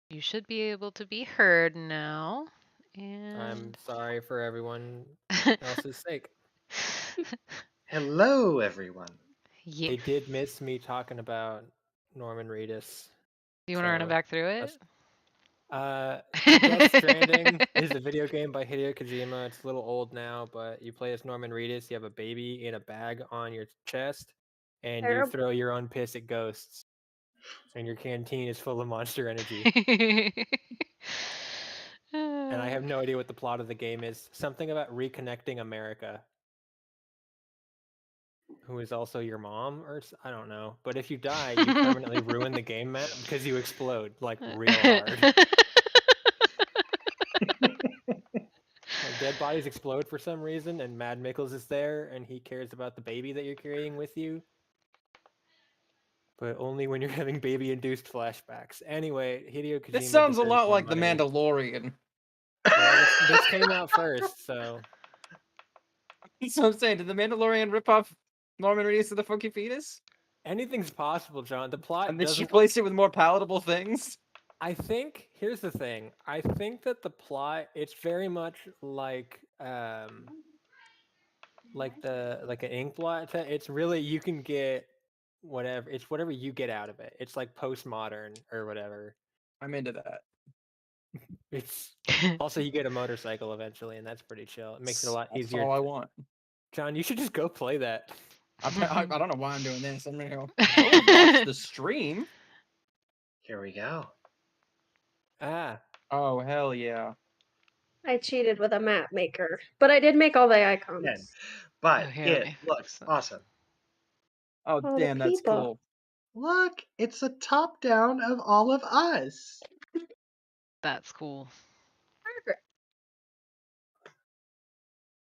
You should be able to be heard now. I'm And sorry for everyone else's sake. Hello, everyone. yeah. They did miss me talking about Norman Reedus. Do you want to run it So back through it? Death Stranding is a video game by Hideo Kojima. It's a little old now, but you play as Norman Reedus. You have a baby in a bag on your chest, and you Terrible. throw your own piss at ghosts. And your canteen is full of Monster Energy. And I have no idea what the plot of the game is. Something about reconnecting America. Who is also your mom, or I don't know. But if you die, you permanently ruin the game map because you explode like real hard. Like dead bodies explode for some reason, and Mad Mickles is there, and he cares about the baby that you're carrying with you. But only when you're having baby-induced flashbacks. Anyway, Hideo Kojima. This sounds a deserves lot more like The money. Mandalorian. Well, this came out first, so. That's what I'm saying. Did The Mandalorian rip off Norman Reedus of the Funky Fetus? Anything's possible, John. The plot And then she doesn't. replaced it with more palatable things? I think here's the thing. I think that the plot it's very much like an ink blot. It's really you can get whatever. It's whatever you get out of it. It's like postmodern or whatever. I'm into that. It's also you get a motorcycle eventually, and that's pretty chill. It makes it a lot That's easier. all I want. John, you should just go play that. I don't know why I'm doing this. I'm gonna go watch the stream. Here we go. Ah, Oh hell yeah! I cheated with a map maker, but I did make all the icons. Again. But Oh, here, let it me looks fix it. awesome. Oh All the damn, that's people. cool. Look, it's a top down of all of us. That's cool. Margaret.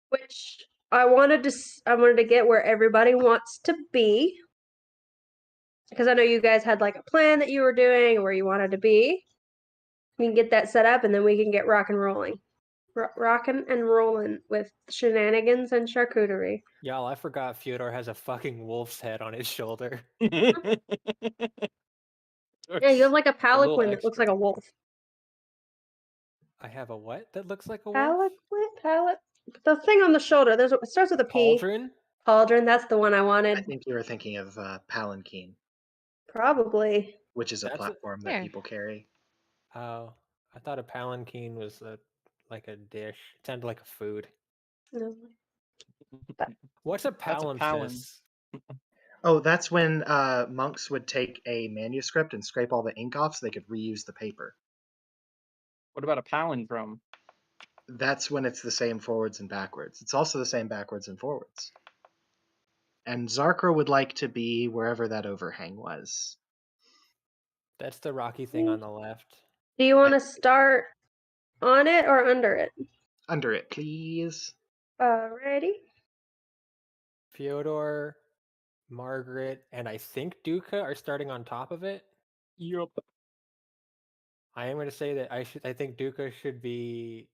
Which I wanted to get where everybody wants to be, because I know you guys had like a plan that you were doing where you wanted to be. We can get that set up, and then we can get rock and rolling. Rocking and rolling with shenanigans and charcuterie. y'all, I forgot Fyodor has a fucking wolf's head on his shoulder. Yeah, you have like a palanquin that looks like a wolf. I have a what that looks like a wolf? Palanquin? The thing on the shoulder. It starts with a P. Pauldron? Pauldron, that's the one I I wanted. think you were thinking of Palanquin, Probably. which is a That's platform that Here. people carry. Oh, I thought a palanquin was like a dish. It sounded like a food. No. What's a That's a palimpsest? Oh, that's when monks would take a manuscript and scrape all the ink off so they could reuse the paper. What about a palindrome? That's when it's the same forwards and backwards. It's also the same backwards and forwards. And Zarkra would like to be wherever that overhang was. That's the rocky thing on the left. Do you want to start on it or under it? Under it, please. Alrighty. Fyodor, Margaret, and I think Duca are starting on top of it. Yup. I am going to say that I think Duca should be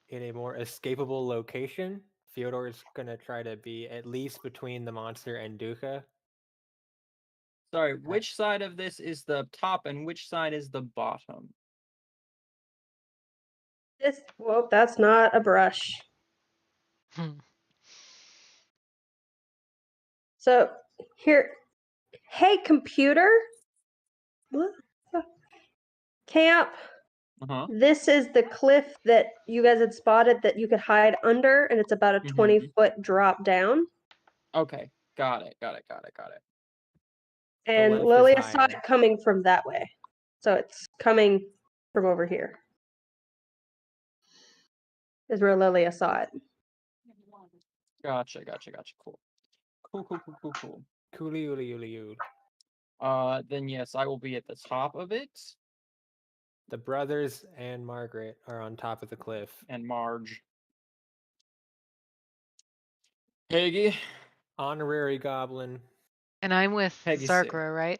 in a more escapable location. Fyodor is going to try to be at least between the monster and Duca. Sorry, which side of this is the top and which side is the bottom? Well, that's not a brush. So here, hey computer, camp. This is the cliff that you guys had spotted that you could hide under, and it's about a 20-foot drop down. Okay, got it. And left is Lilia saw higher. it coming from that way, so it's coming from over here. Is where Lilia saw it. Gotcha. Cool. Coolly. Then yes, I will be at the top of it. The brothers and Margaret are on top of the cliff. And Marge. Peggy. Honorary goblin. And I'm with Peggy Zarkra, right?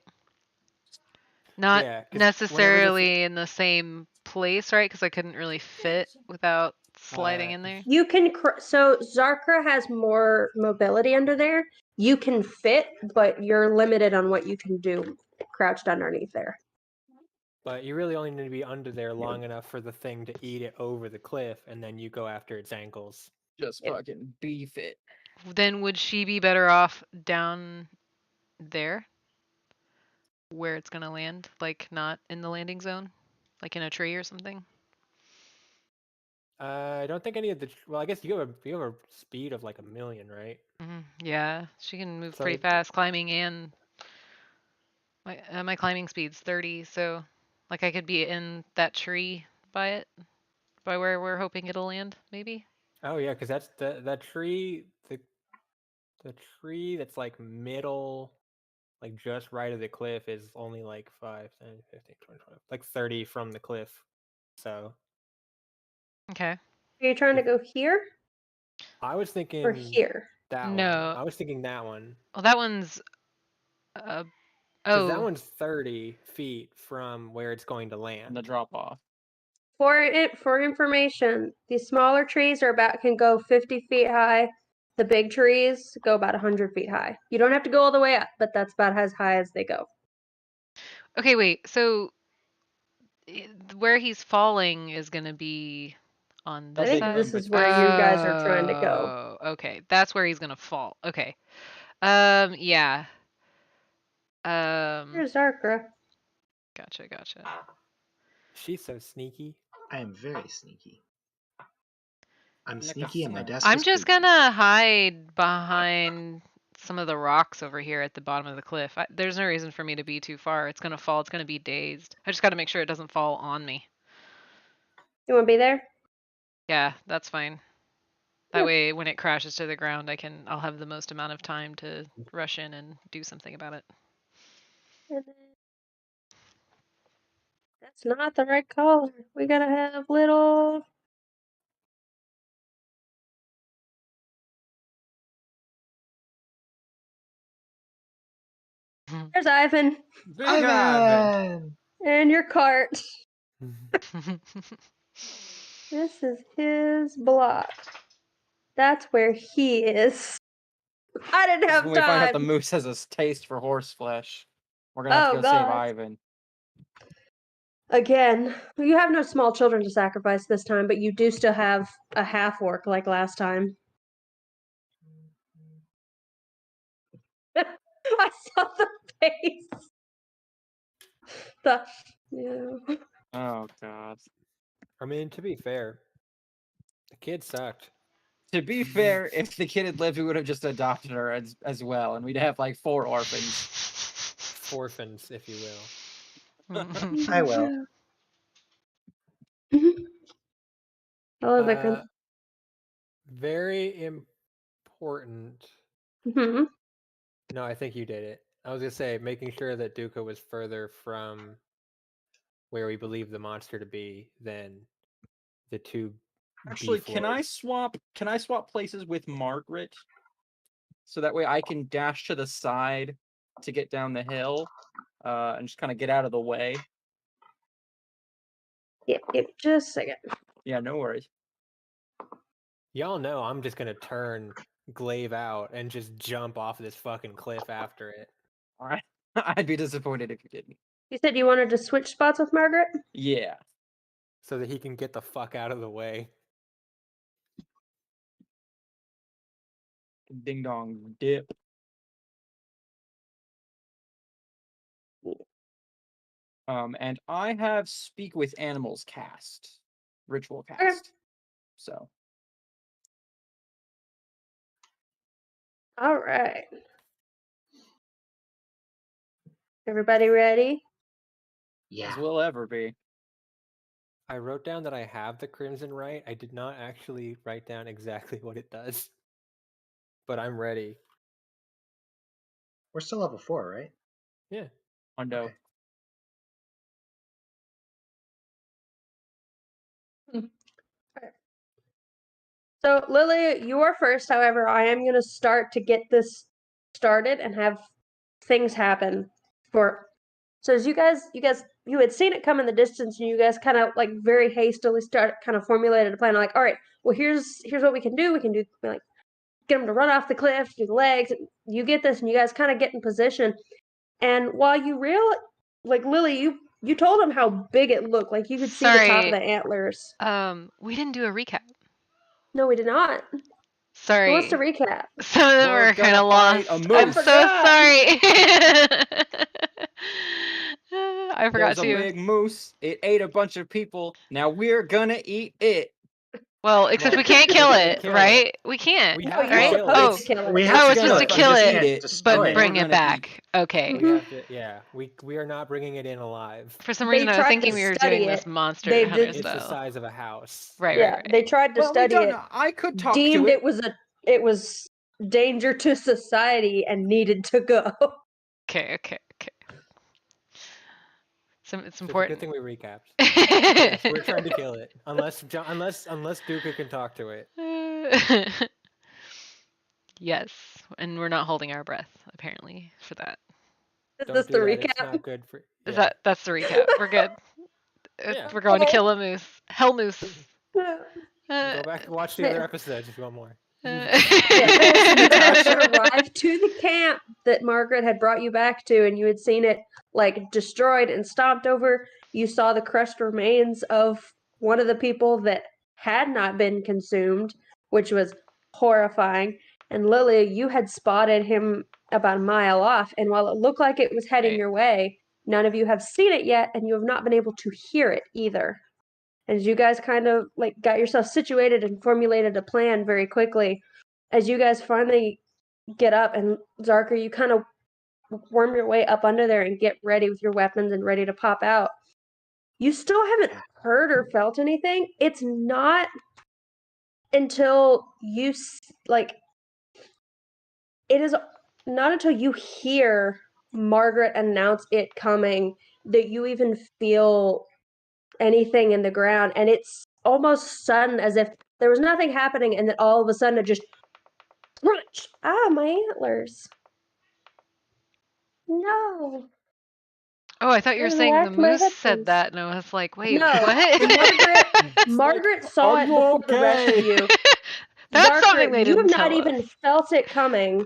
Not Yeah, 'cause necessarily in the same place, right? Because I couldn't really fit without sliding in there. You can so Zarkra has more mobility under there. You can fit, but you're limited on what you can do crouched underneath there. But you really only need to be under there long enough for the thing to eat it over the cliff, and then you go after its ankles. Just fucking beef it. Then would she be better off down there? Where it's gonna land? Like not in the landing zone? Like in a tree or something? I don't think any of the. Well, I guess you have a speed of like 1,000,000, right? Yeah, she can move So pretty it- fast climbing, and my climbing speed's 30, so like I could be in that tree by where we're hoping it'll land, maybe. Oh yeah, because that's that tree. The tree that's like middle, like just right of the cliff, is only like 5, 10, 15, 20, 25, like 30 from the cliff. So Okay. Are you trying to go here I was or thinking here? that one. No. I was thinking that one. Well, that one's Because that oh, one's 30 feet from where it's going to And land. the drop off. For information, the smaller trees can go 50 feet high. The big trees go about 100 feet high. You don't have to go all the way up, but that's about as high as they go. okay, wait. So where he's falling is gonna be on The I this think big side? this one is where you guys are trying to go. Oh, okay. That's where he's gonna fall. Okay. Yeah. Here's Zarkra. Gotcha. She's so sneaky. I am very sneaky. I'm Like a sneaky and my fly. desk I'm is just creaky. gonna hide behind some of the rocks over here at the bottom of the cliff. There's no reason for me to be too far. It's gonna fall. It's gonna be dazed. I just gotta make sure it doesn't fall on me. You want to be there? Yeah, that's fine. That Yeah. way, when it crashes to the ground, I'll have the most amount of time to rush in and do something about it. And then- That's not the right color. We gotta have little. There's Ivan Big Ivan. and your cart. This is his block. That's where he is. I didn't This is have when we find out the time. moose has a taste for horse flesh. We're gonna have to Oh, go save God. Ivan. Again, you have no small children to sacrifice this time, but you do still have a half orc like last time. I saw the face. Yeah. Oh god. I mean, to be fair, the kid sucked. To be fair, if the kid had lived, we would have just adopted her as well, and we'd have like 4 orphans. Orphans, if you will. I will. Hello, Vikram. Very important. Hmm. No, I think you did it. I was gonna say making sure that Duca was further from where we believe the monster to be than the two. Actually, beef can I lords. swap places with Margaret? So that way I can dash to the side to get down the hill, and just kind of get out of the way. Yep, just a second. Yeah, no worries. Y'all know I'm just gonna turn Glaive out and just jump off this fucking cliff after it. All right. I'd be disappointed if you didn't. You said you wanted to switch spots with Margaret? Yeah. So that he can get the fuck out of the way. Ding dong dip. And I have Speak with Animals cast. Ritual cast. So All right. Everybody ready? Yeah. as we'll ever be. I wrote down that I have the Crimson Right. I did not actually write down exactly what it does. But I'm ready. We're still level 4, right? Yeah. Hundo. Okay. So, Lily, you are first. However, I am going to start to get this started and have things happen So as you had seen it come in the distance, and you guys kind of like very hastily formulated a plan. Like, all right, well here's what we can do. We can do like get them to run off the cliff, do the legs. You get this, and you guys kind of get in position. And while you Lily, You told him how big it looked, like you could see the top Sorry. of the antlers. We didn't do a recap. No, we did not. Who Sorry. wants to recap? Some of them We're are kind gonna of fight lost. a I'm moose. so forgot. sorry. I forgot There's a to. big moose. It ate a bunch of people. Now we're gonna eat it. Well, except Well, we can't kill we can't it, kill right? We can't. We No, have you're right? to kill supposed it. to kill it. We Oh, have it's to just kill to it, but kill just it, can't it, destroy but it. bring We're it gonna back. Okay. We have to. Yeah, we are not bringing it in alive. For some They reason, I was tried thinking to we were study doing this it. Monster They Hunter did- It's the style. size of a house. Right, Yeah, right, right. they tried to Well, we study don't. it. I could talk Deemed to it. it was danger to society and needed to go. Okay. So it's So it's a important. good thing we recapped. Yes, we're trying to kill it. Unless Duka can talk to it. Yes, and we're not holding our breath apparently for that. Is Don't this do the that. It's recap? not good for. Is Yeah. that's the recap? We're good. Yeah. We're going to Okay. kill a moose. Hell moose. Go back and watch the other episodes if you want more. Yeah, so you guys had arrived to the camp that Margaret had brought you back to, and you had seen it like destroyed and stomped over. You saw the crushed remains of one of the people that had not been consumed, which was horrifying. And Lily, you had spotted him about a mile off, and while it looked like it was heading Right. your way, none of you have seen it yet, and you have not been able to hear it either. As you guys kind of like got yourself situated and formulated a plan very quickly, as you guys finally get up, and Zarker, you kind of worm your way up under there and get ready with your weapons and ready to pop out. You still haven't heard or felt anything. It's not until you it is not until you hear Margaret announce it coming that you even feel anything in the ground, and it's almost sudden, as if there was nothing happening and then all of a sudden it just crunch. My antlers. No. Oh, I thought you were I saying the whacked my moose said headphones. that, and I was like, wait, No, what? Margaret saw "Are it you before the rest of okay?" you. That's Zarker, something they you have didn't not tell even us. felt it coming,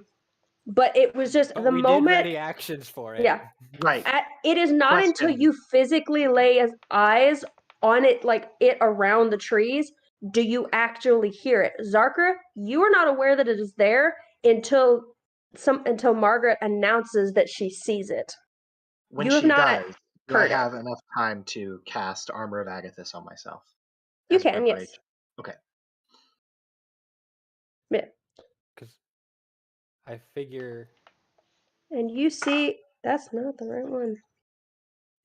but it was just But the we moment. did ready actions for it. Yeah. Right. It is not until Question. you physically lay eyes on it, like it around the trees, do you actually hear it. Zarker, you are not aware that it is there until Margaret announces that she sees it. When You have she not does, do I heard it. have enough time to cast Armor of Agathis on myself? You as can, yes. preparation? Okay. Yeah. Because I figure And you see, that's not the right one.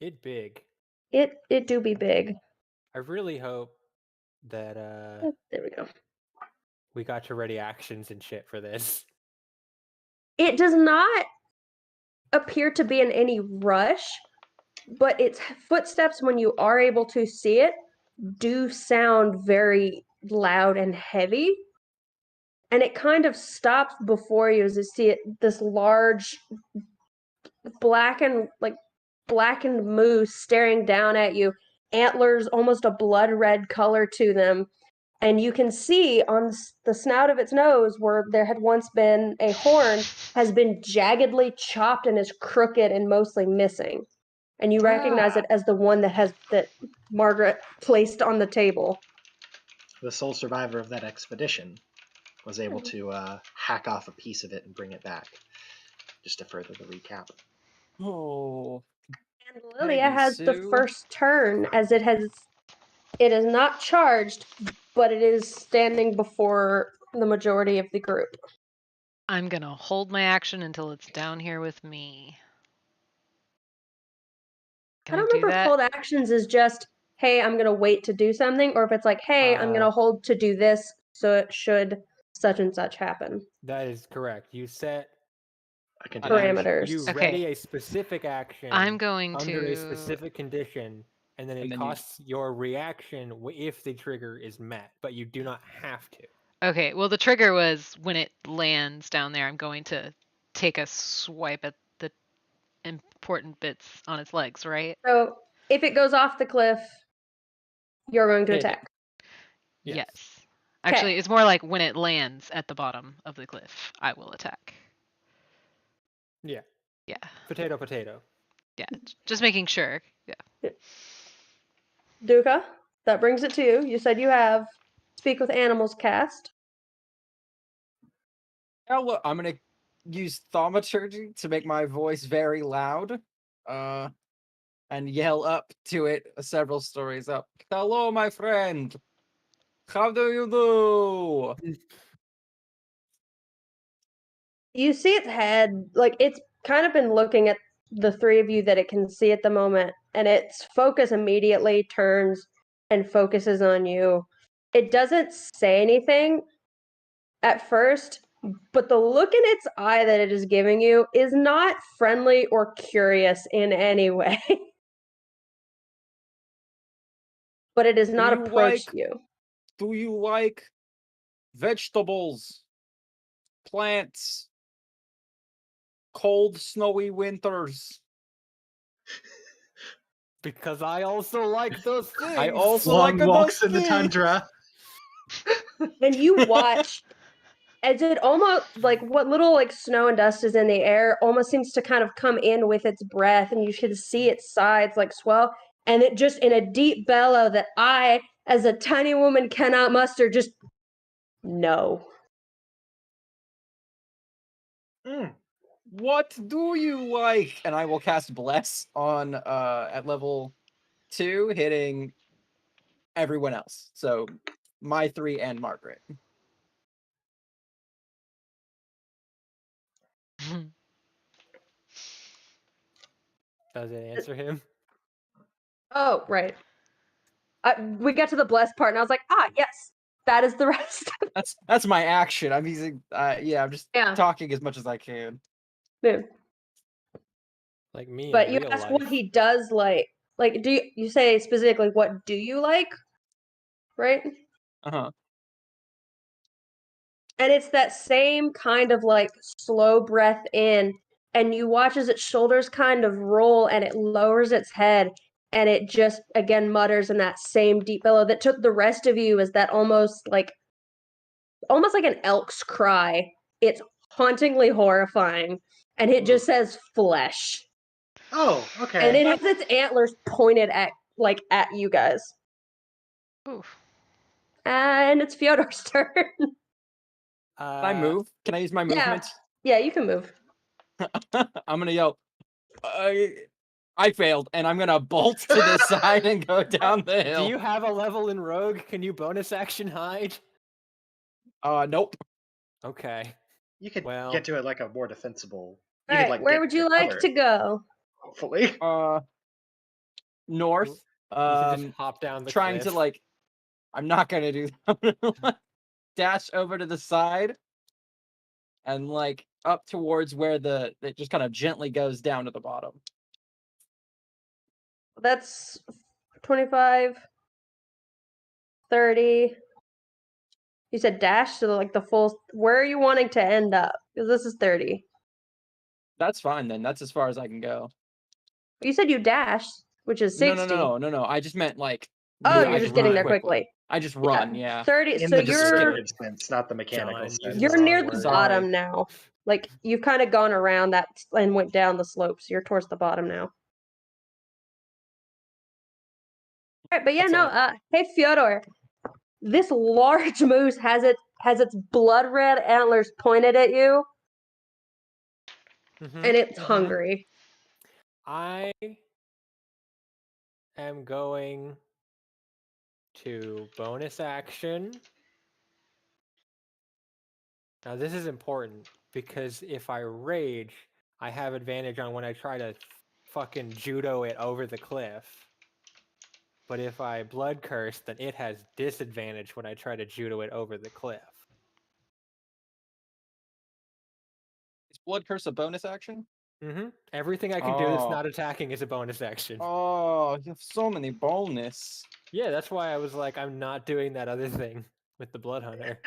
it big. It do be big. I really hope that Oh, there we go. we got to ready actions and shit for this. It does not appear to be in any rush, but its footsteps, when you are able to see it, do sound very loud and heavy. And it kind of stops before you as you see it, this large blackened moose staring down at you, antlers almost a blood red color to them. And you can see on the snout of its nose, where there had once been a horn, has been jaggedly chopped and is crooked and mostly missing. And you recognize it as the one that Margaret placed on the table. The sole survivor of that expedition was able to hack off a piece of it and bring it back. Just to further the recap. Oh. And Lilia has the Sue. first turn, as it is not charged, but it is standing before the majority of the group. I'm gonna hold my action until it's down here with me. Can I don't do remember if that? hold actions is just, hey, I'm gonna wait to do something, or if it's like, hey, I'm gonna hold to do this, so it should such and such happen. That is correct. You set I can Parameters. You Okay. ready a specific action I'm going under a to. specific condition, and then it And then costs your reaction if the trigger is met, but you do not have to. Okay, well, the trigger was when it lands down there, I'm going to take a swipe at the important bits on its legs, right? So if it goes off the cliff, you're going to Hit it. attack. Yes. Actually, it's more like when it lands at the bottom of the cliff, I will attack. Yeah. Yeah. Potato, potato. Yeah. Just making sure. Yeah. Duca, that brings it to you. You said you have Speak with Animals cast. Now look, I'm gonna use thaumaturgy to make my voice very loud, and yell up to it several stories up. Hello, my friend. How do you do? You see its head, like it's kind of been looking at the three of you that it can see at the moment, and its focus immediately turns and focuses on you. It doesn't say anything at first, but the look in its eye that it is giving you is not friendly or curious in any way. But it does not you approach like- you. Do you like vegetables, plants, cold, snowy winters? Because I also like those things. I also Long like walks those in the things. tundra. And you watch as it almost like what little like snow and dust is in the air almost seems to kind of come in with its breath, and you should see its sides like swell, and it just in a deep bellow that I, as a tiny woman, cannot muster, just no. Mm. What do you like? And I will cast Bless on at level 2, hitting everyone else. So my 3 and Margaret. Does it answer him? Oh, right. We got to the blessed part, and I was like, yes, that is the rest. That's my action. I'm using yeah, I'm just Yeah. talking as much as I can. Yeah. Like me But in you real asked life. what he does like. Like, do you say specifically what do you like? Right? Uh-huh. And it's that same kind of like slow breath in, and you watch as its shoulders kind of roll and it lowers its head, and it just again mutters in that same deep bellow that took the rest of you as that almost like an elk's cry. It's hauntingly horrifying, and it just says flesh. Oh, okay. And it has its antlers pointed at you guys. Oof. And it's Fyodor's turn. Can I move? Can I use my movement? Yeah, you can move. I'm gonna yell. I failed, and I'm gonna bolt to the side and go down the hill. Do you have a level in Rogue? Can you bonus action hide? Nope. Okay. You could Well- get to it like a more defensible. All right, where would you like to go? Hopefully. North. You can just hop down the Trying cliff. to like. I'm not gonna do that. I'm gonna dash over to the side, and like up towards where it just kind of gently goes down to the bottom. That's 25, 30. You said dash, so like the full. Where are you wanting to end up? Because this is 30. That's fine then. That's as far as I can go. You said you dashed, which is 60. No. I just meant like. Oh, move- I you're just getting run there quickly. I just run, yeah. 30. In So the you're descriptive sense, not the mechanical John, sense. using you're the near wrong the word. bottom now. Like you've kind of gone around that and went down the slopes. You're towards the bottom now. All right, but yeah, That's no. Hey Fyodor, this large moose has its blood red antlers pointed at you, Mhm, and it's mhm. hungry. I am going to bonus action. Now this is important because if I rage, I have advantage on when I try to fucking judo it over the cliff. But if I blood curse, then it has disadvantage when I try to judo it over the cliff. Is blood curse a bonus action? Everything I can do that's Oh. not attacking is a bonus action. Oh, you have so many bonus. Yeah, that's why I was like, I'm not doing that other thing with the Blood Hunter.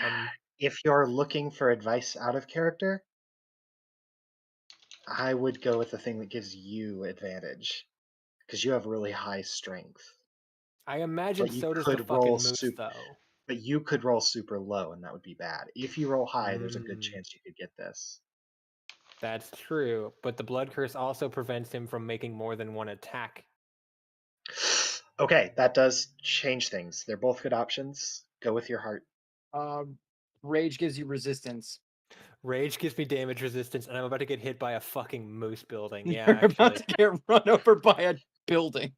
If you're looking for advice out of character, I would go with the thing that gives you advantage. Because you have really high strength. I imagine But you so does the could fucking roll moose, soup. though. But you could roll super low, and that would be bad. If you roll high, there's a good Mm. chance you could get this. That's true, but the blood curse also prevents him from making more than one attack. Okay, that does change things. They're both good options. Go with your heart. Rage gives you resistance. Rage gives me damage resistance, and I'm about to get hit by a fucking moose building. Yeah, You're about actually. to get run over by a building.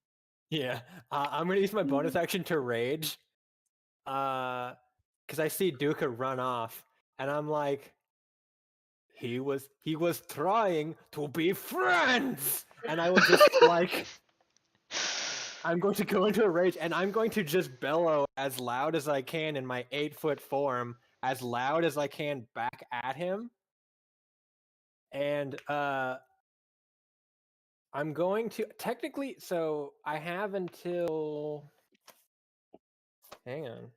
Yeah. I'm gonna use my bonus action to rage. Because I see Duca run off, and I'm like, he was trying to be friends, and I will just like. I'm going to go into a rage, and I'm going to just bellow as loud as I can in my 8-foot form, as loud as I can back at him. And I'm going to technically. So I have until. Hang on.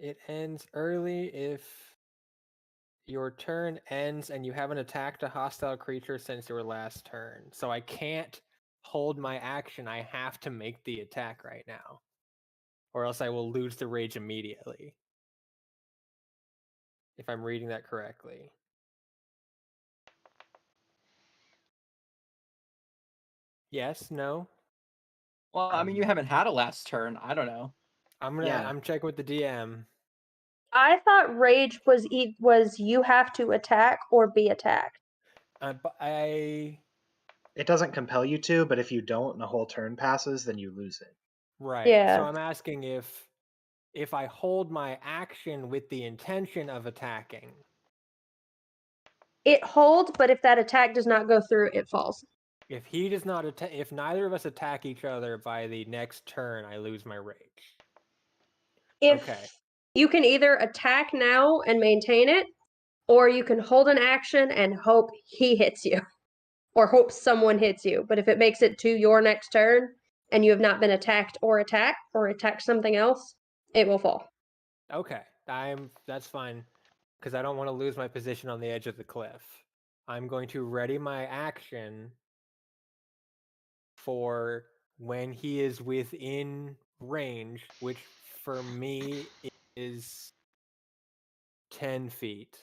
It ends early if your turn ends and you haven't attacked a hostile creature since your last turn. So I can't hold my action. I have to make the attack right now, or else I will lose the rage immediately. If I'm reading that correctly. Yes, no. Well, I mean, you haven't had a last turn. I don't know. Yeah. I'm checking with the DM. I thought rage was you have to attack or be attacked. But I It doesn't compel you to, but if you don't and a whole turn passes, then you lose it. right. Yeah. So I'm asking if I hold my action with the intention of attacking. It holds, but if that attack does not go through, it falls. If he does not attack, if neither of us attack each other by the next turn, I lose my rage. If Okay. you can either attack now and maintain it, or you can hold an action and hope he hits you, or hope someone hits you. But if it makes it to your next turn and you have not been attacked or attacked something else, it will fall. Okay. That's fine, because I don't want to lose my position on the edge of the cliff. I'm going to ready my action for when he is within range, which for me is 10 feet.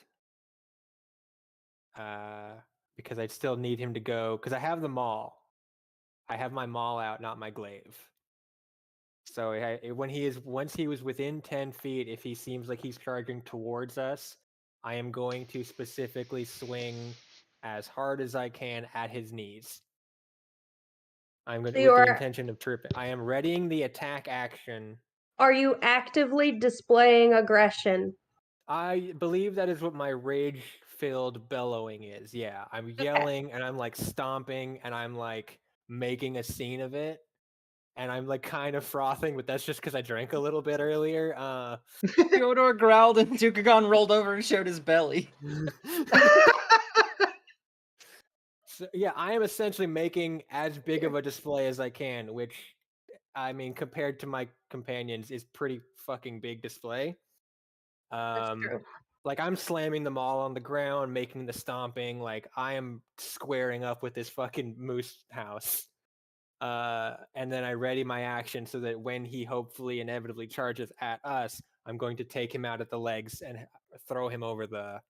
Because I'd still need him to go, because I have the maul. I have my maul out, not my glaive. So once he was within 10 feet, if he seems like he's charging towards us, I am going to specifically swing as hard as I can at his knees. I'm going So with the intention of tripping. I am readying the attack action. Are you actively displaying aggression? I believe that is what my rage-filled bellowing is. Yeah, I'm yelling and I'm like stomping and I'm like making a scene of it. And I'm like kind of frothing, but that's just because I drank a little bit earlier. Fyodor growled and Dukagon rolled over and showed his belly. So, yeah, I am essentially making as big of a display as I can, which, I mean, compared to my companions, is pretty fucking big display. That's true. Like I'm slamming them all on the ground, making the stomping. Like I am squaring up with this fucking moose house. And then I ready my action so that when he hopefully inevitably charges at us, I'm going to take him out at the legs and throw him over the.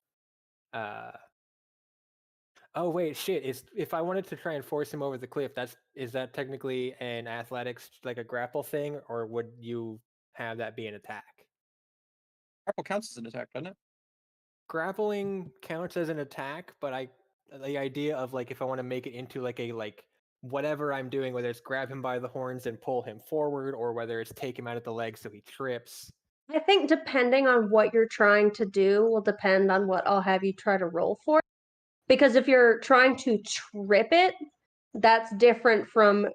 Oh wait, shit! If I wanted to try and force him over the cliff, is that technically an athletics, like a grapple thing, or would you have that be an attack? Grapple counts as an attack, doesn't it? Grappling counts as an attack, but the idea of like if I want to make it into like a whatever I'm doing, whether it's grab him by the horns and pull him forward, or whether it's take him out at the legs so he trips. I think depending on what you're trying to do will depend on what I'll have you try to roll for. Because if you're trying to trip it, that's different from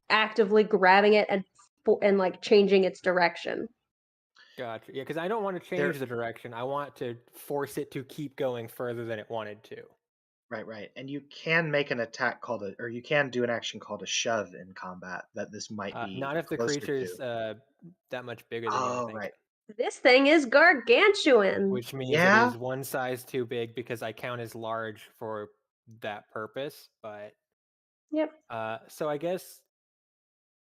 actively grabbing it and like changing its direction. Gotcha. Yeah, because I don't want to change the direction. I want to force it to keep going further than it wanted to. Right. And you can make an attack or you can do an action called a shove in combat that this might be not if the closer creature's to. that much bigger than you, I think. Right. This thing is gargantuan. Which means Yeah. it is one size too big because I count as large for that purpose. But Yep. so I guess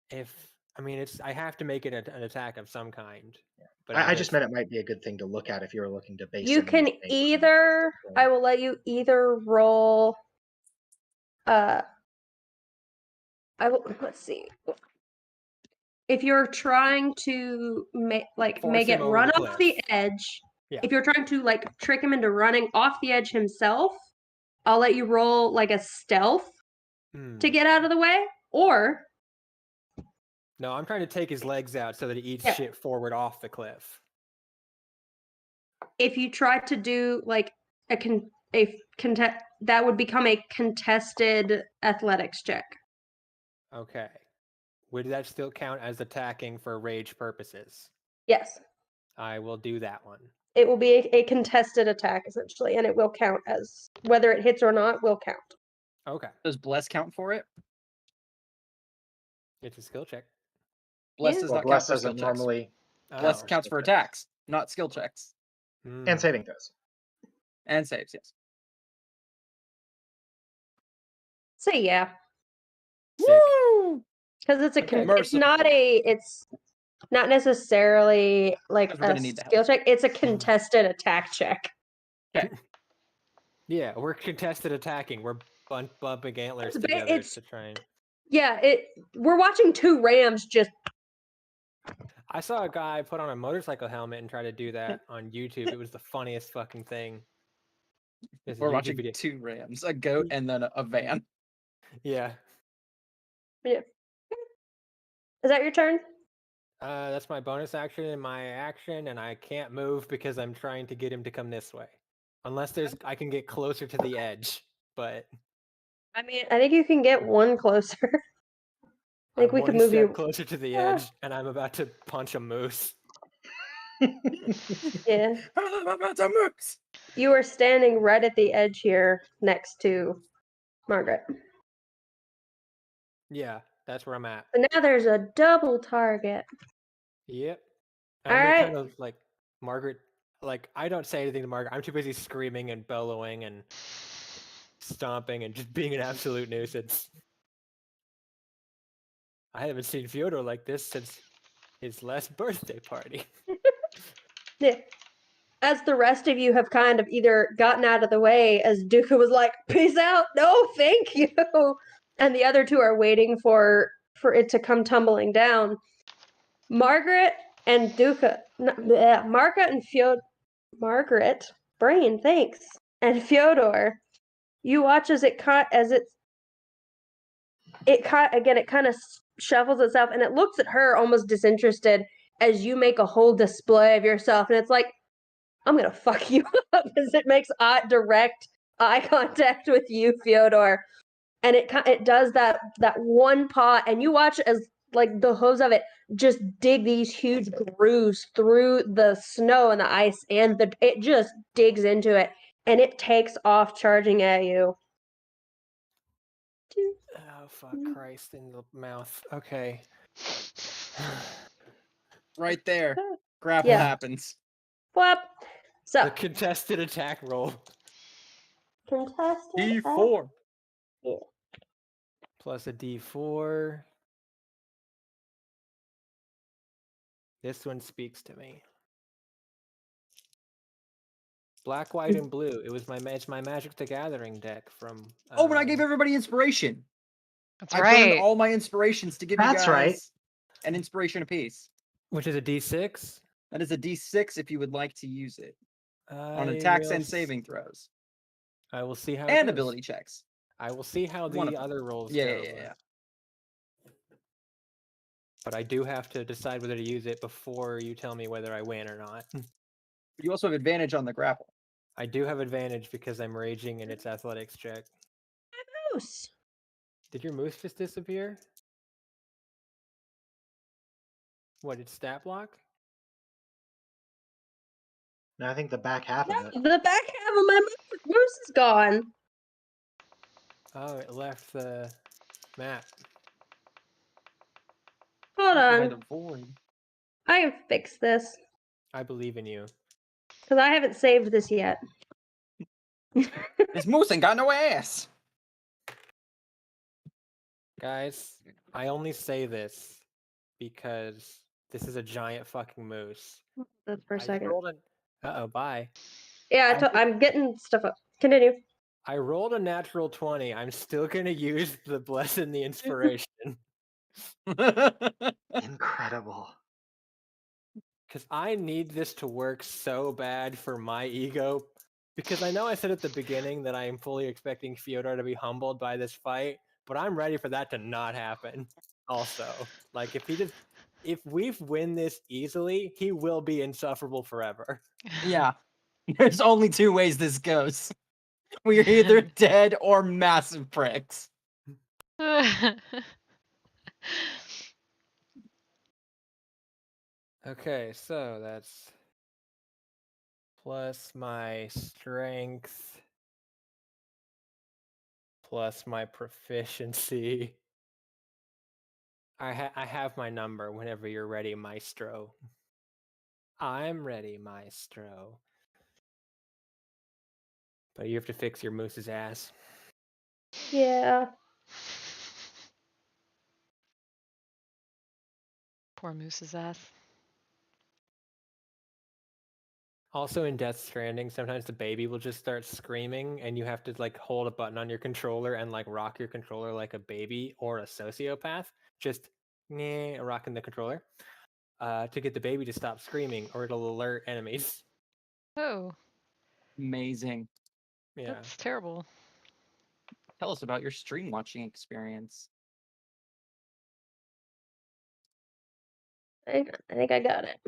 if I mean, it's I have to make it an attack of some kind. But I if just it's- meant it might be a good thing to look at if you were looking to base. You a move can based on either. the I will let you either roll. I will. Let's see. If you're trying to make Force him it over run the off the cliff. edge, Yeah. if you're trying to like trick him into running off the edge himself, I'll let you roll like a stealth Hmm. to get out of the way. Or No, I'm trying to take his legs out so that he eats Yeah. shit forward off the cliff. if you try to do like a contest, that would become a contested athletics check. Okay. Would that still count as attacking for rage purposes? Yes, I will do that one. it will be a contested attack essentially, and it will count as whether it hits or not will count. Okay. Does bless count for it? It's a skill check. Bless Yeah. does Well, not count bless for skill doesn't checks. normally Bless Oh. counts for skill checks. attacks, not skill checks Hmm. and saving throws. and saves. Yes. So yeah, Sick. Woo! because it's a Okay. it's not necessarily like Because we're a gonna need the skill help. check. It's a contested attack check. Yeah, we're contested attacking. We're bumping antlers It's ba- together it's- to try and. Yeah, we're watching two rams just. I saw a guy put on a motorcycle helmet and try to do that on YouTube. It was the funniest fucking thing. There's a We're YouTube watching video. 2 rams, a goat, and then a van. Yeah. Is that your turn? That's my bonus action and my action, and I can't move because I'm trying to get him to come this way. Unless I can get closer to the edge, but I mean, I think you can get one closer. I think I'm we could one move step you. closer to the Ah. edge, and I'm about to punch a moose. Yeah, I'm about to moose. you are standing right at the edge here, next to Margaret. Yeah, that's where I'm at. So now there's a double target. Yep. All I'm right. kind of like Margaret. Like I don't say anything to Margaret. I'm too busy screaming and bellowing and stomping and just being an absolute nuisance. I haven't seen Fyodor like this since his last birthday party. Yeah. As the rest of you have kind of either gotten out of the way, as Duca was like, "Peace out, no, thank you," and the other two are waiting for it to come tumbling down. Margaret and Duca, Margaret and Margaret, brain, thanks, and Fyodor. You watch as it kind of shuffles itself, and it looks at her almost disinterested as you make a whole display of yourself, and it's like, I'm gonna fuck you up as it makes direct eye contact with you, Fyodor, and it does that one paw, and you watch as like the hooves of it just dig these huge grooves through the snow and the ice, and it just digs into it, and it takes off charging at you. Oh fuck Christ in the mouth. Okay. Right there. Grapple Yeah. happens. Flap. So The contested attack roll. contested. D4. Plus a D4. This one speaks to me. Black, white, and blue. It's my Magic the Gathering deck from. Oh, and I gave everybody inspiration. That's I right. burned all my inspirations to give you That's guys right. an inspiration apiece. Which is a D6. That is a D6 if you would like to use it on I attacks will and s- saving throws I will see how. it and goes. ability checks. I will see how One of the them. other rolls Yeah, go. yeah, yeah. But I do have to decide whether to use it before you tell me whether I win or not. You also have advantage on the grapple. I do have advantage because I'm raging and it's athletics check. Moose. Did your moose just disappear? What, it's stat block? No, I think the back half No, of it. the back half of my moose is gone. Oh, it left the map. Hold By on. the void. I can fix this I believe in you. because I haven't saved this yet. This moose ain't got no ass. Guys, I only say this because this is a giant fucking moose. That's for a I second. rolled an. Bye. Yeah, I'm getting stuff up. Continue. I rolled a natural 20. I'm still gonna use the bless and the inspiration Incredible. because I need this to work so bad for my ego. Because I know I said at the beginning that I am fully expecting Fyodor to be humbled by this fight, but I'm ready for that to not happen. Also, like if we win this easily, he will be insufferable forever. Yeah. There's only two ways this goes. We're either dead or massive pricks. Okay, so that's plus my strength plus my proficiency. I have my number whenever you're ready, Maestro. I'm ready, Maestro. But you have to fix your moose's ass. Yeah. Poor Moose's ass. Also in Death Stranding, sometimes the baby will just start screaming and you have to like hold a button on your controller and like rock your controller like a baby or a sociopath. Just rocking the controller to get the baby to stop screaming or it'll alert enemies. Oh, Amazing. Yeah. that's terrible. Tell us about your stream watching experience. I think I got it.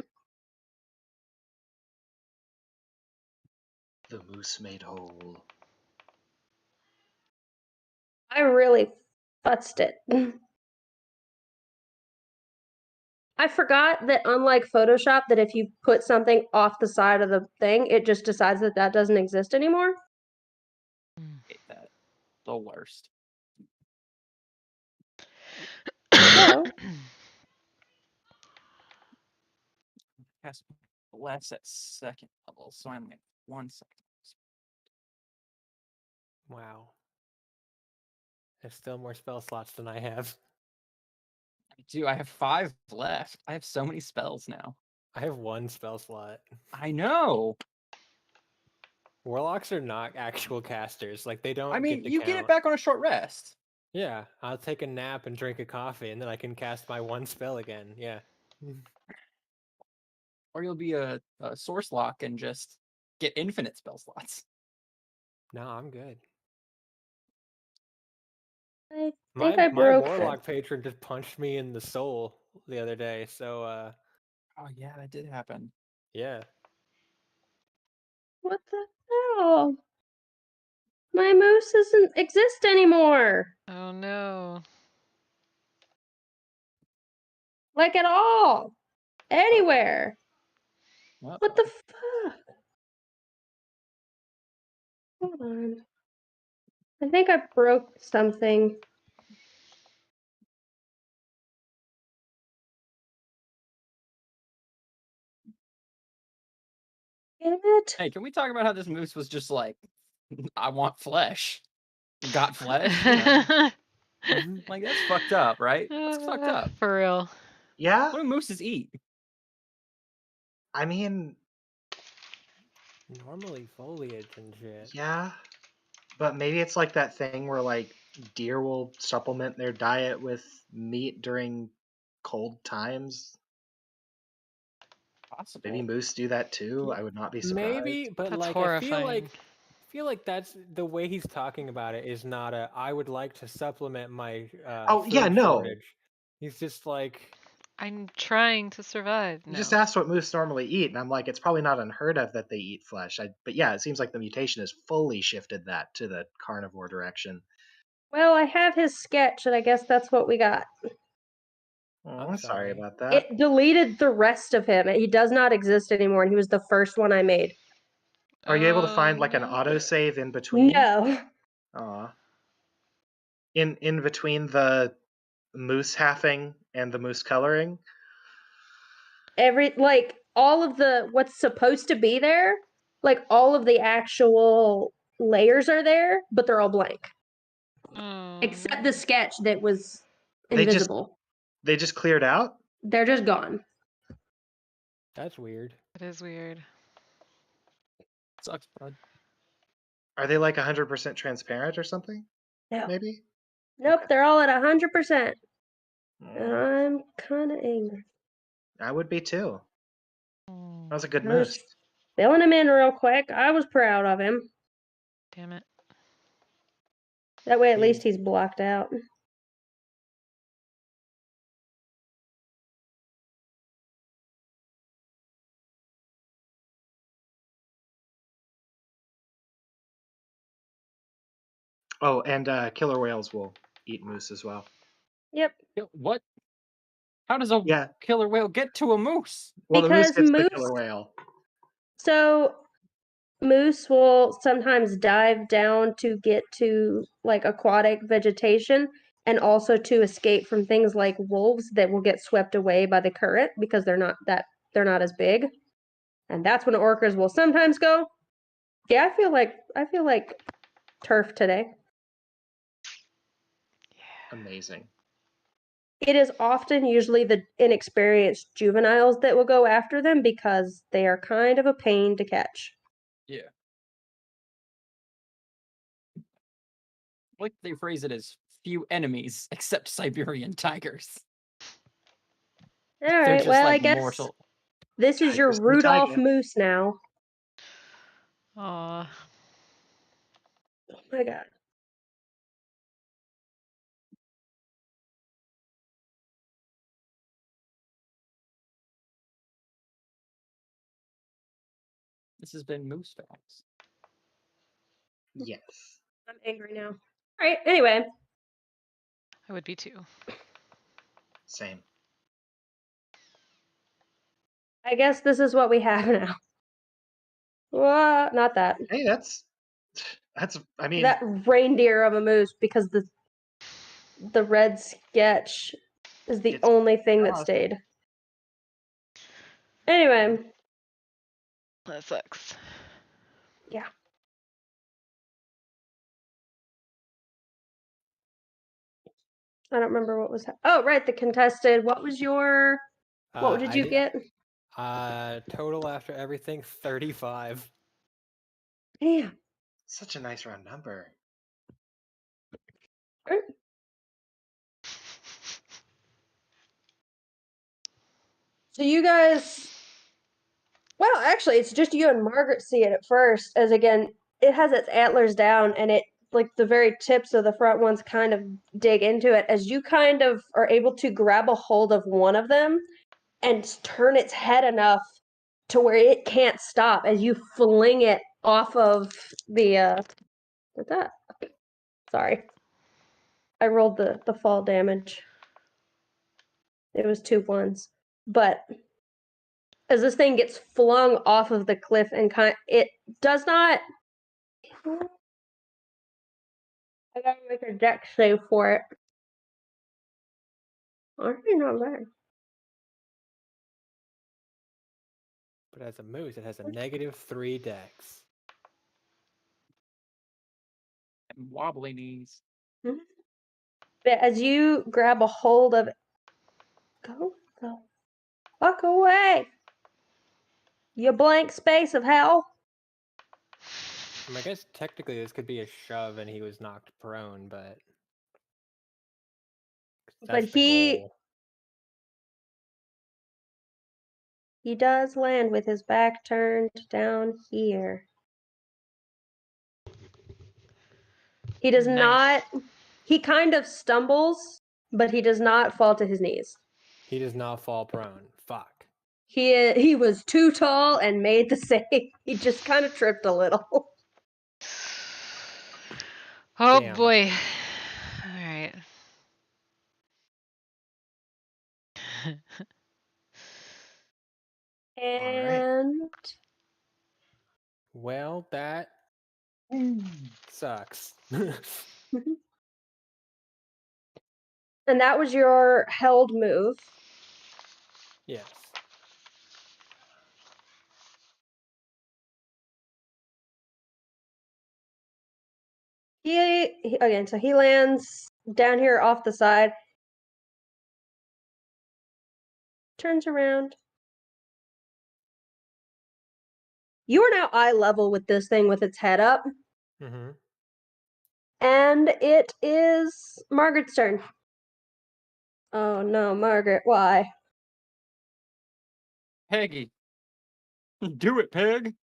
The moose made whole. I really futzed it. I forgot that unlike Photoshop, that if you put something off the side of the thing, it just decides that that doesn't exist anymore. Hate that. The worst. So, Cast bless at second level, so I'm at 1 second. Wow. There's still more spell slots than I have. I have 5 left. I have so many spells now. I have 1 spell slot. I know. Warlocks are not actual casters. Like they don't. I mean, get to you get it count. back on a short rest. Yeah, I'll take a nap and drink a coffee, and then I can cast my 1 spell again. Yeah. Or you'll be a source lock and just get infinite spell slots. No, I'm good. I My think I broke the- warlock patron just punched me in the soul the other day. So Oh yeah, that did happen. yeah. What the hell? My moose doesn't exist anymore. Oh no. Like at all. Anywhere. Well, What the fuck? Hold on. I think I broke something. Damn it. hey, can we talk about how this moose was just like, I want flesh. Got flesh? Like that's fucked up, right? That's fucked up. For real. Yeah, What do mooses eat? I mean, Normally foliage and shit. yeah. But maybe it's like that thing where like deer will supplement their diet with meat during cold times. Possible. Maybe moose do that too. I would not be surprised. Maybe, but That's like horrifying. I feel like that's the way he's talking about it is not a I would like to supplement my Oh, yeah, food no. shortage. He's just like I'm trying to survive You now. just asked what moose normally eat, and I'm like, it's probably not unheard of that they eat flesh. But yeah, it seems like the mutation has fully shifted that to the carnivore direction. Well, I have his sketch, and I guess that's what we got. Oh, I'm I'm sorry sorry. about that. It deleted the rest of him. He does not exist anymore, and he was the first one I made. Are you able to find like an Um, autosave in between? No. Aw. In between the moose halving and the moose coloring? All of the what's supposed to be there, like all of the actual layers are there, but they're all blank. oh, Except the sketch that was They just- invisible. They just cleared out? They're just gone. That's weird. It is weird. Sucks, bud. Are they like 100% transparent or something? No. Maybe. Nope, they're all at 100%. And Mm, I'm kind of angry. I would be too. That was a good I was moose. filling him in real quick. I was proud of him. Damn it. That way, at Yeah. least he's blocked out. Oh, and killer whales will eat moose as well. Yep. What? How does a Yeah. killer whale get to a moose? Well, the moose Because gets the moose- killer whale. So moose will sometimes dive down to get to like aquatic vegetation and also to escape from things like wolves that will get swept away by the current because they're not as big. And that's when orcas will sometimes go. Yeah, I feel like turf today. Amazing. It is often usually the inexperienced juveniles that will go after them because they are kind of a pain to catch. Yeah. Like they phrase it as few enemies except Siberian tigers. All They're right, just well, I like guess mortal. this is your Tigers in the Rudolph taiga. Moose now. Aw. Oh my god. This has been Moose Facts. Yes. I'm angry now. All right, anyway. I would be too. Same. I guess this is what we have now. Well, not that. Hey, that's. I mean, That reindeer of a moose because the red sketch is the It's only thing that crossed. stayed. Anyway, That sucks. yeah. I don't remember what was. Oh, right, the contested. What was your? What did you get? Total after everything, 35. Damn. such a nice round number. So you guys, well, actually, it's just you and Margaret see it at first, as again, it has its antlers down, and it like the very tips of the front ones kind of dig into it. As you kind of are able to grab a hold of one of them and turn its head enough to where it can't stop, as you fling it off of the. What's that? Sorry, I rolled the fall damage. It was 2 1s, but as this thing gets flung off of the cliff and it does not. I gotta make a dex save for it. Honestly, not bad. But as a moose, it has a -3 dex. And wobbly knees. But as you grab a hold of it, go the fuck away, you blank space of hell. I guess technically this could be a shove and he was knocked prone, but that's the goal. He does land with his back turned down here. He does Nice. not. He kind of stumbles, but he does not fall to his knees. He does not fall prone. Fuck. He was too tall and made the save. He just kind of tripped a little. Oh Damn. boy. All right. And Well, that sucks. and that was your held move. Yes. Again, so he lands down here off the side. turns around. You are now eye level with this thing with its head up, Mm-hmm. and it is Margaret's turn. Oh no, Margaret, why? Peggy. Do it, Peg.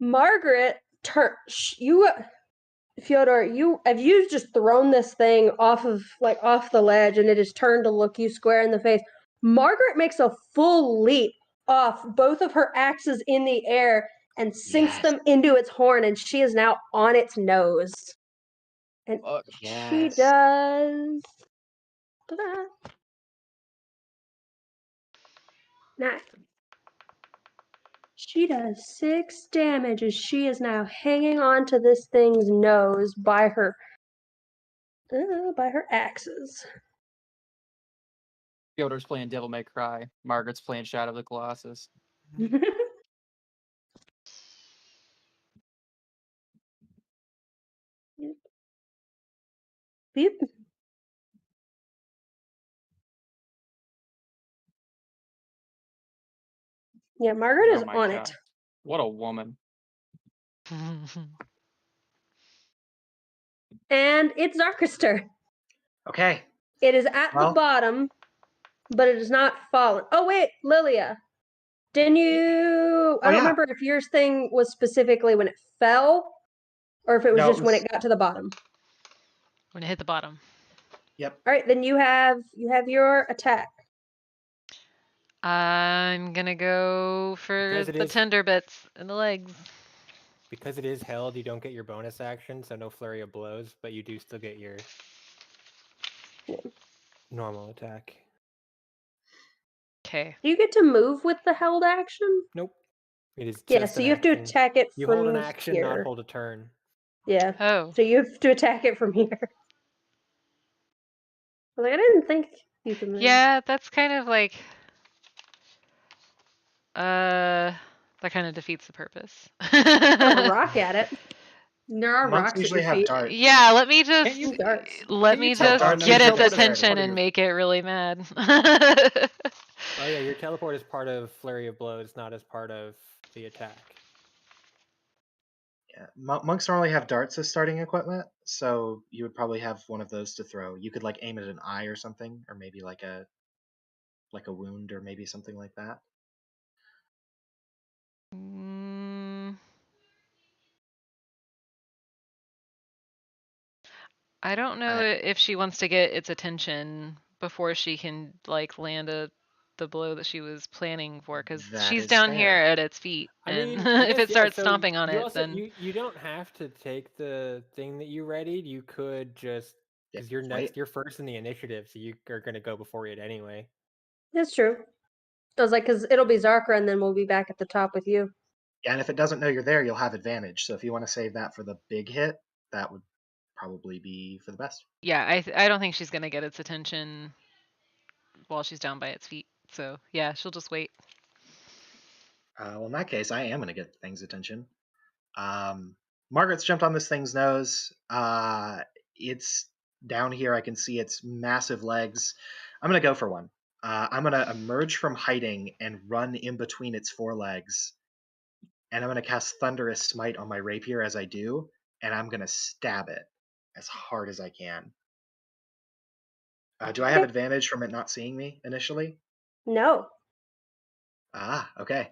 Margaret you Fyodor, you just thrown this thing off the ledge and it has turned to look you square in the face. Margaret makes a full leap off both of her axes in the air and sinks Yes. them into its horn, and she is now on its nose. And she Yes. does ta-da. Nice. She does 6 damage as she is now hanging on to this thing's nose by her axes. Fyodor's playing Devil May Cry. Margaret's playing Shadow of the Colossus. Beep. Yeah, Margaret is Oh my on God. it. What a woman. And it's Zarka's turn. Okay. It is at the Well- bottom, but it is not fallen. Oh wait, Lilia. Didn't you I don't yeah. remember if yours thing was specifically when it fell or if it was No, it just when was- it got to the bottom. When it hit the bottom. Yep. Alright, then you have your attack. I'm gonna go for Because it the is- tender bits in the legs. Because it is held, you don't get your bonus action, so no flurry of blows, but you do still get your normal attack. Okay. Do you get to move with the held action? Nope. It is just Yeah, so an you have to action. attack it You from hold an action, here. not hold a turn. Yeah. Oh. So you have to attack it from here. I was like, I didn't think you could move. Yeah, that's kind of like that kind of defeats the purpose. Throw a rock at it. There are Monks rocks at usually your have feet. darts. Yeah, let me just Can you- Darts. let can you me tell- just Oh, no, get you its teleport is attention part of and your- make it really mad. Oh yeah, your teleport is part of flurry of blows, not as part of the attack. Yeah. Monks normally have darts as starting equipment, so you would probably have one of those to throw. You could like aim at an eye or something, or maybe like a wound, or maybe something like that. Mm, I don't know if she wants to get its attention before she can like land the blow that she was planning for, because That she's is down fair. here at its feet, I and mean, I if guess, it yeah, starts so stomping on you it, also, then you don't have to take the thing that you readied. You could just Yeah, because you're wait. next, you're first in the initiative, so you are gonna go before it anyway. That's true. I was like, because it'll be Zarka, and then we'll be back at the top with you. Yeah, and if it doesn't know you're there, you'll have advantage. So if you want to save that for the big hit, that would probably be for the best. yeah, I don't think she's gonna get its attention while she's down by its feet. So yeah, she'll just wait. Well, in that case, I am going to get the thing's attention. Margaret's jumped on this thing's nose. It's down here. I can see its massive legs. I'm going to go for one. I'm going to emerge from hiding and run in between its forelegs. And I'm going to cast Thunderous Smite on my rapier as I do. And I'm going to stab it as hard as I can. Do I have Okay. advantage from it not seeing me initially? No. Ah, okay.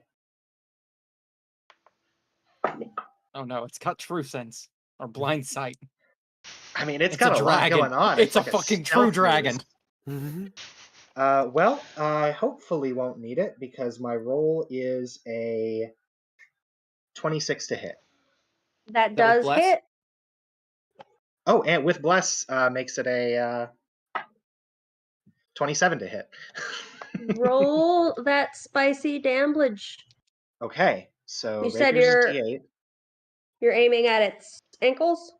Oh no, it's got true sense. Or blind sight. I mean, it's It's got a a lot dragon. going on. It's a like fucking true stealth dragon. move. Well, I hopefully won't need it because my roll is a 26 to hit. That with does bless? hit. Oh, and with bless makes it a 27 to hit. Roll that spicy damage. Okay, so You said rapier's a D8. you're aiming at its ankles?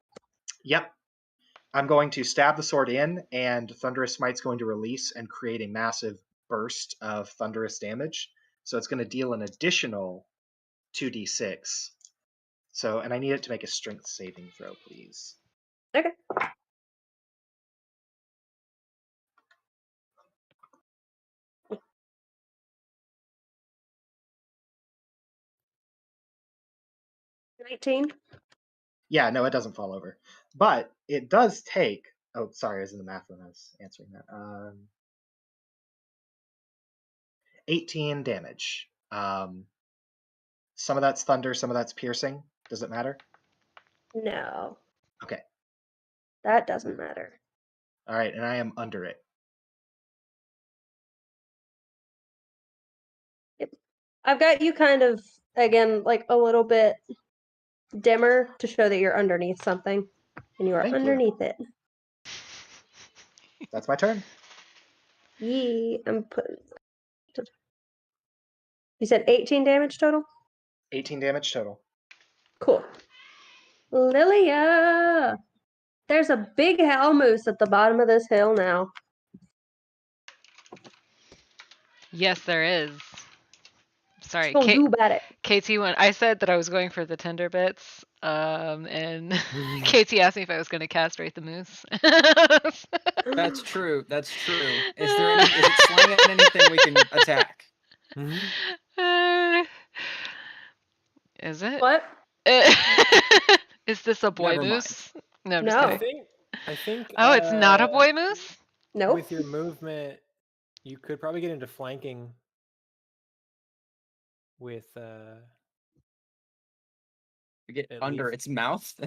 Yep. I'm going to stab the sword in, and Thunderous Smite's going to release and create a massive burst of thunderous damage. So it's going to deal an additional 2d6. So, and I need it to make a strength saving throw, please. Okay. 19. Yeah, no, it doesn't fall over. But it does take. Oh, sorry, I was in the math when I was answering that. 18 damage. Some of that's thunder, some of that's piercing. Does it matter? No, Okay. that doesn't matter. All right, and I am under it. I've got you kind of, again, like a little bit dimmer to show that you're underneath something. And you are Thank you. underneath it. That's my turn. Yee, I'm putting. You said 18 damage total? 18 damage total. Cool. Lilia! There's a big hell moose at the bottom of this hill now. Yes, there is. Sorry, What you gonna do about it? KT went. I said that I was going for the tender bits, and KT asked me if I was going to castrate the moose. That's true. That's true. Is it slaying at anything we can attack? Is it? What? Is this a boy Never mind. moose? No, I'm No. just I kidding. think. Oh, it's not a boy moose? Nope. With your movement, you could probably get into flanking with We get At under least. its mouth,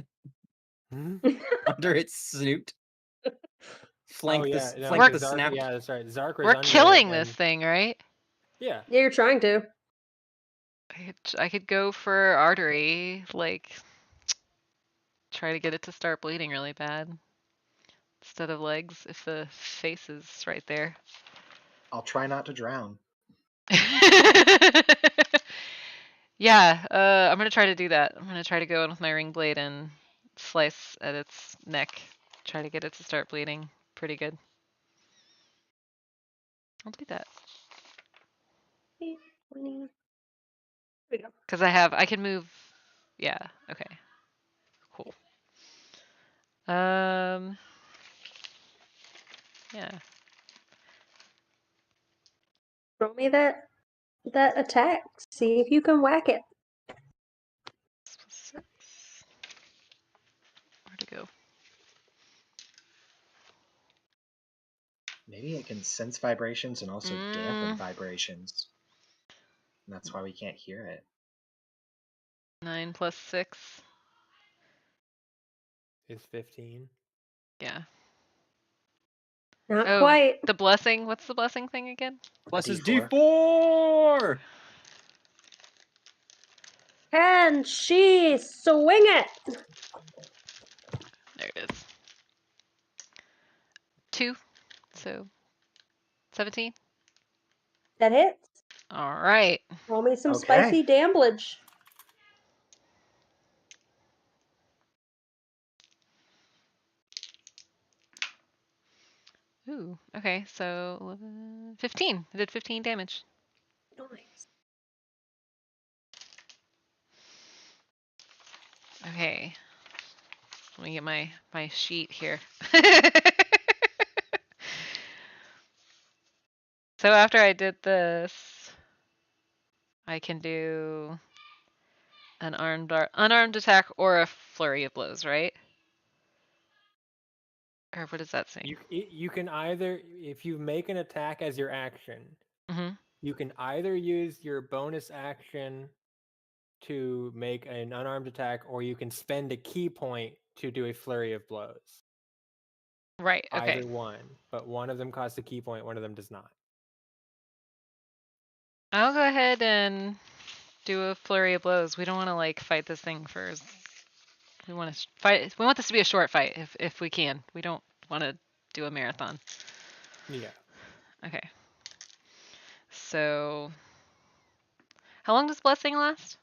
Hmm? under its snoot. Flank oh, the yeah, no, flank the Zark, snout. yeah, that's right. Zark was We're under killing it, this and- thing, right? Yeah. Yeah, you're trying to. I could go for artery, like try to get it to start bleeding really bad instead of legs if the face is right there. I'll try not to drown. Yeah, I'm gonna try to do that. I'm gonna try to go in with my ring blade and slice at its neck, try to get it to start bleeding pretty good. I'll do that 20. There we go. because I can move. Yeah. Okay. Cool. Yeah. Roll me that attack. See if you can whack it. 6+6. Where'd it go? Maybe it can sense vibrations and also dampen vibrations. And that's why we can't hear it. 9 + 6. Is 15. Yeah. Not Oh, quite. the blessing. What's the blessing thing again? Plus is D4. D4. Can she swing it? There it is. 2. So 17. That hits. All right. Roll me some Okay. spicy damblage. Ooh. Okay. So 11, 15. I did 15 damage. Nice. Okay. Let me get my sheet here. So after I did this, I can do an unarmed attack or a flurry of blows, right? Or what does that say? You can either, if you make an attack as your action, Mm-hmm. you can either use your bonus action to make an unarmed attack, or you can spend a key point to do a flurry of blows. Right. Okay. Either one, but one of them costs a key point, one of them does not. I'll go ahead and do a flurry of blows. We don't want to like fight this thing first. We want to fight. We want this to be a short fight if we can. We don't want to do a marathon. Yeah. Okay. So, how long does blessing last?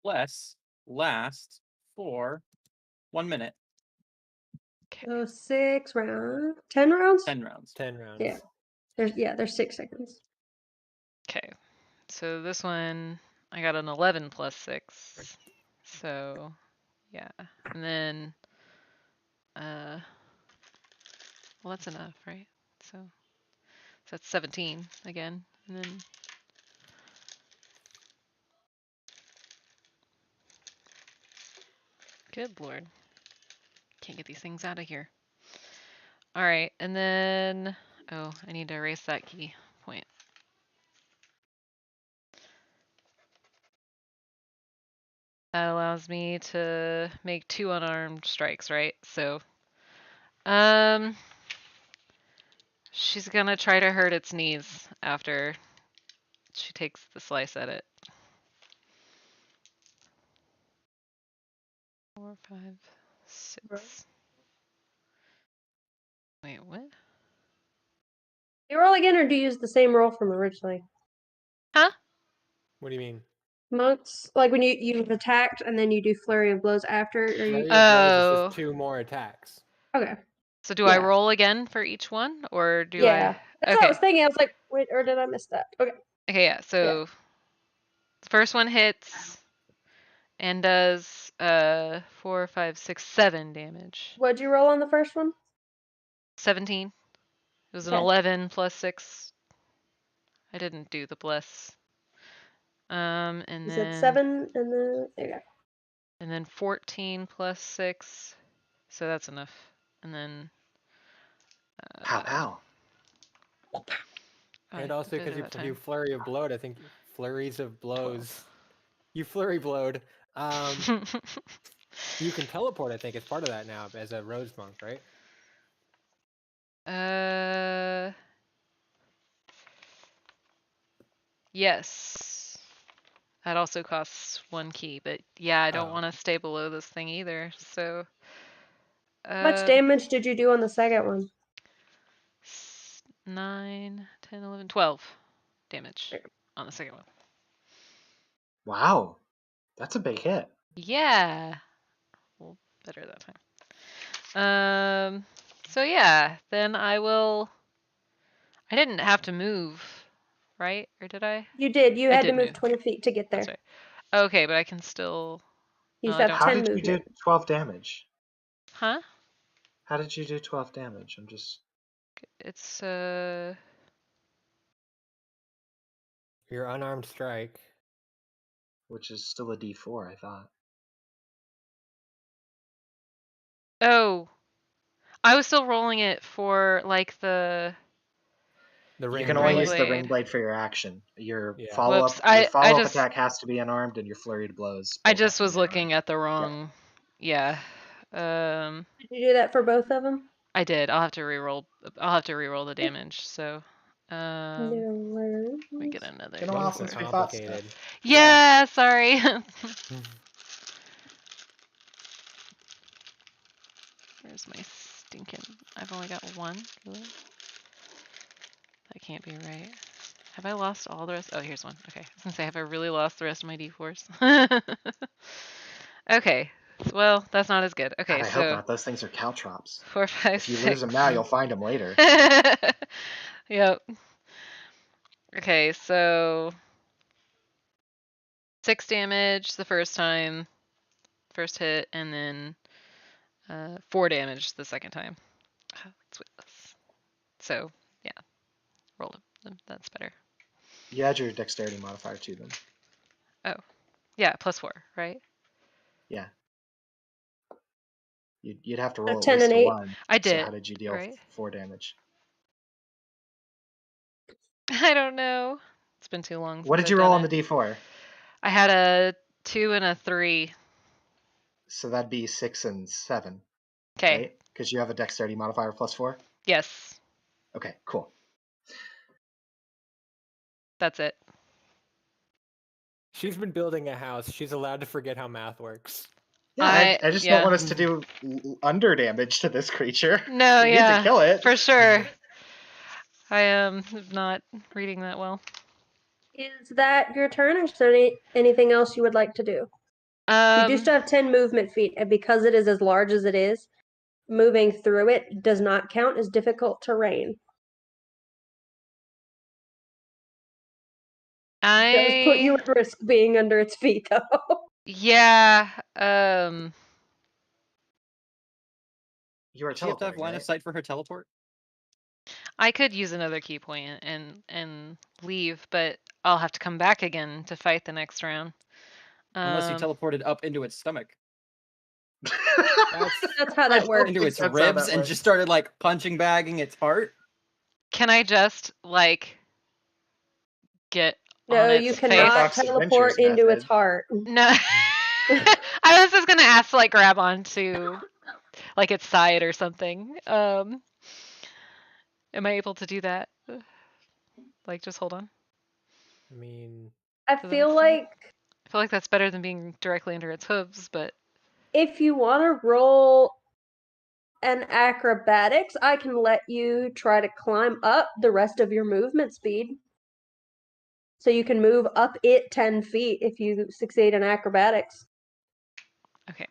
Last for 1 minute. Okay. So 6 rounds. 10 rounds? 10 rounds. 10 rounds. Yeah. There's 6 seconds. Okay. So this one, I got an 11 + 6. So, yeah. And then, well, that's enough, right? So that's 17 again. And then Good lord. Can't get these things out of here. Alright, and then... Oh, I need to erase that key point. That allows me to make 2 unarmed strikes, right? So... She's gonna try to hurt its knees after she takes the slice at it. 4, 5, 6. Wait, what? You roll again, or do you use the same roll from originally? Huh? What do you mean? Monks, like when you've attacked and then you do flurry of blows after, or Flurry you? of blows is Oh. just 2 more attacks. Okay. So do I Yeah. roll again for each one, or do Yeah. That's what I Okay. was thinking. I was like, wait, or did I miss that? Okay. Okay, yeah. So the first one hits and does 4, 5, 6, 7 damage. What'd you roll on the first one? 17. It was an Okay. 11 plus 6. I didn't do the bless. And You then said 7, and then there you go. and then 14 plus 6. So that's enough. And then Pow pow. oh, And I also did it because you that do time. flurry of blow, I think flurries of blows. 12. You flurry blowed. You can teleport, I think. It's part of that now as a rose monk, right? Yes. That also costs 1 key, but yeah, I don't Oh. want to stay below this thing either. So How much damage did you do on the second one? 9, 10, 11, 12 damage on the second one. Wow. That's a big hit. Yeah. Well, better that time. So yeah, then I didn't have to move, right? Or did I? You did. You I had to did move move. 20 feet to get there. That's right. Okay, but I can still. You No, still I have don't. How 10 did you do movement. 12 damage? Huh? How did you do 12 damage? I'm just... It's Your unarmed strike. Which is still a d4, I thought. Oh. I was still rolling it for like the. The You ring can only Ring use the blade. ring blade for your action. Your Yeah. follow-up Whoops, I follow-up just- attack has to be unarmed, and your flurried blows. I both have just to was be looking unarmed. at the wrong. Yeah. Did you do that for both of them? I did. I'll have to reroll. I'll have to reroll the damage. So. No Let worries. me get another. Been a while Things are since we fought complicated. stuff. Yeah, sorry. Where's my stinking? I've only got 1. Really? That can't be right. Have I lost all the rest? Oh, here's 1. Okay. I was gonna say, have I really lost the rest of my d4s? Okay. Well, that's not as good. Okay, God, I so hope not. Those things are caltrops. 4, 5, If you 6. lose them now, you'll find them later. Yep. Okay, so 6 damage the first time, first hit, and then 4 damage the second time. It's witless. So yeah, roll them. That's better. You add your dexterity modifier to them. Yeah, +4, right? Yeah. You'd have to roll at 10 least and a 8. 1. I So did. how did you deal right? 4 damage? I don't know. It's been too long. What since did you I've roll done on the it. d4? I had a 2 and a 3. So that'd be 6 and 7, Okay. right? Because you have a dexterity modifier +4? Yes, Okay, cool. that's it. She's been building a house. She's allowed to forget how math works. Yeah, I just don't yeah. want us to do under damage to this creature. No, We need yeah, to kill it. for sure. I am not reading that well. Is that your turn, or is there anything else you would like to do? You do still have 10 movement feet, and because it is as large as it is, moving through it does not count as difficult terrain. It does put you at risk being under its feet, though. Yeah. You are Does she have to have teleporting, line right? of sight for her teleport? I could use another key point and leave, but I'll have to come back again to fight the next round. Unless you teleported up into its stomach. That's how I that don't works. Into think its that's how ribs that and works. just started like punching bagging its heart. Can I just like get No, on you its face? cannot Fox teleport Adventures into its method. heart. No. I was just gonna ask to like grab onto like its side or something. Am I able to do that? Like just hold on. I mean, I Does that feel make sense? like I feel like that's better than being directly under its hooves, but if you want to roll an acrobatics, I can let you try to climb up the rest of your movement speed. So you can move up it 10 feet if you succeed in acrobatics. okay.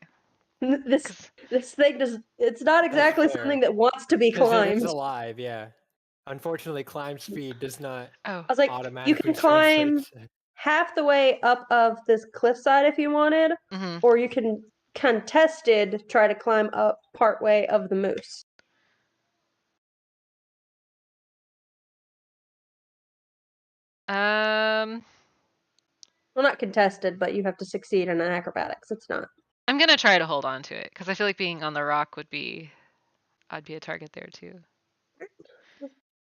This 'Cause this thing does it's not exactly fair. something that wants to be because it climbed. is alive, yeah. Unfortunately, climb speed does not oh, I was like, you automatically can translate. climb half the way up of this cliffside if you wanted, mhm. or you can contested try to climb up part way of the moose. Well, not contested, but you have to succeed in an acrobatics. It's not. I'm gonna try to hold on to it because I feel like being on the rock would be, I'd be a target there too.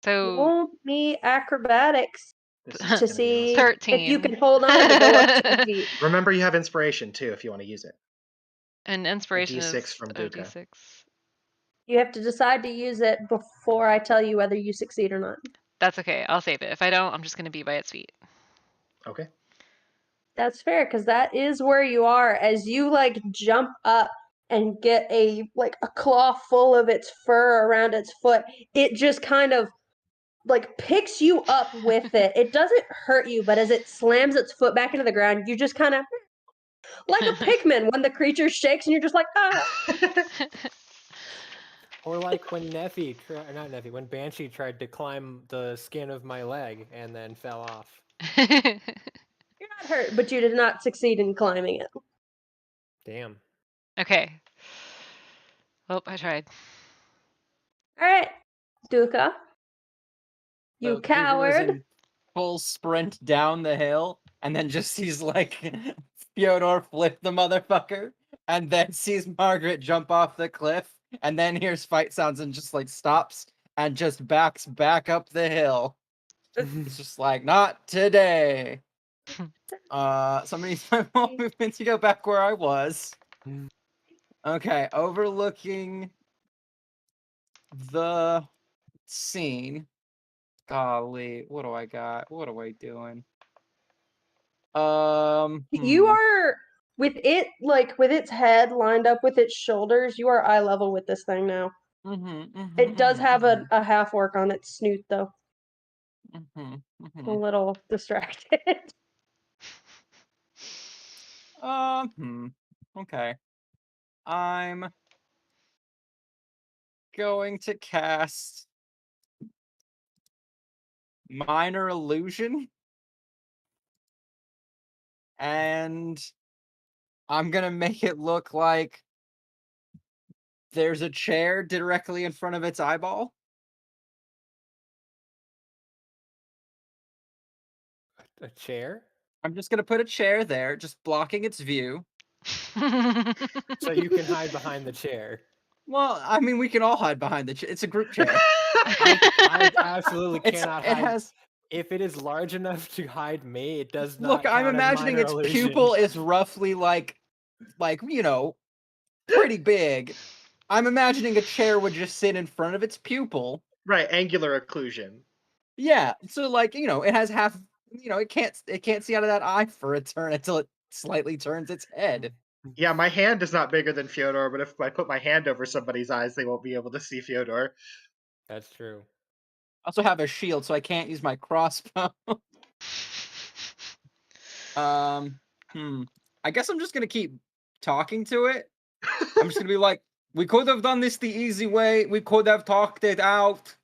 So Roll me acrobatics This is to gonna be see awesome. if you 13. can hold on to go up 10 feet. Remember, you have inspiration too if you want to use it. And A inspiration D6 is from oh Duca. d6. You have to decide to use it before I tell you whether you succeed or not. That's okay. I'll save it. If I don't, I'm just gonna be by its feet. Okay. That's fair, because that is where you are as you like jump up and get a claw full of its fur around its foot. It just kind of like picks you up with it. It doesn't hurt you, but as it slams its foot back into the ground, you just kind of like a Pikmin when the creature shakes and you're just like, ah. Or like when when Banshee tried to climb the skin of my leg and then fell off. You're not hurt, but you did not succeed in climbing it. Damn. Okay. Oh, I tried. All right, Duca. You So Duca goes coward. in full sprint down the hill, and then just sees like Fyodor flip the motherfucker, and then sees Margaret jump off the cliff, and then hears fight sounds and just like stops and just backs back up the hill. It's just like, not today. Somebody use my whole movement to go back where I was. Okay, overlooking the scene. Golly, what do I got? What am I doing? You are with it, like with its head lined up with its shoulders. You are eye level with this thing now. It does have a half orc on its snoot, though. A little distracted. Okay. I'm going to cast Minor Illusion. And I'm gonna make it look like there's a chair directly in front of its eyeball. A chair? I'm just gonna put a chair there, just blocking its view. So you can hide behind the chair. Well, I mean, we can all hide behind the chair. It's a group chair. I absolutely It's- cannot it hide. has. If it is large enough to hide me, it does not. Look, I'm count as imagining minor its illusion. pupil is roughly like you know, pretty big. I'm imagining a chair would just sit in front of its pupil. Right, angular occlusion. Yeah, so like, you know, it has half, you know, it can't see out of that eye for a turn until it slightly turns its head. Yeah, my hand is not bigger than Fyodor, but if I put my hand over somebody's eyes, they won't be able to see Fyodor. That's true. I also have a shield, so I can't use my crossbow. I guess I'm just gonna keep talking to it. I'm just gonna be like, we could have done this the easy way. We could have talked it out.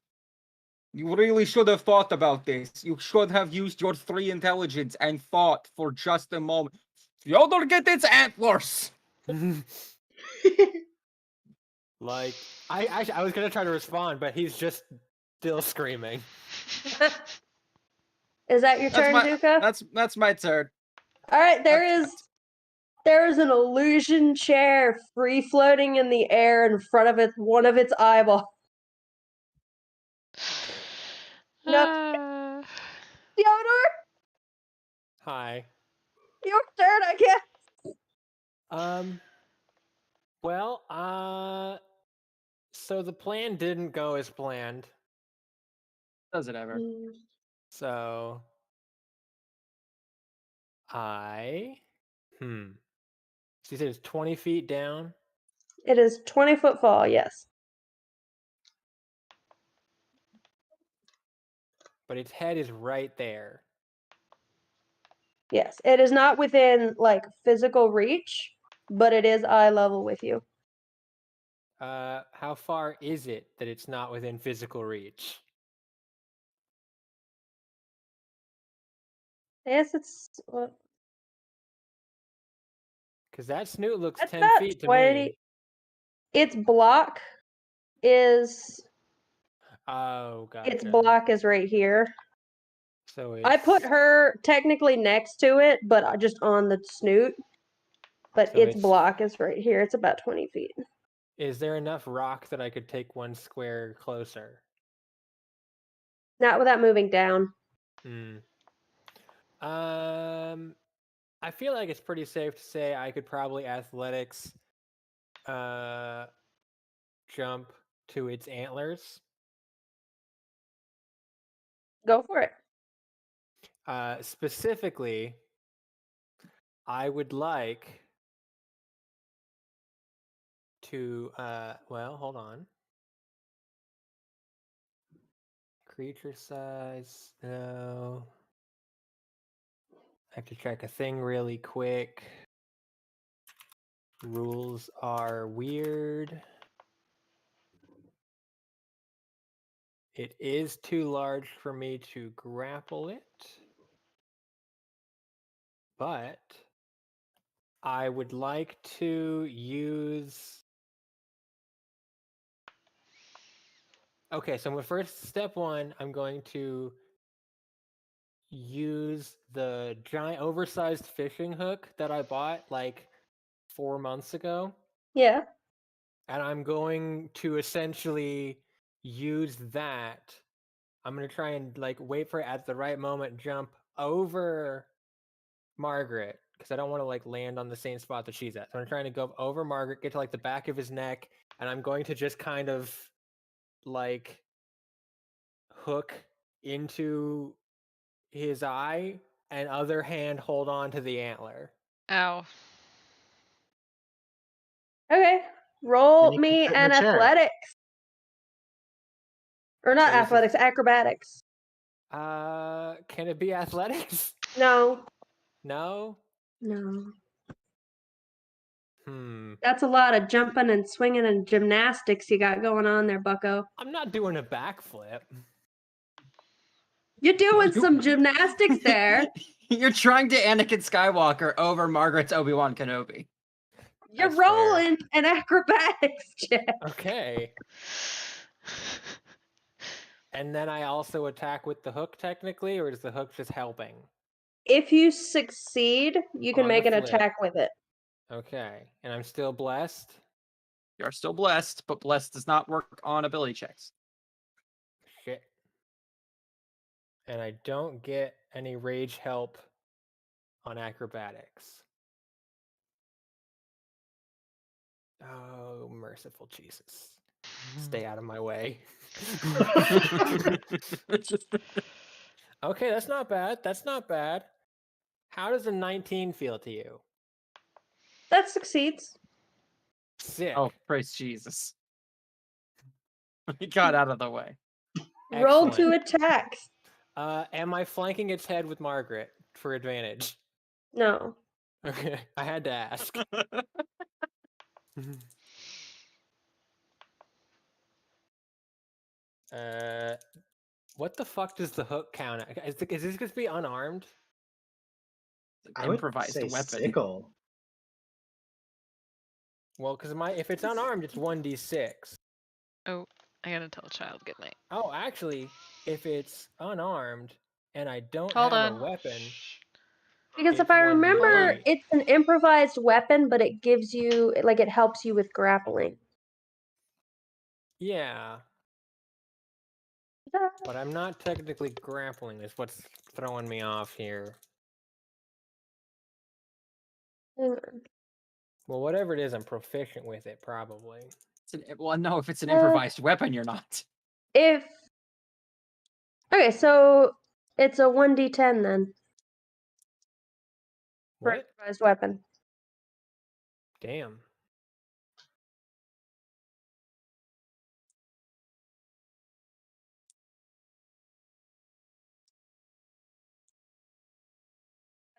You really should have thought about this. You should have used your 3 intelligence and thought for just a moment. Fyodor, get its antlers! Like I was gonna try to respond, but he's just still screaming. Is that your turn, Duca? That's my turn. All right, there There is an illusion chair free floating in the air in front of one of its eyeballs. No. Ah. Theodore, Hi. your turn, I guess. Well, so the plan didn't go as planned. Does it ever? So So you said it's 20 feet down? It is 20-foot fall, yes. But its head is right there. Yes. It is not within like physical reach, but it is eye level with you. How far is it that it's not within physical reach? Yes, it's Because that snoot looks that's 10 about feet to 20. me. Its block is Oh, its gotcha. block is right here. So I put it's her technically next to it, but just on the snoot. But So its it's- block is right here. It's about 20 feet. Is there enough rock that I could take one square closer? Not without moving down. I feel like it's pretty safe to say I could probably athletics jump to its antlers. Go for it. Specifically, I would like to well, hold on. Creature size, no. I have to check a thing really quick. Rules are weird. It is too large for me to grapple it, but I would like to use... Okay, so my first step one, I'm going to use the giant oversized fishing hook that I bought like 4 months ago. Yeah. And I'm going to essentially use that. I'm going to try and like wait for it at the right moment, jump over Margaret, because I don't want to like land on the same spot that she's at. So I'm trying to go over Margaret, get to like the back of his neck, and I'm going to just kind of like hook into his eye and other hand hold on to the antler. Ow. Okay. Roll Then you can me sit in an the chair. athletics. Or not So this is- athletics, acrobatics. Can it be athletics? No. No? No. Hmm. That's a lot of jumping and swinging and gymnastics you got going on there, bucko. I'm not doing a backflip. You're doing some gymnastics there. You're trying to Anakin Skywalker over Margaret's Obi-Wan Kenobi. You're That's fair. rolling an acrobatics check. Okay. And then I also attack with the hook technically, or is the hook just helping? If you succeed, you can On the make an flip. attack with it. Okay. And I'm still blessed? You are still blessed, but blessed does not work on ability checks. Shit. And I don't get any rage help on acrobatics. Oh, merciful Jesus. Stay out of my way. Okay, that's not bad. That's not bad. How does a 19 feel to you? That succeeds. Sick. Oh, praise Jesus. He got out of the way. Roll to Excellent. attack. Am I flanking its head with Margaret for advantage? No. Okay, I had to ask. What the fuck does the hook count? Is this going to be unarmed? I would Improvised say weapon. sickle. Well, because if it's unarmed, it's 1d6. Oh, I gotta tell a child good night. Oh, actually, if it's unarmed and I don't Hold have on. a weapon, Shh. Because if It's I 1d8. remember, it's an improvised weapon, but it gives you like it helps you with grappling. Yeah, but I'm not technically grappling. Is what's throwing me off here. Hang on. Well, whatever it is, I'm proficient with it, probably. Well, no, if it's an Uh, improvised weapon, you're not. If okay, so it's a 1d10 then for What? improvised weapon. Damn.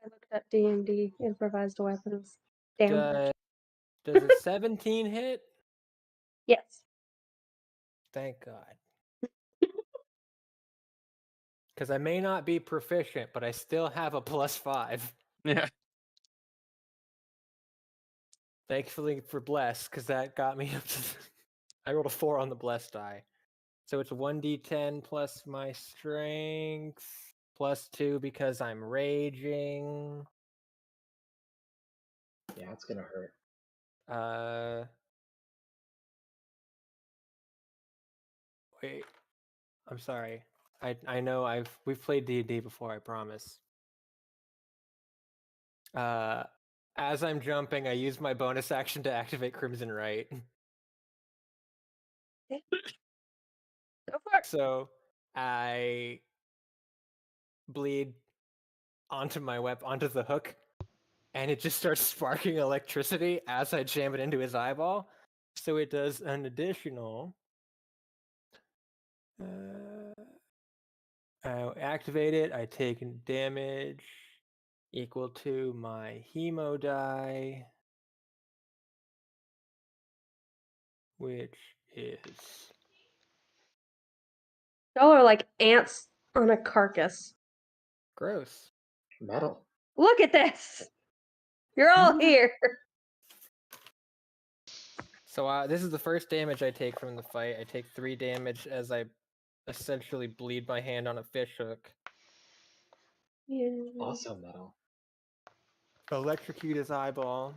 I looked up D&D improvised weapons. Damn. Does a 17 hit? Yes. Thank God. Because I may not be proficient, but I still have a +5. Yeah. Thankfully for bless, because that got me up to. I rolled a 4 on the bless die, so it's 1d10 plus my strength +2 because I'm raging. Yeah, it's gonna hurt. Wait. I'm sorry. I know we've played D&D before, I promise. As I'm jumping, I use my bonus action to activate Crimson Right. Go for it. So I bleed onto my onto the hook, and it just starts sparking electricity as I jam it into his eyeball. So it does an additional. I activate it. I take damage equal to my hemo die, which is Y'all are like ants on a carcass. gross. Metal. Look at this. You're all here. So this is the first damage I take from the fight. I take 3 damage as I essentially bleed my hand on a fish hook. Yeah. Also metal. Electrocute his eyeball.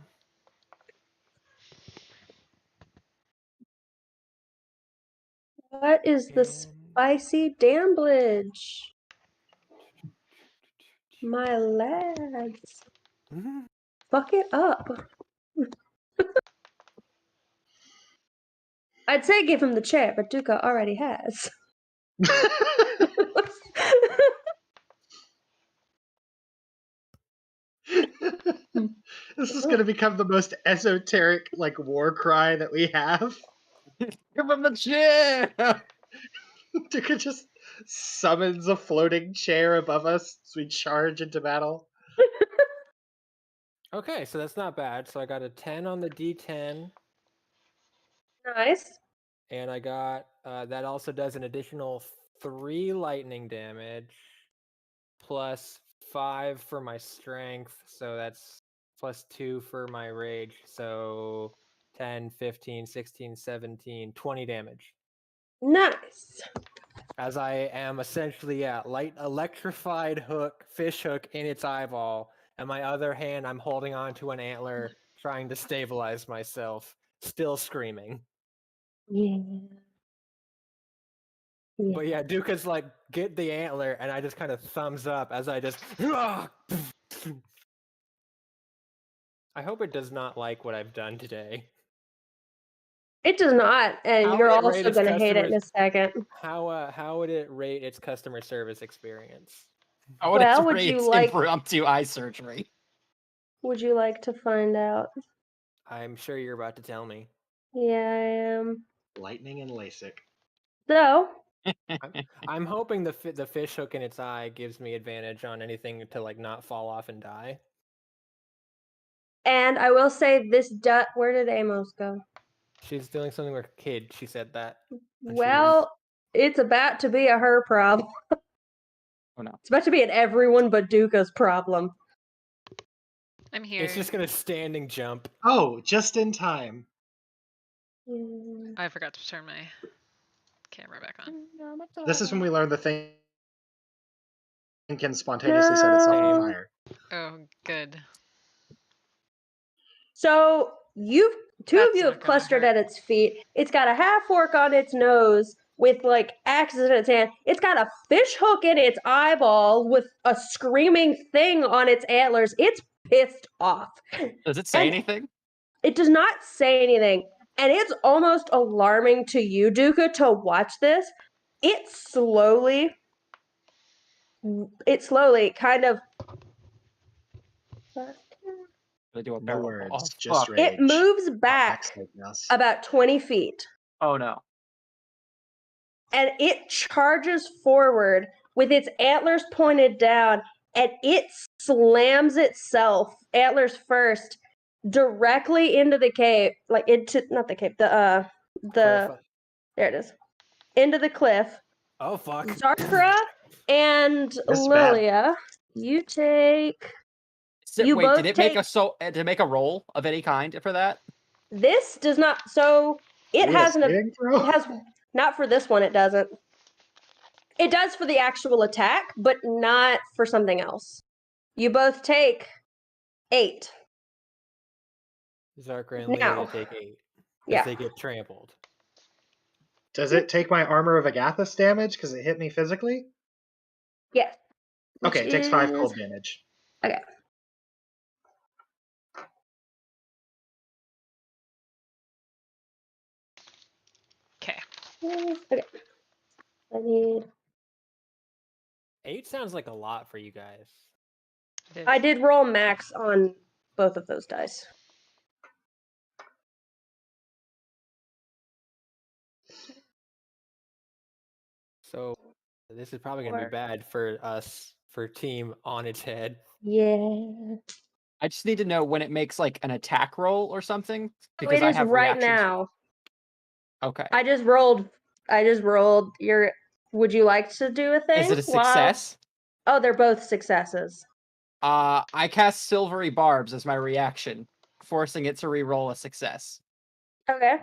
What is the And spicy damblage? My lads. Fuck it up. I'd say give him the chair, but Duca already has. This is gonna become the most esoteric like war cry that we have. Give him the chair! Duka just summons a floating chair above us as we charge into battle. Okay, so that's not bad. So I got a 10 on the D10, Nice. and I got that also does an additional 3 lightning damage, plus 5 for my strength. So that's plus 2 for my rage. So 10, 15, 16, 17, 20 damage. Nice. As I am essentially, light electrified hook, fish hook in its eyeball, and my other hand I'm holding on to an antler, trying to stabilize myself, still screaming. Yeah. But yeah, Duka's like, get the antler, and I just kind of thumbs up as I just. I hope it does not like what I've done today. It does not, and How you're would it rate also its going to hate it in a second. How would it rate its customer service experience? I would Well, would rate you like- impromptu eye surgery. Would you like to find out? I'm sure you're about to tell me. Yeah, I am. Lightning and LASIK. So, I'm hoping the fish hook in its eye gives me advantage on anything to like not fall off and die. and I will say this where did Amos go? She's doing something with a kid. She said that. And she Well, it's about to be a her problem. Oh no. It's about to be an everyone but Duca's problem. I'm here. It's just gonna standing jump. Oh, just in time. I forgot to turn my camera back on. This is when we learn the thing can spontaneously set itself on No. fire. Oh, good. So two of That's you not have gonna clustered hurt. at its feet. It's got a half orc on its nose with like axes in its hand. It's got a fish hook in its eyeball with a screaming thing on its antlers. It's pissed off. Does it say And anything? it does not say anything. And it's almost alarming to you, Duka, to watch this. It slowly kind of They do a No barrel words, roll. Oh, just fuck. rage. it moves Not back like us. about 20 feet. Oh no. And it charges forward with its antlers pointed down, and it slams itself, antlers first, directly into the cave, like into not the cave, the Cliff. there it is, into the cliff. Oh fuck. Zarkra and This is bad. Lilia, you take. You Wait, both did it make take. did it make a roll of any kind for that? This does not. So it We had a has saving throw? It has not for this one. It doesn't. It does for the actual attack, but not for something else. You both take 8. Zarkra and Now. Lilia take 8. Yeah. Because they get trampled. Does it take my Armor of Agathis damage because it hit me physically? Yeah. Okay, it takes 5 is- cold damage. Okay. Okay. Okay. I need. 8 sounds like a lot for you guys. It is. I did roll max on both of those dice. So this is probably gonna be Or- bad for us for team on its head. Yeah. I just need to know when it makes like an attack roll or something because It I is have right reactions. now. Okay. I just rolled your. Would you like to do a thing? Is it a while- success? Oh, they're both successes. I cast Silvery Barbs as my reaction, forcing it to re-roll a success. Okay.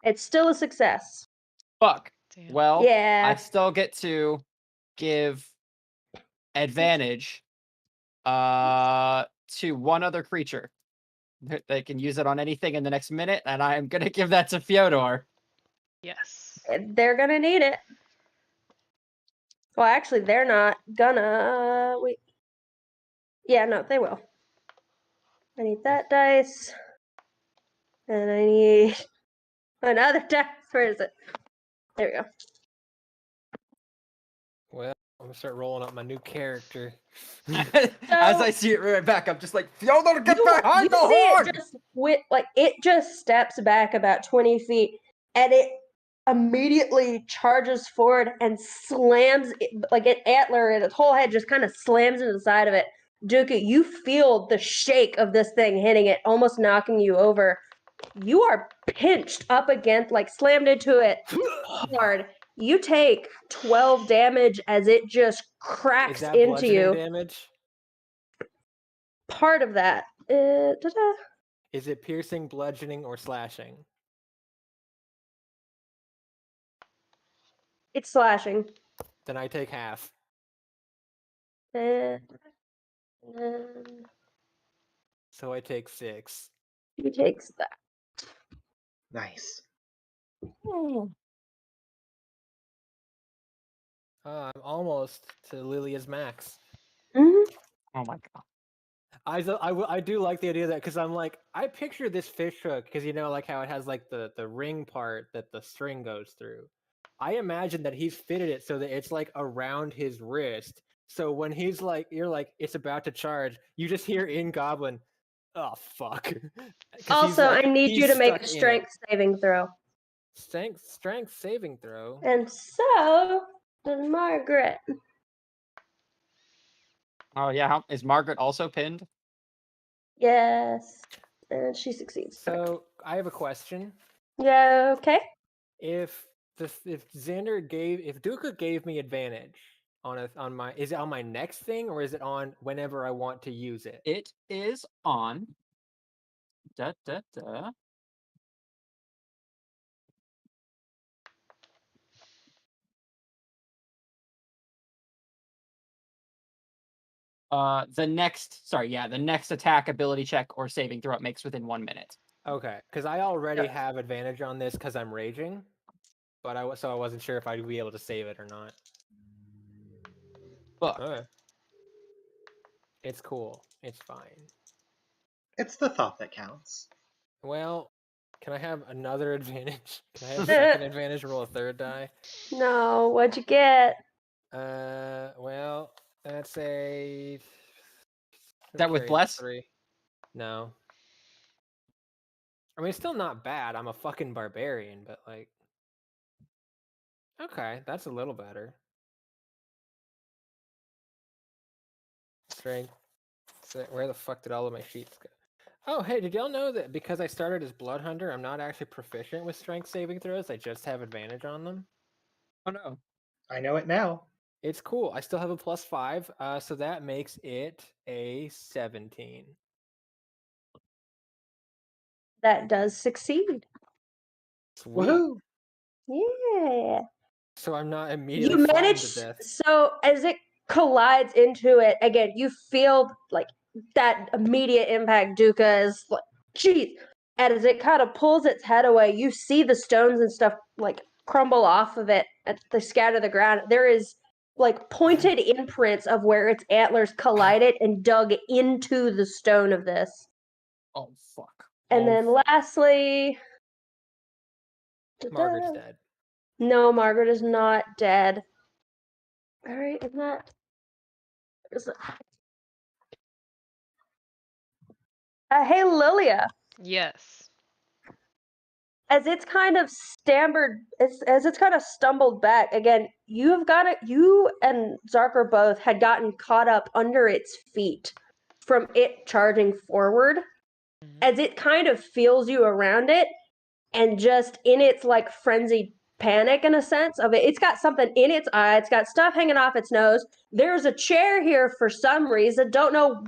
It's still a success. Fuck. Damn. Well, I Yeah. still get to give advantage to one other creature. They can use it on anything in the next minute, and I am gonna give that to Fyodor. Yes. They're gonna need it. Well, actually, they're not gonna. Wait. Yeah, no, they will. I need that dice. And I need another dice. Where is it? There we go. Well, I'm gonna start rolling up my new character. As I see it right back, I'm just like, Fyodor, get you behind the see horn! it just steps back about 20 feet and it immediately charges forward and slams it, like an antler and its whole head just kind of slams into the side of it. Duka, you feel the shake of this thing hitting it, almost knocking you over. You are pinched up against, like slammed into it hard. You take 12 damage as it just Is cracks that into bludgeoning you. damage? Part of that. Ta-da. Is it piercing, bludgeoning, or slashing? It's slashing. Then I take half. And So I take 6. he takes that. Nice. I'm almost to Lilia's max. Mhm. Oh my god. I do like the idea that because I'm like I picture this fish hook because you know like how it has like the ring part that the string goes through. I imagine that he's fitted it so that it's like around his wrist. So when he's like you're like it's about to charge, you just hear in Goblin, oh fuck. 'Cause he's, Also, like, I need he's you to make stuck a in it. strength saving throw. Strength saving throw. And so does Margaret. Oh yeah, is Margaret also pinned? Yes. And she succeeds. So I have a question. Yeah, okay. If Duka gave me advantage on my is it on my next thing or is it on whenever I want to use it? It is on. Da da da. The next attack, ability check, or saving throw it makes within 1 minute. Okay, because I already have advantage on this because I'm raging, but I wasn't sure if I'd be able to save it or not. Fuck. Okay. It's cool. It's fine. It's the thought that counts. Well, can I have another advantage? Can I have a second advantage? Roll a third die. No, what'd you get? Well, that's a. That with carry bless? 3. No. I mean, it's still not bad. I'm a fucking barbarian, but like. Okay, that's a little better. Strength. Where the fuck did all of my sheets go? Oh, hey, did y'all know that because I started as Blood Hunter, I'm not actually proficient with strength saving throws? I just have advantage on them. Oh no. I know it now. It's cool. I still have a +5, so that makes it a 17. That does succeed. Sweet. Woohoo! Yeah. So I'm not immediately You flattened manage. to death. So as it collides into it again, you feel like that immediate impact. Duka is like, geez. And as it kind of pulls its head away, you see the stones and stuff like crumble off of it and they scatter the ground. There is like pointed imprints of where its antlers collided and dug into the stone of this. Oh fuck. And then lastly, Margaret's dead. No, Margaret is not dead. All right, is that? Hey, Lilia. Yes. As it's kind of as it's kind of stumbled back again, you and Zarker both had gotten caught up under its feet from it charging forward. As it kind of feels you around it, and just in its like frenzied panic in a sense of it, it's got something in its eye, it's got stuff hanging off its nose. There's a chair here for some reason. Don't know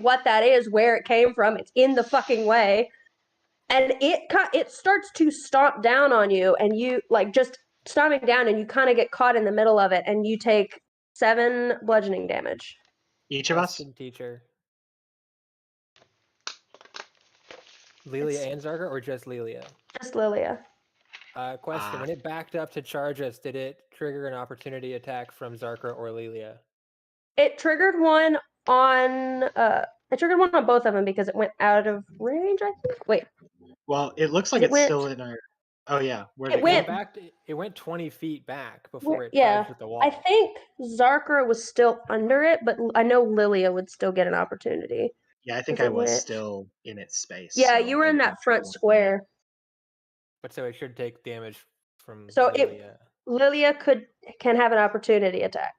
what that is, where it came from. It's in the fucking way. And it starts to stomp down on you, and you like just stomping down, and you kind of get caught in the middle of it, and you take 7 bludgeoning damage. Each of us? Question, teacher. Lilia and Zarker, or just Lilia? Just Lilia. Question. When it backed up to charge us, did it trigger an opportunity attack from Zarker or Lilia? It triggered one on both of them because it went out of range, I think. Wait. Well, it looks like it's still in our. Oh yeah, where did it go? It went 20 feet back before it yeah, charged at the wall. I think Zarker was still under it, but I know Lilia would still get an opportunity. Yeah, I think I was still in its space. Yeah, so you were in it that front square. But so it should take damage from So Lilia. Lilia can have an opportunity attack.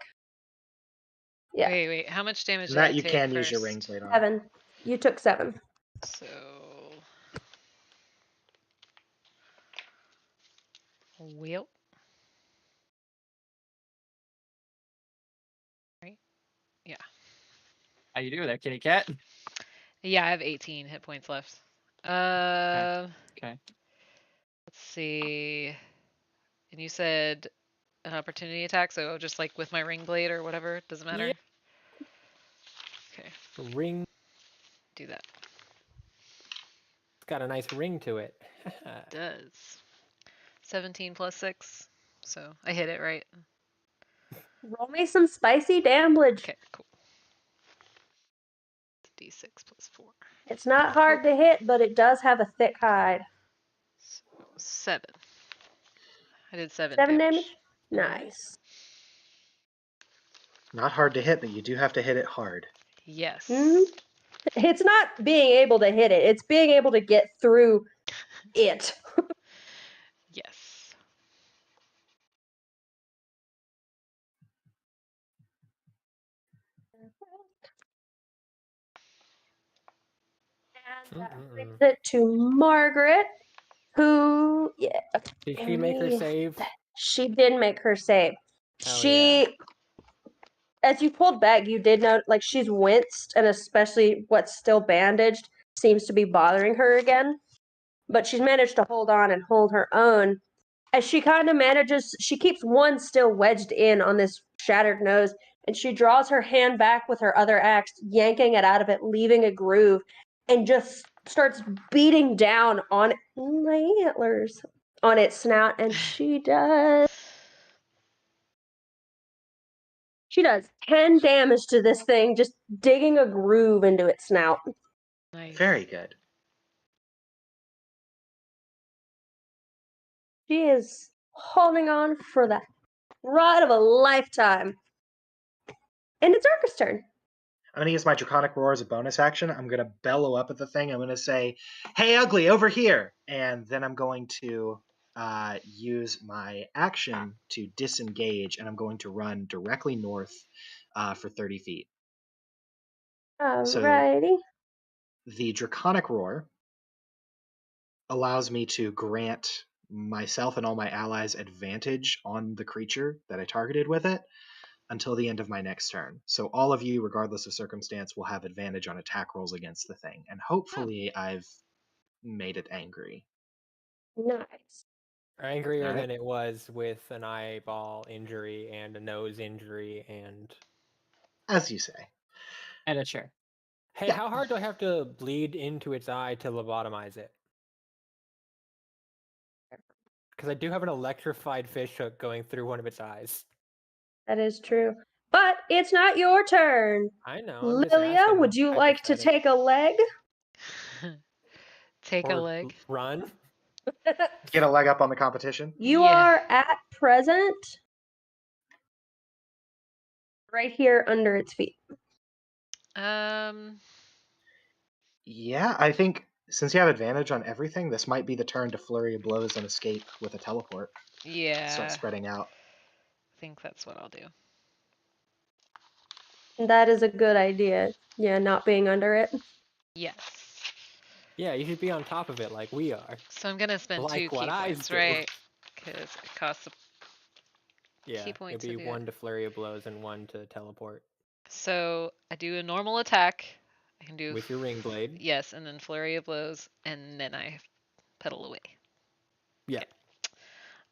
Yeah. Wait. How much damage did That I you take can first? use your ring blade on. 7. You took 7. So. Well. Right? Yeah. How you doing there, kitty cat? Yeah, I have 18 hit points left. Okay. Let's see. And you said an opportunity attack, so just like with my ring blade or whatever, doesn't matter. Yeah. Okay. Ring. Do that. It's got a nice ring to it. It does. 17 plus 6. So I hit it, right? Roll me some spicy damage. Okay, cool. D6 plus 4. It's not hard to hit, but it does have a thick hide. So 7. I did 7 damage? Nice. Not hard to hit, but you do have to hit it hard. Yes. It's not being able to hit it. It's being able to get through it. Yes. And that brings it to Margaret, who, Did she make her save? She did make her save. Hell As you pulled back, you did note, like, she's winced, and especially what's still bandaged seems to be bothering her again. But she's managed to hold on and hold her own. As she kind of she keeps one still wedged in on this shattered nose, and she draws her hand back with her other axe, yanking it out of it, leaving a groove, and just starts beating down on my antlers, on its snout, and she does 10 damage to this thing, just digging a groove into its snout. Nice. Very good. She is holding on for the ride of a lifetime. And it's Arca's turn. I'm going to use my Draconic Roar as a bonus action. I'm going to bellow up at the thing. I'm going to say, "Hey, ugly, over here!" And then I'm going to use my action to disengage, and I'm going to run directly north for 30 feet. Alrighty. The Draconic Roar allows me to grant myself and all my allies advantage on the creature that I targeted with it until the end of my next turn. So all of you, regardless of circumstance, will have advantage on attack rolls against the thing. And hopefully I've made it angry. Nice. Angrier Alright. than it was with an eyeball injury and a nose injury and. As you say. And a chair. Hey, Yeah. how hard do I have to bleed into its eye to lobotomize it? Because I do have an electrified fish hook going through one of its eyes. That is true. But it's not your turn. I know. I'm just Lilia, asking would you like to hypothetical. take a leg? Take a Or leg. run? Get a leg up on the competition. You Yeah. are at present right here under its feet. Yeah, I think since you have advantage on everything, this might be the turn to flurry of blows and escape with a teleport. Yeah. Start spreading out. I think that's what I'll do. That is a good idea. Yeah, not being under it. Yes. Yeah, you should be on top of it like we are. So I'm gonna spend Like 2 what key I points, do. right? Because it costs a Yeah, key it'd point to be do one it. to flurry of blows and one to teleport So I do a normal attack. I can do with your ring blade. yes, and then flurry of blows, and then I pedal away. Yeah.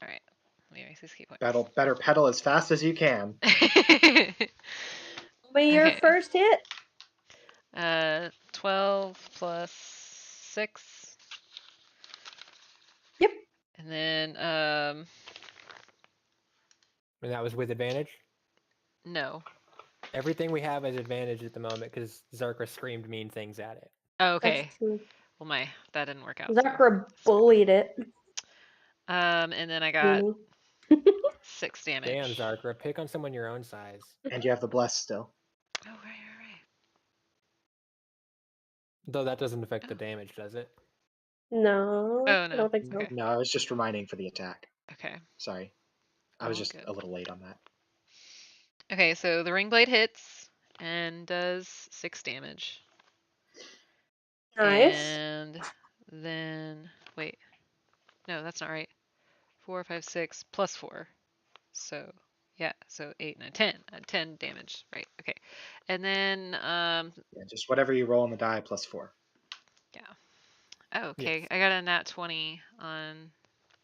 All right. Let me erase these key points. Better pedal as fast as you can. Be your Okay. first hit. 12 plus 6. Yep. And then And that was with advantage? no. Everything we have is advantage at the moment because Zarkra screamed mean things at it. Oh, okay. That's true. Well, that didn't work out. so Zakra that's fine. bullied it. And then I got Meanie. 6 damage. Damn, Zarkra, pick on someone your own size. And you have the bless still. Oh, right. Though that doesn't affect the damage, does it? No, Oh, I no. don't think so. Okay. No, I was just reminding for the attack. Okay. Sorry. I was All just good. a little late on that. Okay, so the ring blade hits and does 6 damage. Nice. And then wait. No, that's not right. 4, 5, 6 plus 4. So yeah, so 8, 9, 10. 10 damage. Right. Okay. And then Yeah, just whatever you roll on the die plus 4. oh, okay. Yes. I got a nat 20 on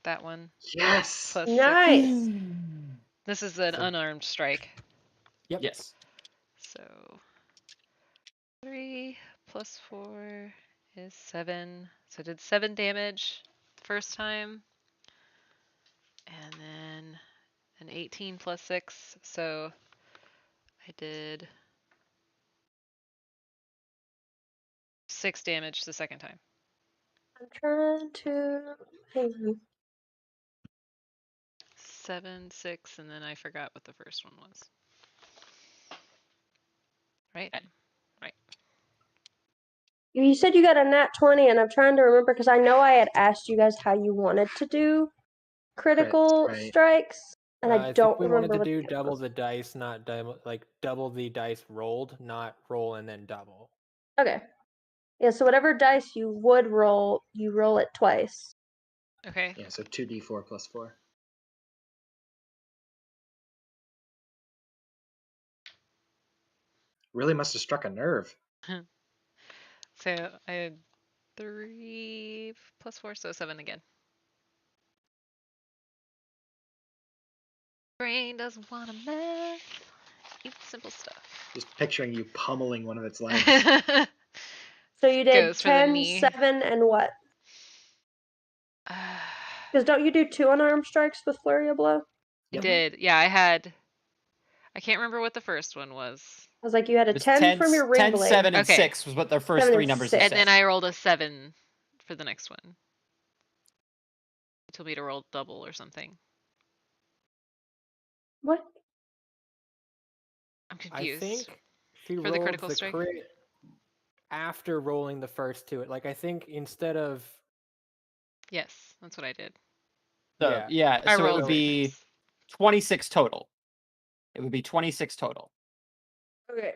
that one. Yes! Plus Nice. 6. This is an So- unarmed strike. Yep. Yes. So 3 plus 4 is 7. So I did 7 damage the first time. And then an 18 plus 6. So I did 6 damage the second time. I'm trying to. Hang on. 7, 6, and then I forgot what the first one was. Right? You said you got a nat 20, and I'm trying to remember because I know I had asked you guys how you wanted to do critical Crits, right. strikes, and I think don't we remember wanted to what do the double was. the dice, not double the dice rolled, not roll and then double. Okay. Yeah, so whatever dice you would roll, you roll it twice. Okay. Yeah, so 2d4 plus 4. Really must have struck a nerve. So I had 3 plus 4, so 7 again. Brain doesn't wanna mess. It's Simple stuff. Just picturing you pummeling one of its legs. So you did Goes for the 10, knee. 7, and what? Because don't you do 2 unarmed strikes with Flurry of Blow? I did. Yeah, I can't remember what the first one was. I was like, you had a It was 10 from your ring 10, blade. 7, and Okay. 6 was what their first 7 three and numbers 6. of And then six. I rolled a 7 for the next one. You told me to roll double or something. What? I'm I confused. think she For the rolled critical the strike? crit after rolling the first two. Like I think instead of Yes, that's what I did. So, yeah, I so it rolled would 3 be times. 26 total. It would be 26 total. Okay.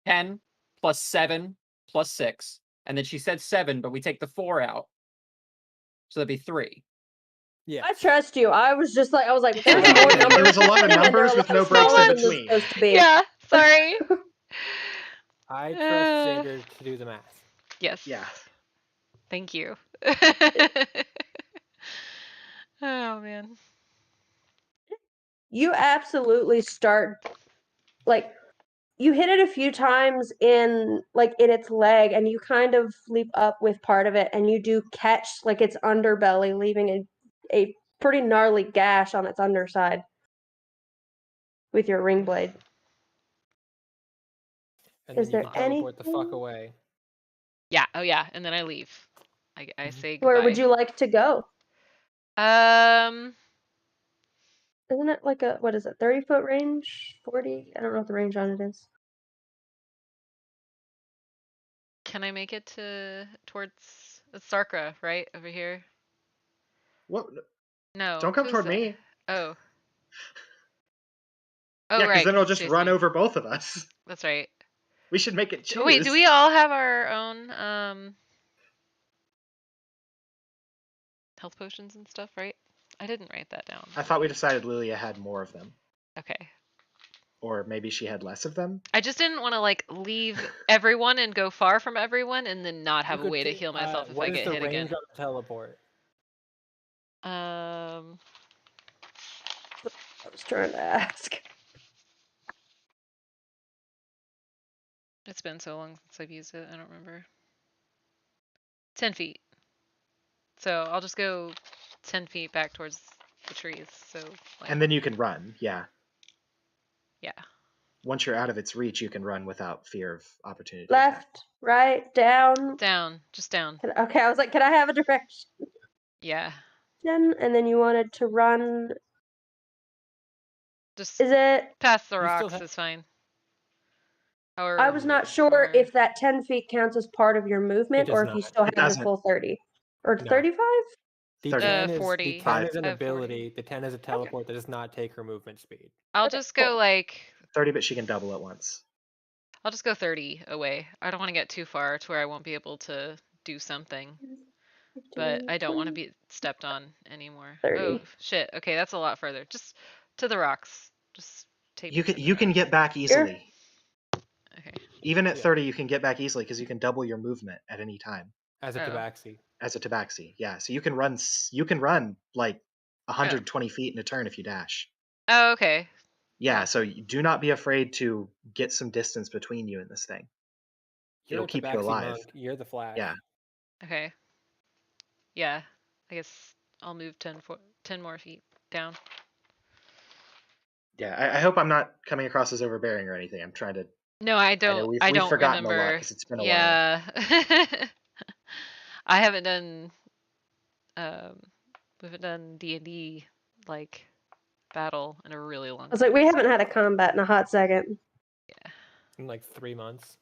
10 plus 7 plus 6. And then she said 7, but we take the 4 out. So that'd be 3. yeah. I trust you. I was just like, there's more There numbers. was a lot of and there numbers are a with lot no of breaks smaller in than this between. supposed to be. Yeah, sorry. I trust Uh, Xander to do the math. Yes. Yeah. Thank you. Oh man. You absolutely start like you hit it a few times in its leg, and you kind of leap up with part of it, and you do catch like its underbelly, leaving a pretty gnarly gash on its underside with your ring blade. And Is then you there can teleport the fuck anything- away. Yeah. Oh yeah. And then I leave. I say goodbye. Where would you like to go? Isn't it like a, what is it, 30-foot range? 40? I don't know what the range on it is. Can I make it towards it's Sarkra, right? Over here? What? No. Don't come who's toward that? me. Oh. Yeah, Oh because right. then it'll just run Jason. over both of us. That's right. We should make it choose. Oh wait, do we all have our own health potions and stuff, right? I didn't write that down. I thought we decided Lilia had more of them. Okay. Or maybe she had less of them. I just didn't want to like leave everyone and go far from everyone and then not have You a could way to take- heal myself if what I is get the hit range again. on the teleport? I was trying to ask. It's been so long since I've used it, I don't remember. 10 feet. So I'll just go 10 feet back towards the trees. So like, And then you can run, yeah. yeah. Once you're out of its reach, you can run without fear of opportunity attack. Left, right, down. Down, just down. Okay, I was like, can I have a direction? Yeah. And then you wanted to run. Just Is it? past the You still rocks have- is fine. Or I was not sure or- if that 10 feet counts as part of your movement does or if you not. still It have the doesn't. full 30. Or No. 35? The 30. 10 is 40. the 10 is an I have 40. ability. The 10 is a teleport that does not take her movement speed. I'll Okay, just go cool. like 30, but she can double at once. I'll just go 30 away. I don't want to get too far to where I won't be able to do something. But I don't want to be stepped on anymore. 30. Oh shit. Okay, that's a lot further. Just to the rocks. Just take You me to can the you can rocks. get back easily. Okay. Even at Yeah. 30, you can get back easily because you can double your movement at any time As a Oh. tabaxi. as a tabaxi. Yeah, so you can run like 120 feet in a turn if you dash. Oh, okay. Yeah, so do not be afraid to get some distance between you and this thing. You're It'll a keep you tabaxi alive. monk. You're the Flash. Yeah. Okay. Yeah. I guess I'll move 10 more feet down. Yeah, I hope I'm not coming across as overbearing or anything. I'm trying to. No, I I know don't. we've I don't forgotten a lot remember. 'cause it's been a while. Yeah. I haven't done. We haven't done D&D like battle in a really long I was like, we haven't had a combat in a hot second. In like 3 months.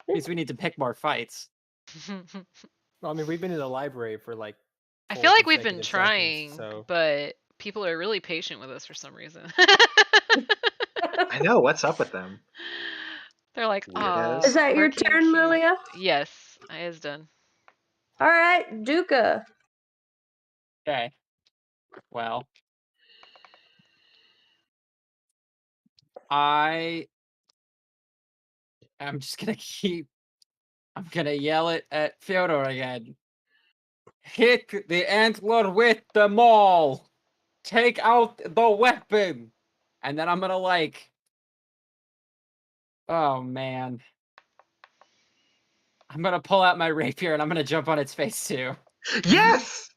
Means we need to pick more fights. time. Well, I mean, we've been in the library for like. I 4 feel like we've been consecutive trying, sessions, so but people are really patient with us for some reason. I know what's up with them. They're like, Weirdos. Is that your we're too turn, cute." Lilia? Yes, it is done. All right, Duca. Okay. Well, I'm just gonna I'm gonna yell it at Fyodor again. Hit the antler with the maul. Take out the weapon. And then I'm gonna like, oh man, I'm gonna pull out my rapier and I'm gonna jump on its face too. Yes!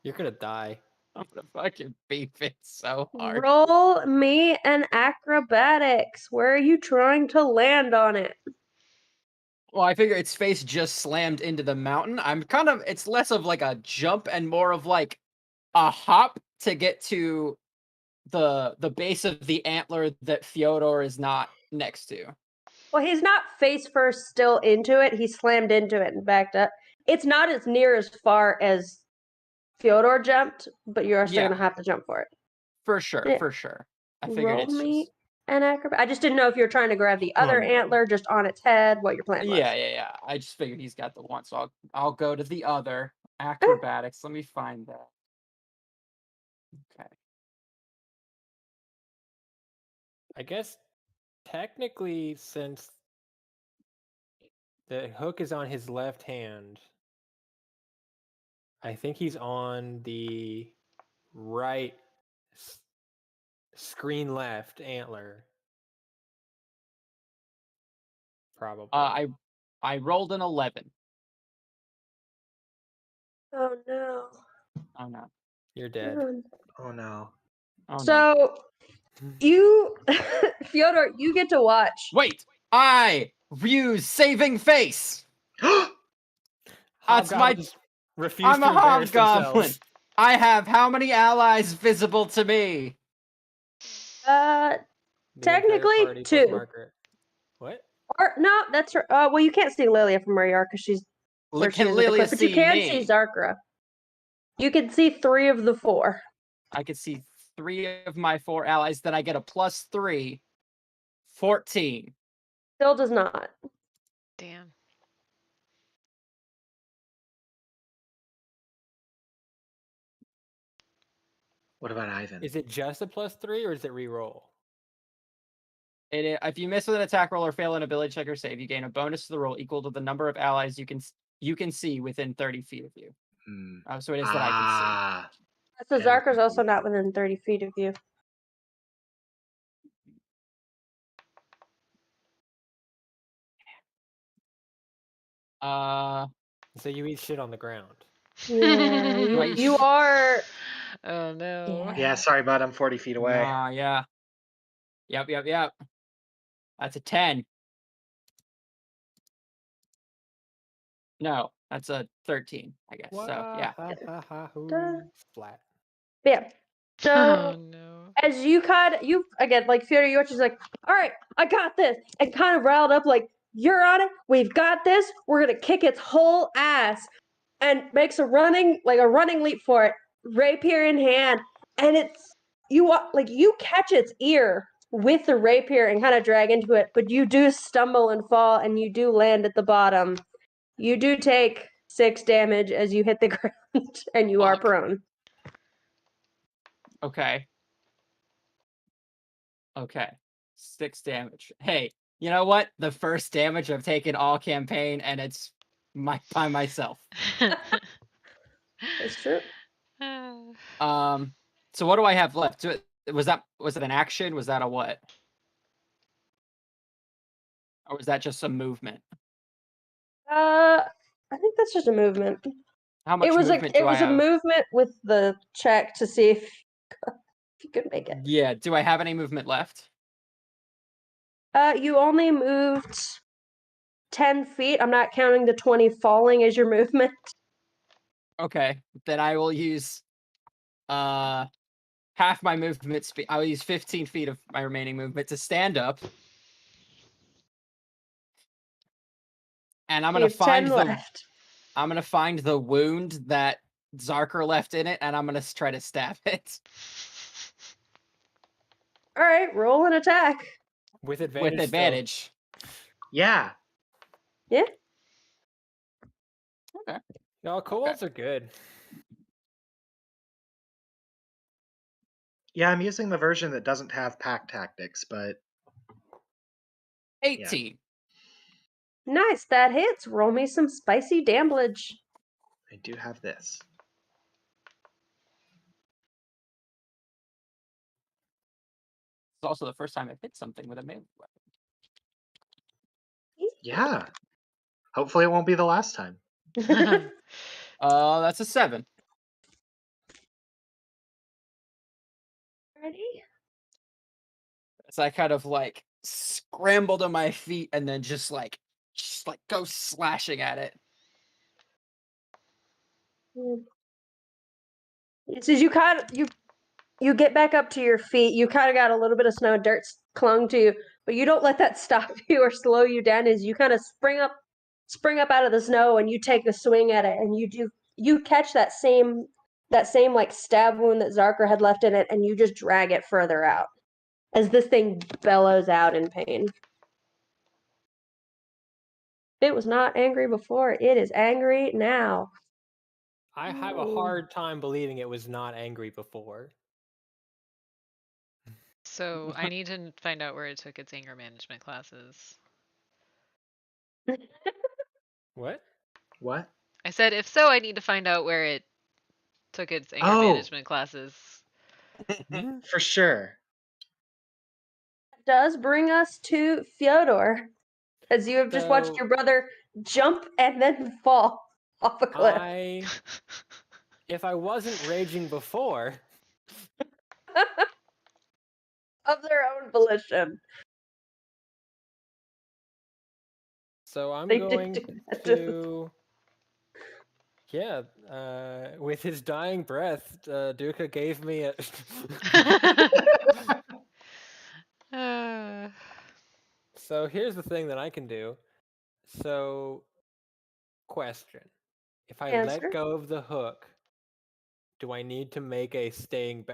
You're gonna die. I'm gonna fucking beef it so hard. Roll me an acrobatics. Where are you trying to land on it? Well, I figure its face just slammed into the mountain. It's less of like a jump and more of like a hop to get to the base of the antler that Fyodor is not next to. Well, he's not face first still into it. He slammed into it and backed up. It's not as near as far as Fyodor jumped, but you're still Yeah. gonna have to jump for it. For sure, Yeah. for sure. I figured Roll it's me just... an acrobat. I just didn't know if you were trying to grab the other no. antler just on its head, what your plan was. Yeah. I just figured he's got the one, so I'll go to the other acrobatics. Let me find that. Okay. I guess technically, since the hook is on his left hand, I think he's on the right screen left antler. Probably. I rolled an 11. Oh no. Oh no. You're dead. Oh no. Oh no. So you Fyodor, you get to watch. Wait! I use saving face! That's my... Hobgoblins refuse I'm to a embarrass hobgoblin! themselves. I have how many allies visible to me? The entire Technically, party plus 2. Margaret. What? Or no, that's her. Well, you can't see Lilia from where you are because she's where she Can is with the Lilia cliff, but you see can me? see Zarkra. You can see 3 of the 4. I could see 3 of my 4 allies, then I get a +3. 14. Still does not. Damn. What about Ivan? Is it just a +3 or is it reroll? If you miss with an attack roll or fail an ability check or save, you gain a bonus to the roll equal to the number of allies you can see within 30 feet of you. Hmm. So it is that I can see. So Yeah, Zarkra's also not within 30 feet of you. So you eat shit on the ground. Yeah, Right. you are. Oh no. Yeah, sorry, bud. I'm 40 feet away. Yeah. Yep. That's a 10. No, that's a 13, I guess. So yeah. Flat. Yeah. So Oh no. as you again, like Fyodor, you're just like, all right, I got this, and kind of riled up, like, you're on it, we've got this, we're gonna kick its whole ass, and makes a running leap for it, rapier in hand, and you catch its ear with the rapier and kind of drag into it, but you do stumble and fall, and you do land at the bottom. You do take 6 damage as you hit the ground, and you are Fuck. prone. Okay. 6 damage. Hey, you know what? The first damage I've taken all campaign, and it's by myself. That's true. So what do I have left? Was it an action? Was that a what? Or was that just some movement? I think that's just a movement. How much It was movement do I a have? movement with the check to see if you could make it. Yeah, do I have any movement left? You only moved 10 feet. I'm not counting the 20 falling as your movement. Okay, then I will use half my movement speed. I will use 15 feet of my remaining movement to stand up. And I'm gonna find 10 left. I'm gonna find the wound that Zarkra left in it, and I'm gonna try to stab it. All right, roll an attack. With advantage. With advantage. Yeah. Yeah. Okay. No, kobolds are good. Yeah, I'm using the version that doesn't have pack tactics, but 18. Nice, that hits. Roll me some spicy damage. I do have this. also the first time I've hit something with a melee weapon. Yeah. Hopefully it won't be the last time. That's a 7. Ready? As I kind of like scramble to my feet and then just like go slashing at it. So you get back up to your feet. You kind of got a little bit of snow and dirt clung to you, but you don't let that stop you or slow you down. As you kind of spring up out of the snow and you take a swing at it, and you catch that same like stab wound that Zarker had left in it, and you just drag it further out as this thing bellows out in pain. It was not angry before. It is angry now. I have a hard time believing it was not angry before. So I need to find out where it took its anger management classes. What? What? I said, if so, I need to find out where it took its anger Oh. management classes. For sure. Does bring us to Fyodor, as you have just watched So- your brother jump and then fall off a cliff. If I wasn't raging before, Of their own volition. so I'm They going didn't imagine. to. Yeah, with his dying breath, Duca gave me a. So here's the thing that I can do. So, question. If I Answer. let go of the hook, do I need to make a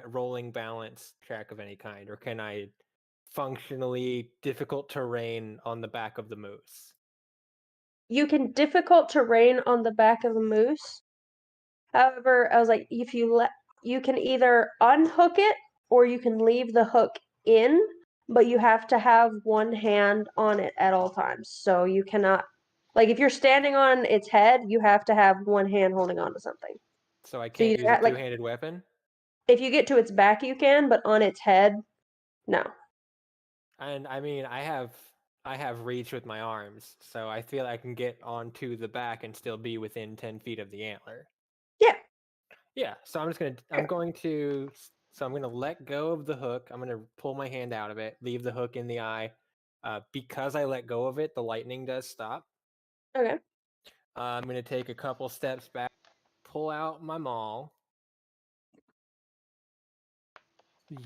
rolling balance check of any kind, or can I functionally difficult terrain on the back of the moose? You can difficult terrain on the back of a moose. However, I was like, if you can either unhook it or you can leave the hook in, but you have to have one hand on it at all times. So you cannot, like, if you're standing on its head, you have to have one hand holding on to something. So I you can't use a like- two-handed weapon? If you get to its back, you can, but on its head, no. And I mean, I have reach with my arms, so I feel I can get onto the back and still be within 10 feet of the antler. Yeah. Yeah, so I'm going to let go of the hook. I'm gonna pull my hand out of it, leave the hook in the eye. Because I let go of it, the lightning does stop. Okay. I'm gonna take a couple steps back, pull out my maul,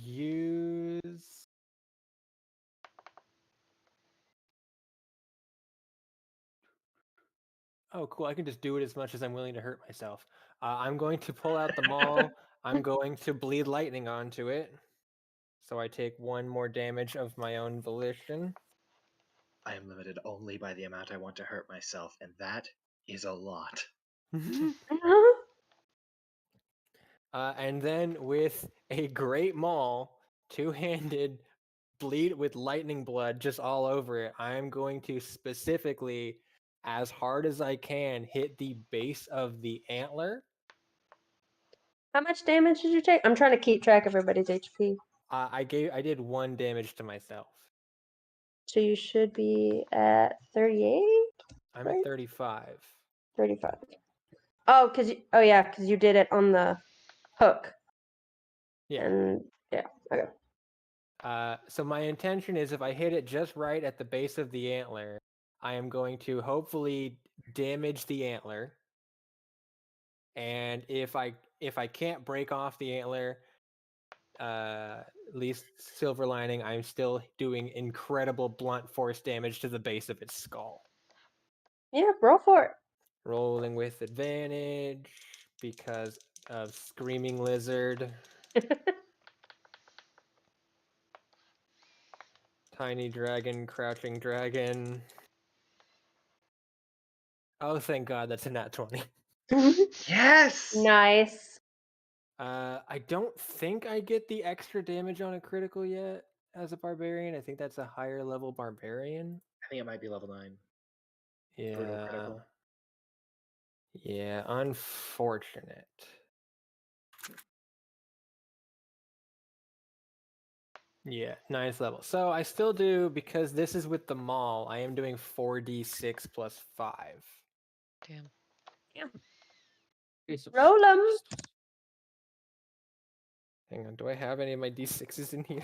use. Oh, cool! I can just do it as much as I'm willing to hurt myself. I'm going to pull out the maul. I'm going to bleed lightning onto it. So I take 1 more damage of my own volition. I am limited only by the amount I want to hurt myself, and that is a lot. And then with a great maul, two-handed, bleed with lightning blood just all over it, I'm going to specifically, as hard as I can, hit the base of the antler. How much damage did you take? I'm trying to keep track of everybody's HP. I did 1 damage to myself. So you should be at 38? I'm Right? at 35. 35. Oh, because you did it on the hook. Yeah. And yeah, okay. So my intention is if I hit it just right at the base of the antler, I am going to hopefully damage the antler. And if I can't break off the antler, at least silver lining, I'm still doing incredible blunt force damage to the base of its skull. Yeah, roll for it. Rolling with advantage because of Screaming Lizard. Tiny Dragon, Crouching Dragon. Oh, thank God, that's a nat 20. Yes! Nice. I don't think I get the extra damage on a critical yet as a barbarian. I think that's a higher level barbarian. I think it might be level 9. Yeah. Brutal critical. Yeah, unfortunate. Yeah, 9th level. So I still do, because this is with the maul, I am doing 4d6 plus 5. Damn. Piece of Roll 'em. Hang on, do I have any of my d6s in here?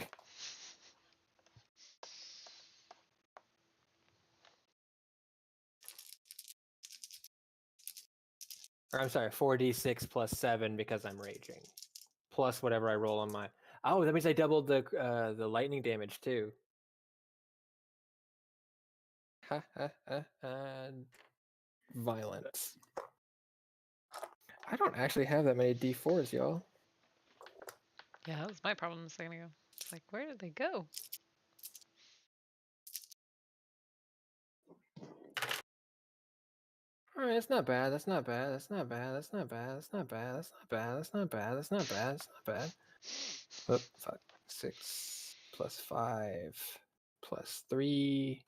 Or I'm sorry, 4d6 plus 7 because I'm raging. Plus whatever I roll on my... Oh, that means I doubled the lightning damage too. Ha ha ha ha. Violence. I don't actually have that many d4s, y'all. Yeah, that was my problem a second ago. It's like, where did they go? Alright, that's not bad, that's not bad, that's not bad, that's not bad, that's not bad, that's not bad, that's not bad, that's not bad, that's not bad. Oh, fuck. 6 plus 5 plus 3.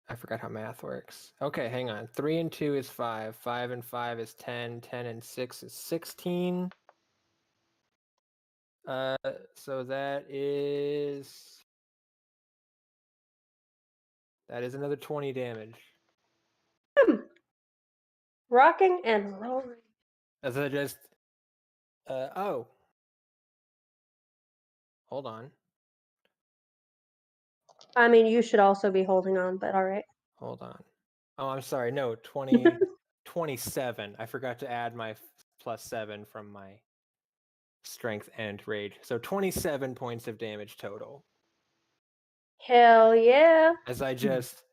I forgot how math works. Okay, hang on. 3 and 2 is 5. 5 and 5 is 10. 10 and 6 is 16. So that is another 20 damage. Rocking and rolling. As I just oh. Hold on. I mean, you should also be holding on, but all right. Hold on. Oh, I'm sorry. No, 20 27. I forgot to add my plus 7 from my strength and rage. So 27 points of damage total. Hell yeah. As I just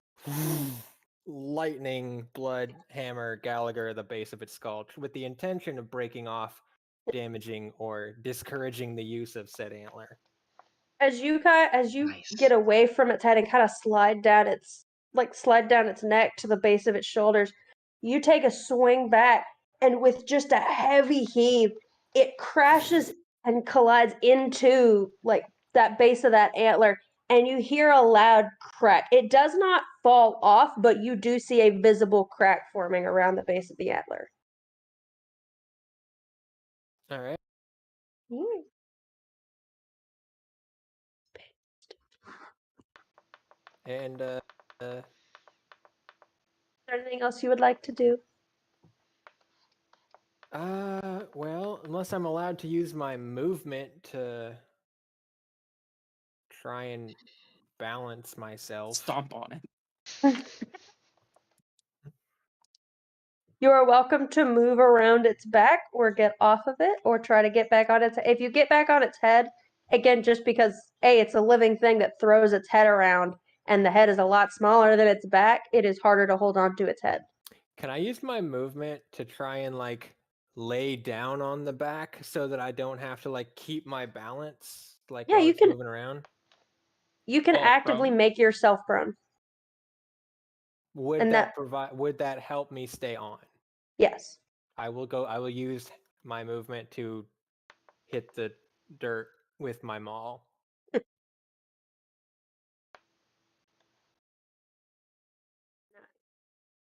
lightning blood hammer Gallagher the base of its skull with the intention of breaking off, damaging, or discouraging the use of said antler. As you Nice. get away from its head and kind of slide down its neck to the base of its shoulders, you take a swing back, and with just a heavy heave, it crashes and collides into like that base of that antler, and you hear a loud crack. It does not fall off, but you do see a visible crack forming around the base of the antler. All right. Mm. And Is there anything else you would like to do? well, unless I'm allowed to use my movement to try and balance myself. Stomp on it. You are welcome to move around its back or get off of it or try to get back on its head. If you get back on its head, again, just because it's a living thing that throws its head around and the head is a lot smaller than its back, it is harder to hold on to its head. Can I use my movement to try and like lay down on the back so that I don't have to like keep my balance like Yeah, while you it's can moving around? Oh, actively prone. make yourself prone. Would And that would that help me stay on? yes. I will use my movement to hit the dirt with my maul.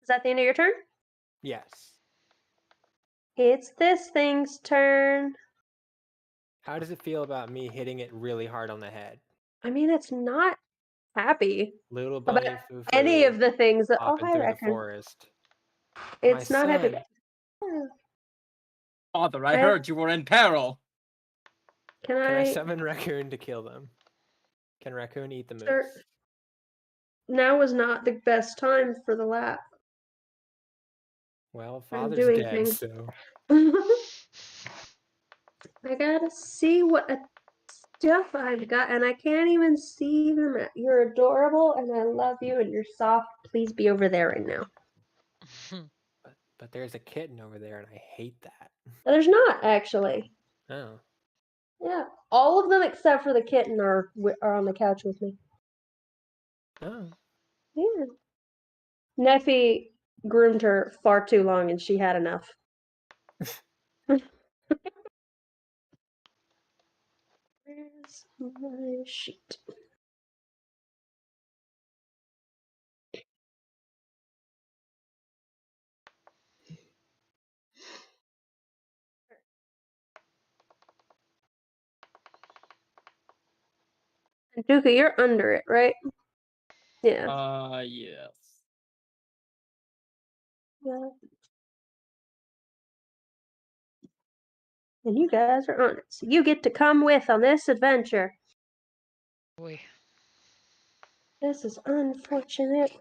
Is that the end of your turn? Yes. It's this thing's turn. How does it feel about me hitting it really hard on the head? I mean, it's not happy Little about bunny foo any foo of the things that. Oh, hopping hi, through the Raccoon. forest. My It's not happy. son. Father, I heard you were in peril. Can Can I I? summon Raccoon to kill them? Can Raccoon eat the moose? Sir, now is not the best time for the lap. Well, I'm father's doing dead, things. so I gotta see what stuff I've got, and I can't even see them. You're adorable, and I love you, and you're soft. Please be over there right now. but there's a kitten over there, and I hate that. There's not actually. Oh, Yeah, all of them except for the kitten are on the couch with me. oh. Yeah. Neffy groomed her far too long, and she had enough. Where's my sheet? Duka, you're under it, right? Yeah. Yes. Yeah. And you guys are on it. So you get to come with on this adventure. Boy. This is unfortunate.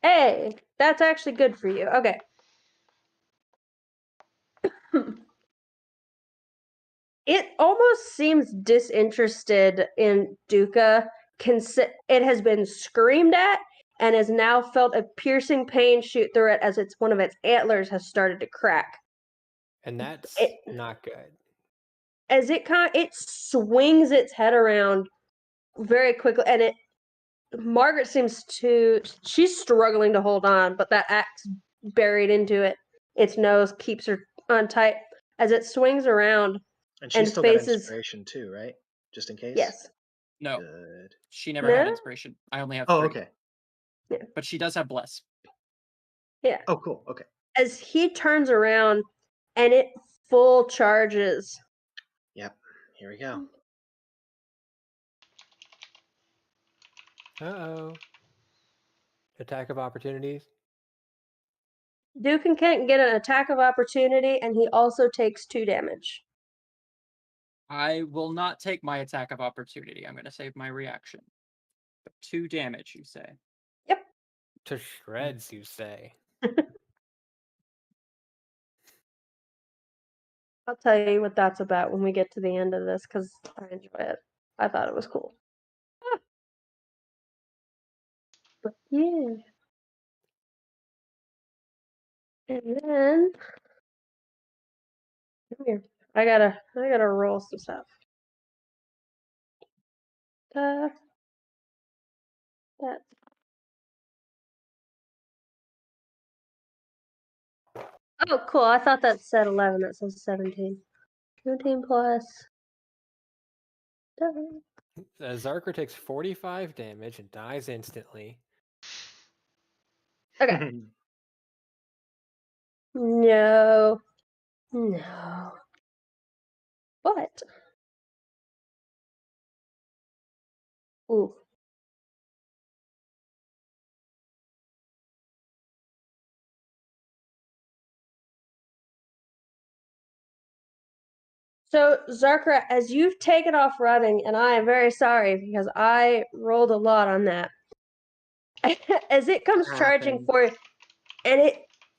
Hey, that's actually good for you. Okay. It almost seems disinterested in Duca. It has been screamed at and has now felt a piercing pain shoot through it as one of its antlers has started to crack. And that's It- not good. As it swings its head around very quickly, and Margaret she's struggling to hold on, but that axe buried into its nose keeps her on tight as it swings around And she's and still got faces. inspiration too, right? Just in case. Yes. No, Good. she never had No? inspiration. I only have Oh, 3. okay. But she does have bless. Yeah. Oh, cool. Okay. As he turns around and it full charges. Yep. Here we go. Uh-oh. Attack of opportunities. Duke and Kent get an attack of opportunity, and he also takes 2 damage. I will not take my attack of opportunity. I'm going to save my reaction. But 2 damage, you say? Yep. To shreds, you say. I'll tell you what that's about when we get to the end of this, because I enjoy it. I thought it was cool. But yeah. And then come here. I gotta roll some stuff. That. Oh, cool. I thought that said 11. That says 17. 17 plus. Zarkor takes 45 damage and dies instantly. Okay. No. No. What? Ooh. So, Zarkra, as you've taken off running, and I am very sorry because I rolled a lot on that. As it comes charging Happened. for you, and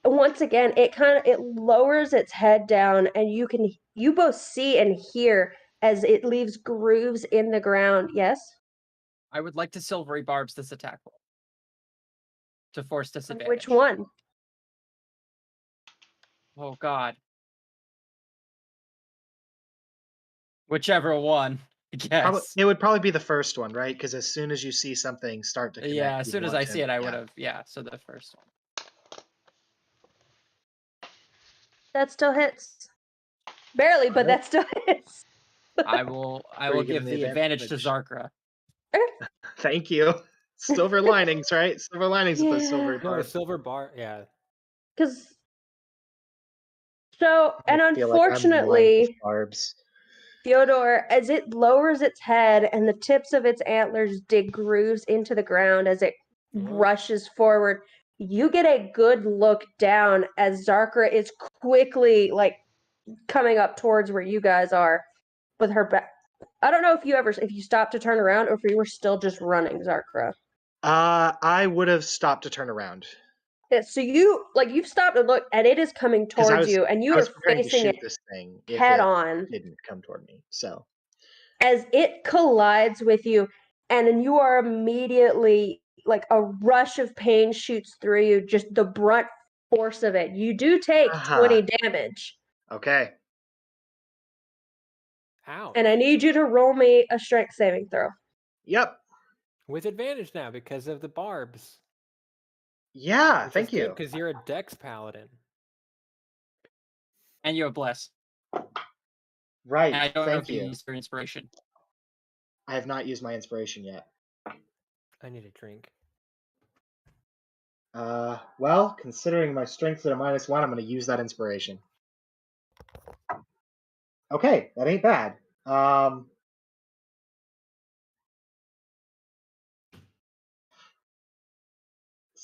once again, it lowers its head down, and you both see and hear as it leaves grooves in the ground. Yes? I would like to silvery barbs this attack roll. To force disadvantage. Which one? Oh, God. Whichever one, I guess. It would probably be the first one, right? Because as soon as you see something start to connect, Yeah, as you'd soon as want I to- see it, I yeah. would have. Yeah, so the first one. That still hits. Barely, but Alright. that still hits. I will you give giving the the advantage to advantage? Zarkra. Thank you. Silver linings, right? Silver linings with those silver Yeah. No, the barbs. silver bar, yeah. Because so, and I feel like I'm lined with unfortunately, barbs. Theodore, as it lowers its head and the tips of its antlers dig grooves into the ground as it rushes forward, you get a good look down as Zarkra is quickly coming up towards where you guys are with her back. I don't know if you stopped to turn around or if you were still just running, Zarkra. I would have stopped to turn around. Yeah, so you've stopped to look, and it is coming 'Cause towards you, and you I was are preparing to facing shoot it this thing if head it on didn't come toward me. So as it collides with you, and then you are immediately a rush of pain shoots through you, just the brunt force of it. You do take 20 damage, okay. Ouch. and I need you to roll me a strength saving throw. Yep. With advantage now because of the barbs. Yeah, Which thank is good you. because you're a dex paladin. And you have bless. Right. And I don't know Thank if you you. used your inspiration. I have not used my inspiration yet. I need a drink. Well, considering my strength's at a -1, I'm going to use that inspiration. Okay, that ain't bad.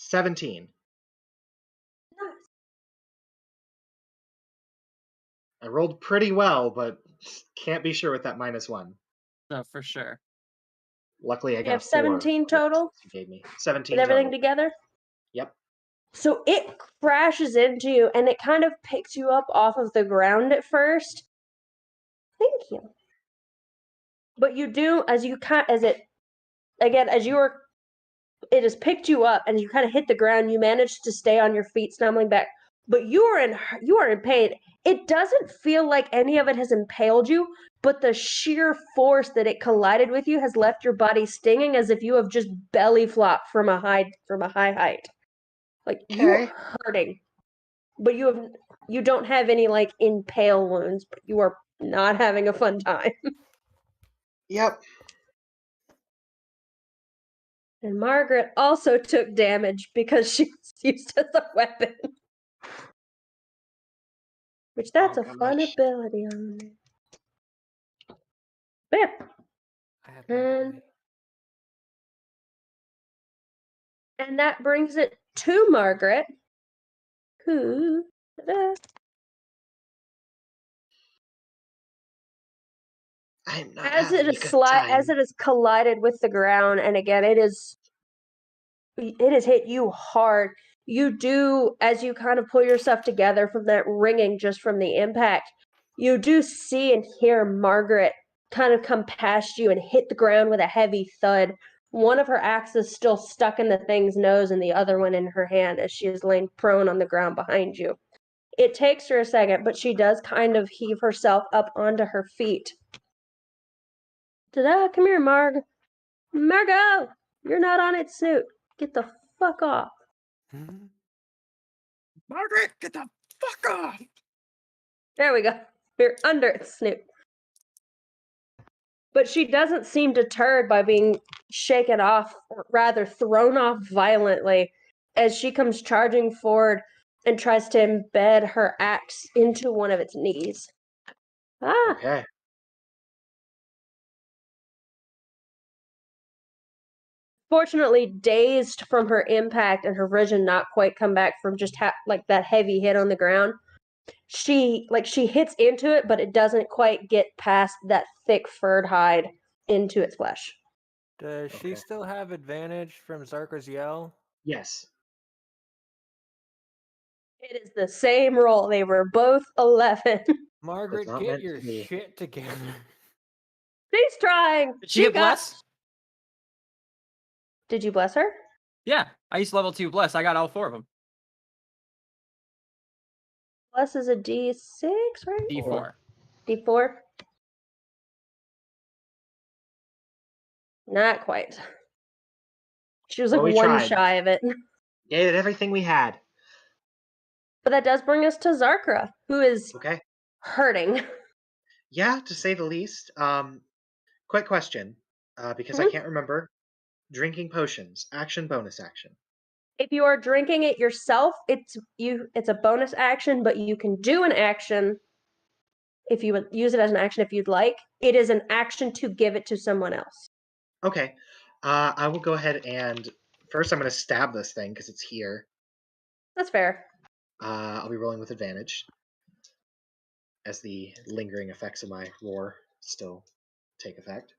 17. Nice. I rolled pretty well, but can't be sure with that -1. No, for sure. Luckily, I You got have a 4. 17 total You gave me 17 with everything total. together? Yep. So it crashes into you and it kind of picks you up off of the ground at first. Thank you. But you do, as you it has picked you up and you kind of hit the ground. You manage to stay on your feet, stumbling back, but you are in pain. It doesn't feel like any of it has impaled you, but the sheer force that it collided with you has left your body stinging as if you have just belly flopped from a high height. Like you're Okay. hurting, but you don't have any like impale wounds, but you are not having a fun time. Yep. And Margaret also took damage because she was used as a weapon. Which that's Oh, a fun gosh. ability on there. But yeah. I have my boy. And that brings it to Margaret, who I'm not as it having a is good time. as it is collided with the ground, and again it has hit you hard. You do, as you kind of pull yourself together from that ringing just from the impact, you do see and hear Margaret kind of come past you and hit the ground with a heavy thud. One of her axes still stuck in the thing's nose and the other one in her hand as she is laying prone on the ground behind you. It takes her a second, but she does kind of heave herself up onto her feet. Ta-da! Come here, Margo! You're not on its snoot. Get the fuck off. Margaret, get the fuck off! There we go. You're under its snoot. But she doesn't seem deterred by being shaken off, or rather thrown off violently, as she comes charging forward and tries to embed her axe into one of its knees. Ah! Okay. Fortunately, dazed from her impact and her vision not quite come back from just like that heavy hit on the ground, she hits into it, but it doesn't quite get past that thick furred hide into its flesh. Does she Okay. still have advantage from Zarka's yell? Yes. It is the same roll. They were both 11. Margaret, not get meant your to be. shit together. She's trying. Did she get bless? Did you bless her? Yeah, I used level 2 bless. I got all 4 of them. Bless is a D6, right? D4. D4? Not quite. She was like Well, we one tried. shy of it. Gave it everything we had. But that does bring us to Zarkra, who is Okay. hurting. Yeah, to say the least. Quick question, because I Mhm. can't remember. Drinking potions, action, bonus action. If you are drinking it yourself, it's a bonus action, but you can do an action if you would use it as an action if you'd like. It is an action to give it to someone else. Okay. I will go ahead and first I'm going to stab this thing because it's here. That's fair. I'll be rolling with advantage as the lingering effects of my roar still take effect.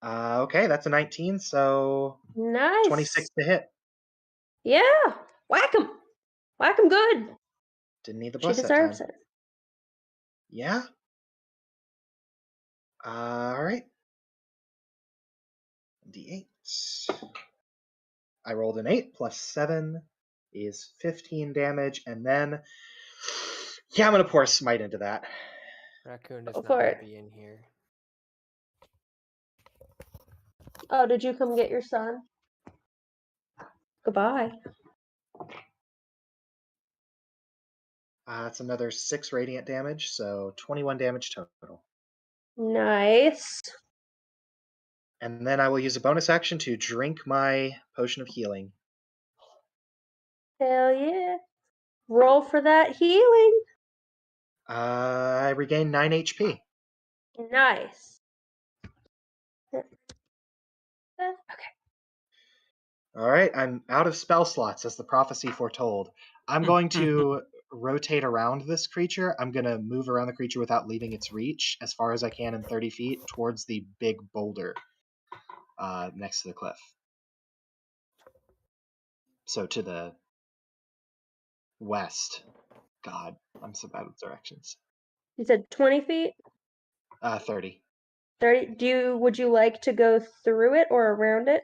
Okay, that's a 19, so Nice. 26 to hit. Yeah. Whack him. Whack him good. Didn't need the She bless that deserves time. it. Yeah. All right. D8. I rolled an 8 plus 7 is 15 damage, and then yeah, I'm gonna pour a smite into that. Raccoon does Go not for want it. to be in here. Oh, did you come get your son? Goodbye. That's another 6 radiant damage, so 21 damage total. Nice. And then I will use a bonus action to drink my potion of healing. Hell yeah. Roll for that healing. I regain 9 HP. Nice. Okay. All right, I'm out of spell slots as the prophecy foretold. I'm going to rotate around this creature. I'm going to move around the creature without leaving its reach as far as I can in 30 feet towards the big boulder next to the cliff. So to the west. God, I'm so bad with directions. You said 20 feet? 30. 30. Would you like to go through it or around it?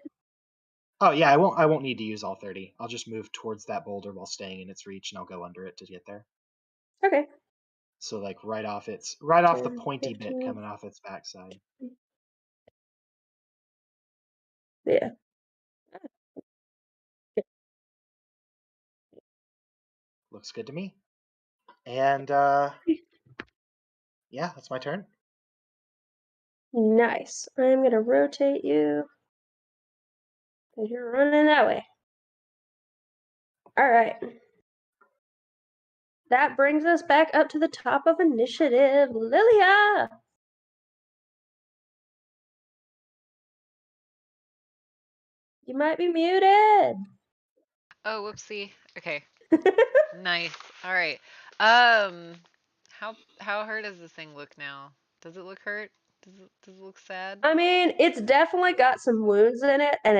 Oh yeah, I won't need to use all 30. I'll just move towards that boulder while staying in its reach, and I'll go under it to get there. Okay. So like right off the 10, pointy bit 15. coming off its backside. Yeah. Looks good to me. And yeah, that's my turn. Nice. I'm going to rotate you. Because you're running that way. All right. That brings us back up to the top of initiative. Lilia! You might be muted. Oh, whoopsie. Okay. Nice. All right. How hurt does this thing look now? Does it look hurt? Does it look sad? I mean, it's definitely got some wounds in it, and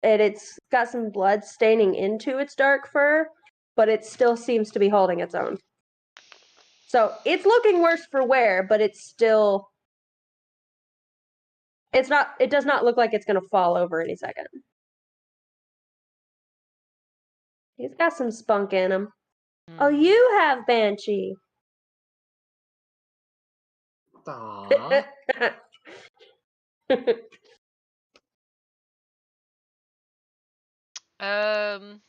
it's got some blood staining into its dark fur, but it still seems to be holding its own. So it's looking worse for wear, but it's still. It's not. It does not look like it's going to fall over any second. He's got some spunk in him. Oh, Hmm. you have Banshee. Aww. Um.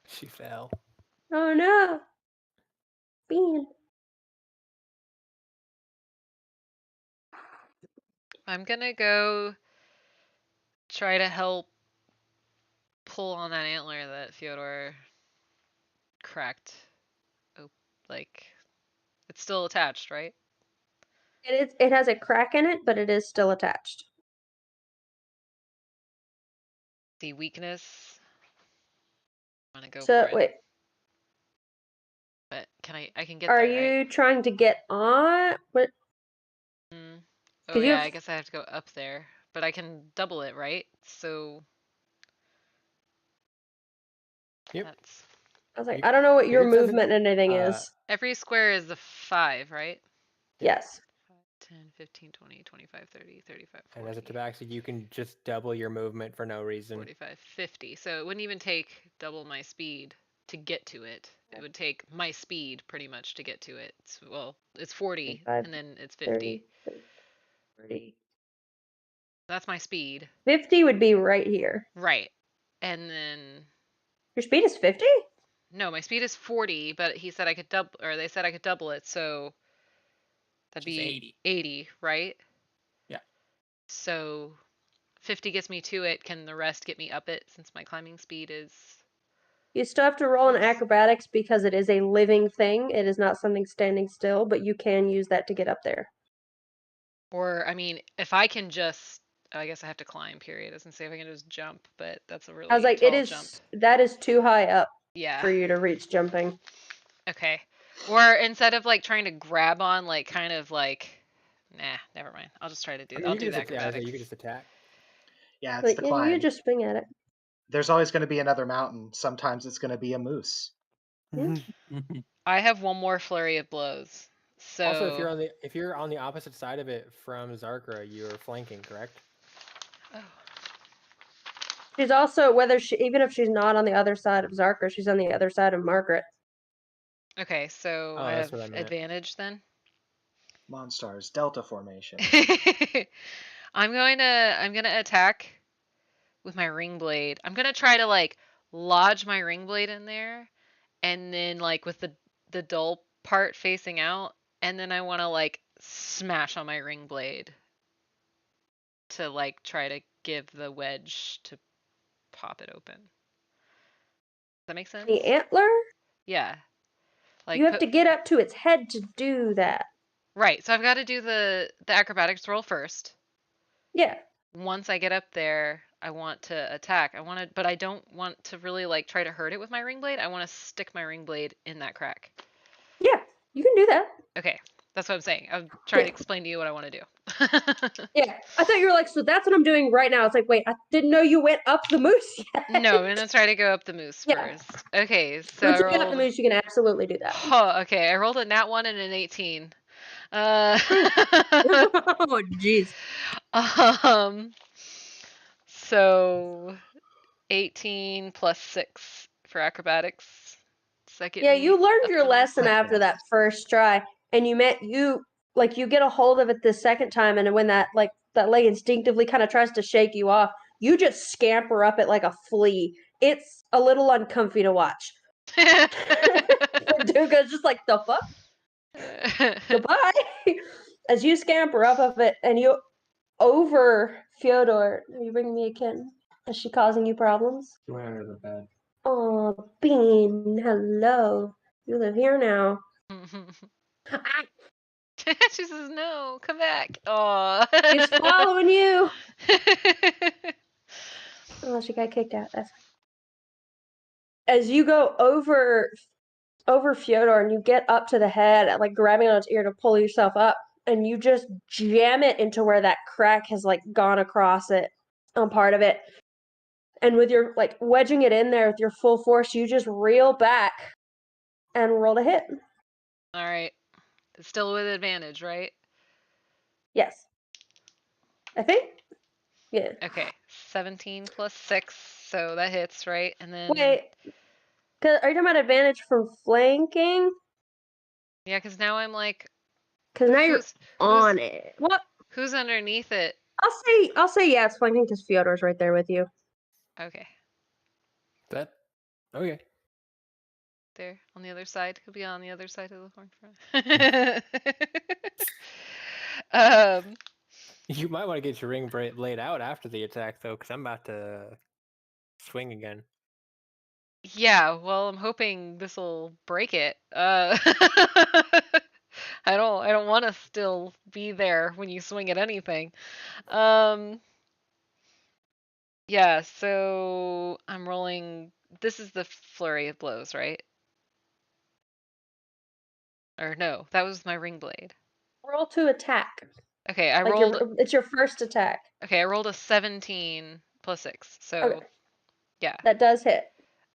She fell. Oh no. Bean. I'm gonna go try to help pull on that antler that Fyodor cracked. Oh, like it's still attached, right? It has a crack in it, but it is still attached. The weakness. I'm gonna go So for it. wait, But I can get are there, you right? trying to get on? What? Mm. Oh 'Cause you yeah, have- I guess I have to go up there. But I can double it, right? So Yep. that's I was like, You- I don't know what your it says it- movement and anything is. every square is a 5, right? Yes. 5, 10, 15, 20, 25, 30, 35, And as a 40, tabaxi, you can just double your movement for no reason. 45, 50. So it wouldn't even take double my speed to get to it. It would take my speed pretty much to get to it. It's 40 25, and then it's 50. 30, 40. That's my speed. 50 would be right here. Right. And then Your speed is 50? no, my speed is 40, but he said I could double, or they said I could double it, so that'd Which is be 80. 80, right? Yeah. So 50 gets me to it. Can the rest get me up it since my climbing speed is You still have to roll an Yes. acrobatics because it is a living thing. It is not something standing still, but you can use that to get up there. Or, I mean, if I can just, I guess I have to climb, period. I was gonna say if I can just jump, but that's a really I was like, tall jump. that is too high up Yeah. for you to reach jumping. Okay. Or instead of like trying to grab on, like kind of like, nah, never mind. I'll just try to do. I mean, I'll you do can the just, yeah, I was like, acrobatics. you can just attack. Yeah, it's Like, the and climb. you just swing at it. There's always going to be another mountain. Sometimes it's going to be a moose. Yeah. I have one more flurry of blows. So Also, if you're on the opposite side of it from Zarkra, you're flanking, correct? Oh. She's also even if she's not on the other side of Zarkra, she's on the other side of Margaret. Okay, so Oh, I that's have what I meant. advantage then. Monstars, Delta formation. I'm gonna attack with my ring blade. I'm gonna try to like lodge my ring blade in there, and then like with the dull part facing out, and then I want to like smash on my ring blade to like try to give the wedge to pop it open. Does that make sense? The antler? Yeah. Like You have to get up to its head to do that. right. So I've got to do the acrobatics roll first. Yeah. Once I get up there, I want to attack. But I don't want to really like try to hurt it with my ring blade. I want to stick my ring blade in that crack. Yeah. You can do that. Okay, that's what I'm saying. I'm trying to Yeah. explain to you what I want to do. Yeah. I thought you were like, so that's what I'm doing right now. It's like, wait, I didn't know you went up the moose yet. No, I'm gonna try to go up the moose Yeah. first. Okay, so Once I you get up the rolled. moose, you can absolutely do that. Oh, okay, I rolled a nat 1 and an 18. Oh, jeez. um, so 18 plus 6 for acrobatics. Second Yeah, me you learned up your the moose. lesson after that first try, and you get a hold of it the second time, and when that leg instinctively kind of tries to shake you off, you just scamper up it like a flea. It's a little uncomfy to watch. Duga's just like, the fuck? Goodbye. As you scamper up of it, and you over Fyodor. Are you bringing me a kitten? Is she causing you problems? She went under the bed. Oh, Bean, hello. You live here now. She says, "No, come back." Aw. He's following you. Oh, she got kicked out. That's fine. As you go over Fyodor and you get up to the head, like grabbing on its ear to pull yourself up, and you just jam it into where that crack has like gone across it on part of it. And with your like wedging it in there with your full force, you just reel back and roll a hit. All right. Still with advantage, right? Yes. I think. Yeah. Okay. 17 plus 6, so that hits, right? And then Wait. Are you talking about advantage from flanking? yeah, because now I'm like, Because now you're who's on it. What? who's underneath it? I'll say yeah, it's flanking because Fyodor's right there with you. Okay, That okay. there on the other side. He'll be on the other side of the horn front. You might want to get your ring blade out after the attack though, because I'm about to swing again. Yeah, well, I'm hoping this will break it. I don't want to still be there when you swing at anything. Yeah, so I'm rolling. This is the flurry of blows, right? Or no, that was my ring blade. Roll to attack. Okay, I Like rolled. it's your first attack. Okay, I rolled a 17 plus 6. So, Okay. yeah. That does hit.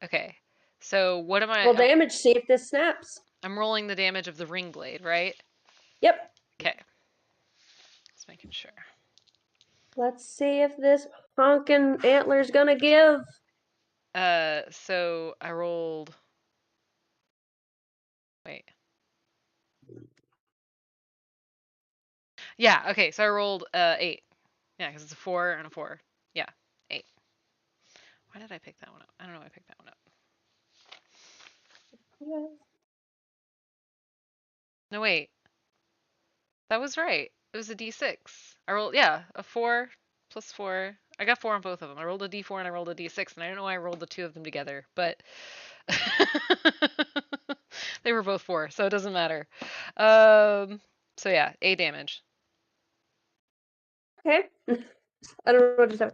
Okay. So, what am I? Roll damage, see if this snaps. I'm rolling the damage of the ring blade, right? Yep. Okay. Just making sure. Let's see if this honkin' antler's gonna give. So I rolled. Wait. Yeah, okay, so I rolled 8. Yeah, because it's a 4 and a 4. Yeah, 8. Why did I pick that one up? I don't know why I picked that one up. Yeah. No, wait. That was right. It was a d6. I rolled, yeah, a 4 plus 4. I got 4 on both of them. I rolled a d4 and I rolled a d6, and I don't know why I rolled the two of them together, but they were both 4, so it doesn't matter. So yeah, 8 damage. Okay. I don't know what to say.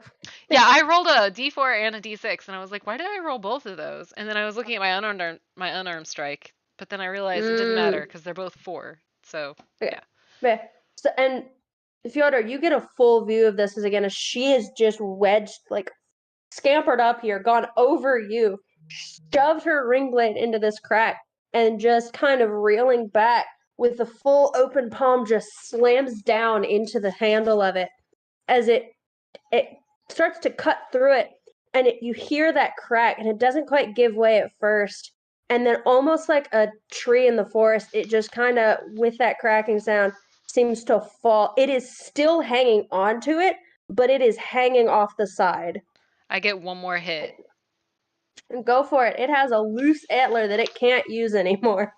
Yeah, I rolled a d4 and a d6, and I was like, why did I roll both of those? And then I was looking at my unarmed strike, but then I realized it didn't matter because they're both 4. So Okay. Yeah. So, and Fyodor, you get a full view of this as she is just wedged, like scampered up here, gone over you, shoved her ring blade into this crack, and just kind of reeling back with the full open palm just slams down into the handle of it as it starts to cut through it, and you hear that crack, and it doesn't quite give way at first, and then almost like a tree in the forest, it just kind of, with that cracking sound, seems to fall. It is still hanging onto it, but it is hanging off the side. I get one more hit. And go for it. It has a loose antler that it can't use anymore.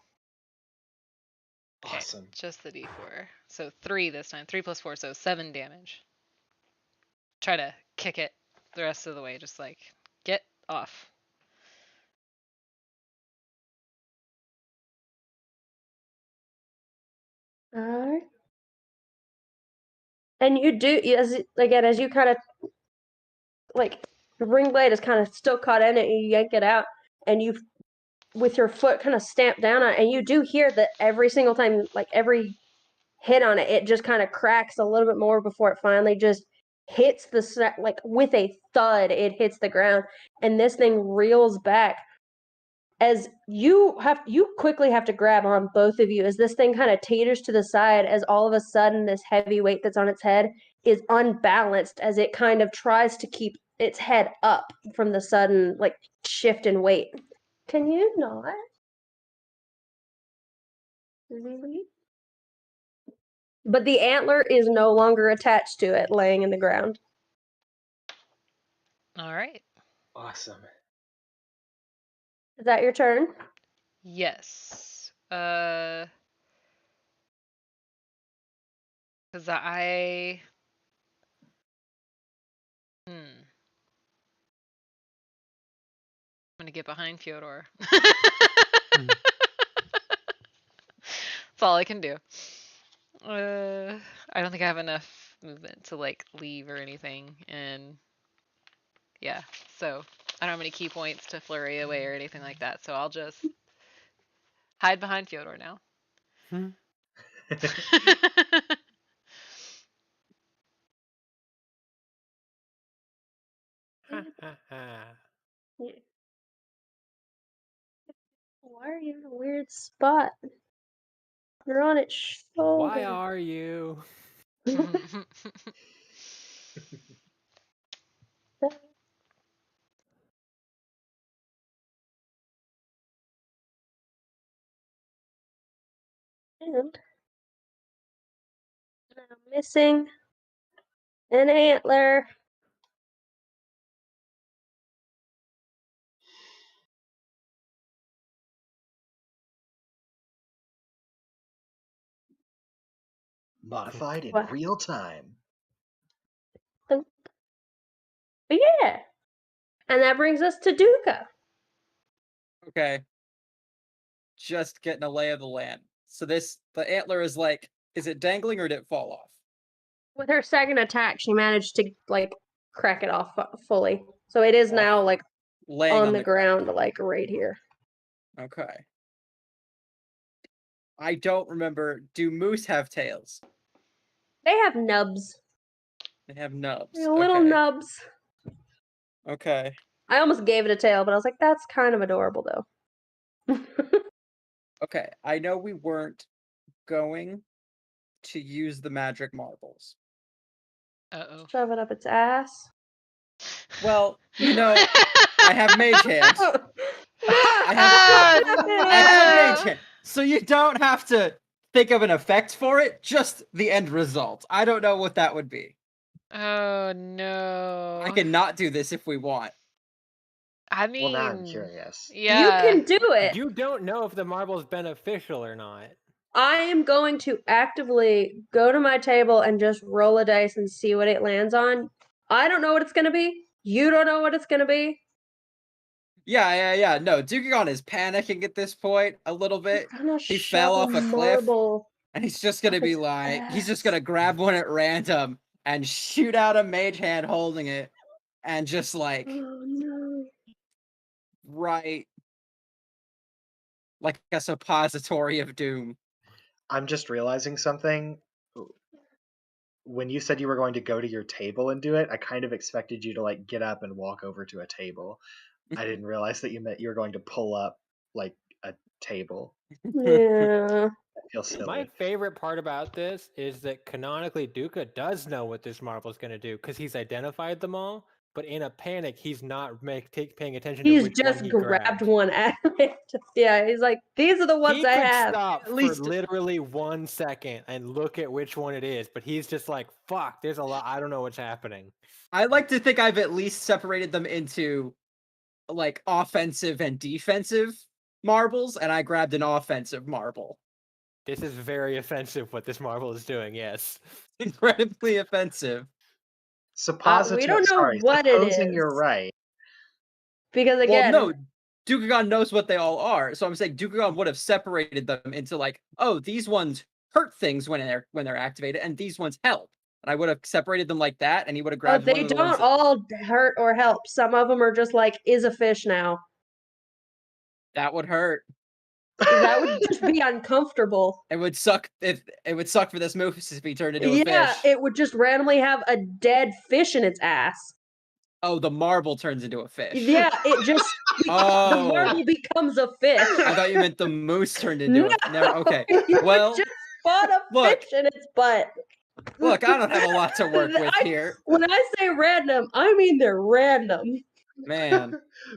Okay, Awesome. just the d4. So 3 this time. 3 plus 4, so 7 damage. Try to kick it the rest of the way, just like, get off. Alright. And you do as you kind of like the ring blade is kind of still caught in it, and you yank it out, and you with your foot kind of stamp down on it, and you do hear that every single time, like every hit on it, it just kind of cracks a little bit more before it finally just hits like with a thud, it hits the ground, and this thing reels back as you quickly have to grab on, both of you, as this thing kind of teeters to the side, as all of a sudden this heavy weight that's on its head is unbalanced as it kind of tries to keep its head up from the sudden like shift in weight. Can you not? Really? But the antler is no longer attached to it, laying in the ground. All right. Awesome. Is that your turn? Yes. Because I'm gonna get behind Fyodor. That's all I can do. I don't think I have enough movement to like leave or anything, and yeah, so I don't have any key points to flurry away or anything like that, so I'll just hide behind Fyodor now. Why are you in a weird spot? You're on its shoulder. Why are you? And I'm missing an antler. Modified in What? real time. But yeah. And that brings us to Duca. Okay. Just getting a lay of the land. So the antler is like, is it dangling or did it fall off? With her second attack, she managed to like crack it off fully. So it is now like Laying on the ground, like right here. Okay. I don't remember. Do moose have tails? They have nubs. They have nubs. Little Okay. nubs. Okay. I almost gave it a tail, but I was like, that's kind of adorable though. Okay. I know we weren't going to use the magic marbles. Uh-oh. Shove it up its ass. Well, you know, I have mage hand. I have mage hand. So you don't have to think of an effect for it, just the end result. I don't know what that would be. Oh no. I can not do this if we want. I mean, Well, now I'm curious. yeah. You can do it. You don't know if the marble is beneficial or not. I am going to actively go to my table and just roll a dice and see what it lands on. I don't know what it's going to be. You don't know what it's going to be. Yeah. No, Dukagon is panicking at this point a little bit. He fell off a cliff. And he's just going to be like, he's just going to grab one at random and shoot out a mage hand holding it. And just like, oh, no. Right. Like a suppository of doom. I'm just realizing something. When you said you were going to go to your table and do it, I kind of expected you to like get up and walk over to a table. I didn't realize that you meant you were going to pull up like a table. Yeah. I feel silly. My favorite part about this is that canonically Duca does know what this marble is going to do because he's identified them all. But in a panic, he's not paying attention to He's which just one he grabbed one at it. Yeah, he's like, these are the ones he I could have. stop At least- for literally 1 second and look at which one it is, but he's just like, fuck, there's a lot. I don't know what's happening. I like to think I've at least separated them into like offensive and defensive marbles, and I grabbed an offensive marble. This is very offensive what this marble is doing, yes. Incredibly offensive. Suppository. We don't know sorry, what it supposing is. you're right. Because again, Well, no, Dukagon knows what they all are, so I'm saying Dukagon would have separated them into like, oh, these ones hurt things when they're activated, and these ones help. and I would have separated them like that, and he would have Oh, grabbed one they of the ones don't that- all hurt or help. Some of them are just like, is a fish now. that would hurt. That would just be uncomfortable. It would suck if it would suck for this moose if he turned into a Yeah, fish. it would just randomly have a dead fish in its ass. Oh, the marble turns into a fish. Yeah, it just the Oh, marble becomes a fish. I thought you meant the moose turned into No, a. Never. Okay. You would Well, just spawn a look. fish in its butt. look, I don't have a lot to work with here, When I say random, I mean they're random. man.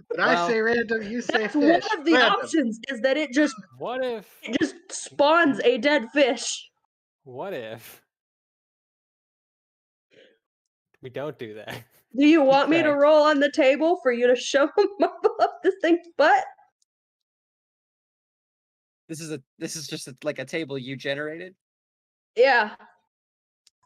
When I Well, say random, you say That's fish. one of the Random. options is that it just What if? spawns a dead fish. What if? We don't do that. Do you want me to Okay. roll on the table for you to shove them up this thing's butt? This is just like a table you generated. Yeah.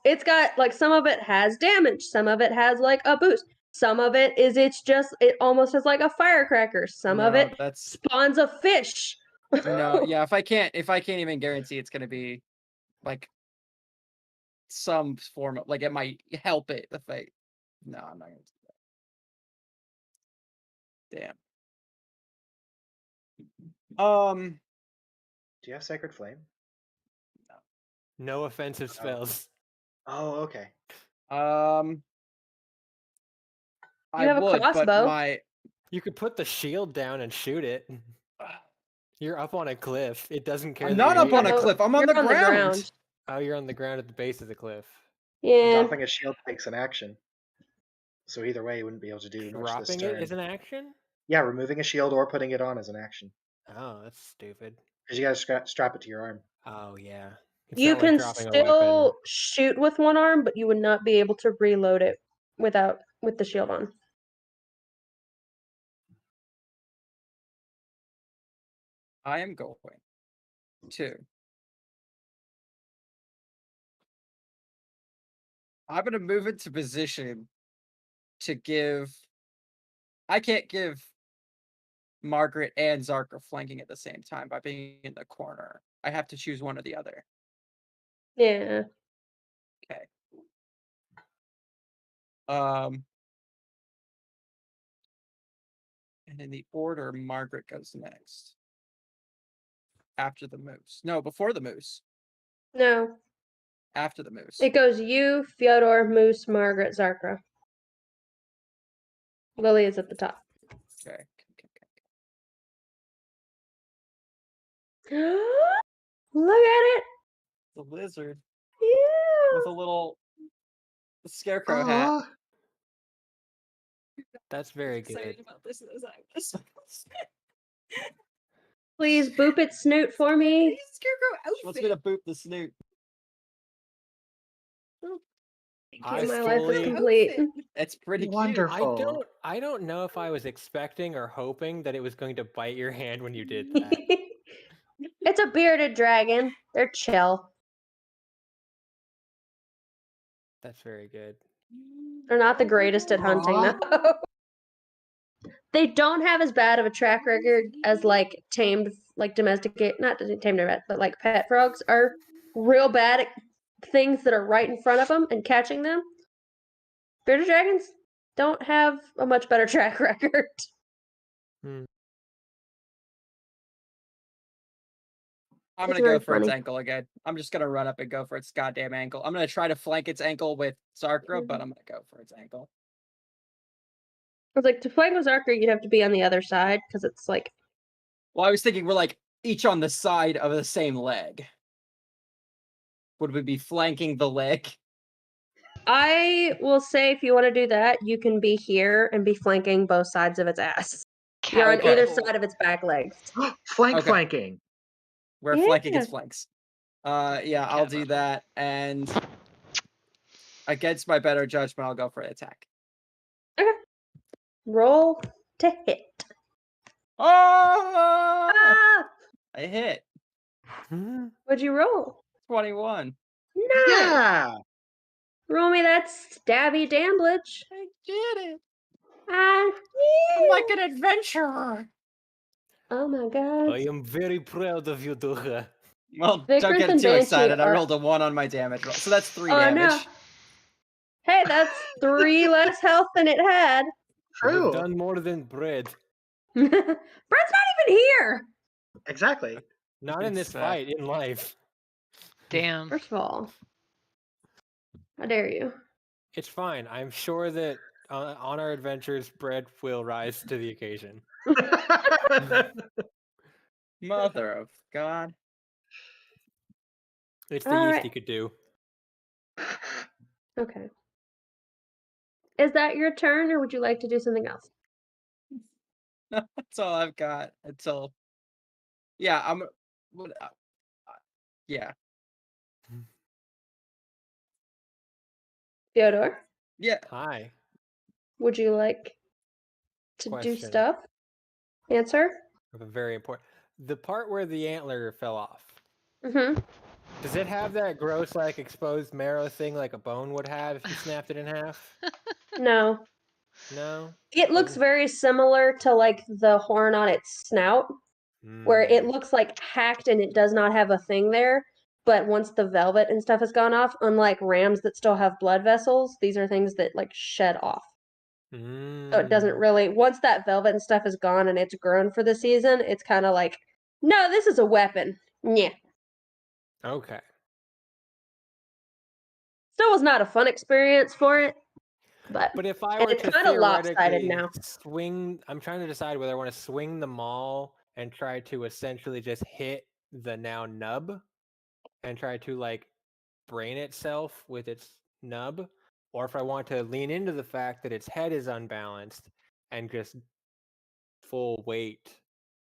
It's got like some of it has damage, some of it has like a boost. Some of it is it almost is like a firecracker. Some of No, it that's spawns a fish. no. Yeah, if I can't even guarantee it's gonna be like some form of like it might help it if I. No, I'm not gonna do that. Damn. Do you have Sacred Flame? No offensive spells. Oh, okay. I have a would, but crossbow. my You could put the shield down and shoot it. You're up on a cliff. It doesn't care. I'm that not you're up on a No, cliff. I'm on you're the ground. Oh, you're on the ground at the base of the cliff. Yeah. Dropping a shield takes an action. So either way, you wouldn't be able to do much this Dropping turn. it is an action? Yeah, removing a shield or putting it on is an action. Oh, that's stupid. Because you gotta strap it to your arm. Oh, yeah. It's You not like can dropping a still weapon. shoot with one arm, but you would not be able to reload it with the shield on. I am going to. I'm gonna move into position to give. I can't give Margaret and Zarka flanking at the same time by being in the corner. I have to choose one or the other. Yeah. Okay. And in the order, Margaret goes next. After the moose. No, before the moose. No. After the moose. It goes you, Fyodor, Moose, Margaret, Zarkra. Lily is at the top. Okay. Look at it. The lizard Yeah. with a little scarecrow hat. Aw. That's very good. Excited about this as I was. Please boop its snoot for me. Scarecrow outfit. She wants me to boop the snoot. I Okay, my life is fully- complete. It's pretty Wonderful. cute. I don't know if I was expecting or hoping that it was going to bite your hand when you did that. It's a bearded dragon. They're chill. That's very good. They're not the greatest at hunting, Aw. though. They don't have as bad of a track record as like tamed, like domesticated, not tamed, but like pet frogs are real bad at things that are right in front of them and catching them. Bearded dragons don't have a much better track record. I'm It's gonna go very for its funny. ankle again. I'm just gonna run up and go for its goddamn ankle. I'm gonna try to flank its ankle with Zarkra, but I'm gonna go for its ankle. I was like, to flank with Zarkra, you'd have to be on the other side because it's like, Well, I was thinking we're like each on the side of the same leg. Would we be flanking the leg? I will say if you want to do that, you can be here and be flanking both sides of its ass. You're on Okay. either side of its back legs. Flank Okay. flanking. We're flanking its Yeah. flanks. Yeah, I'll do that. And against my better judgment, I'll go for an attack. Roll to hit. Oh! Ah! I hit What'd you roll? 21. Nice. Yeah. Roll me that stabby damblage. I did it. Ah, I'm like an adventurer. oh my god. I am very proud of you, Duha. Well, Vickers don't get and too Banshee excited. I are- rolled a 1 on my damage roll. So that's 3 Oh, damage. no. that's 3 less health than it had. You've True. done more than bread. Brett's not even here. Exactly. Not in this It's, fight, in life. Damn. First of all, how dare you? It's fine. I'm sure that on our adventures, bread will rise to the occasion. Mother of God. It's the All least right. he could do. Okay. Is that your turn, or would you like to do something else? That's all I've got until. Yeah, I'm. What? Yeah, Theodore, yeah. Hi. would you like to do Question. stuff? Answer? Very important. The part where the antler fell off. Mm-hmm. Does it have that gross, like, exposed marrow thing like a bone would have if you snapped it in half? No. No? It looks Doesn't- very similar to like the horn on its snout, where it Mm. looks like hacked and it does not have a thing there. But once the velvet and stuff has gone off, unlike rams that still have blood vessels, these are things that like shed off. So it doesn't Mm. really, once that velvet and stuff is gone and it's grown for the season, it's kind of like, no, this is a weapon. Yeah. Okay. Still was not a fun experience for it, but But if I and were it's to kind of lopsided theoretically now. swing, I'm trying to decide whether I want to swing the maul and try to essentially just hit the now nub and try to like brain itself with its nub, or if I want to lean into the fact that its head is unbalanced and just full weight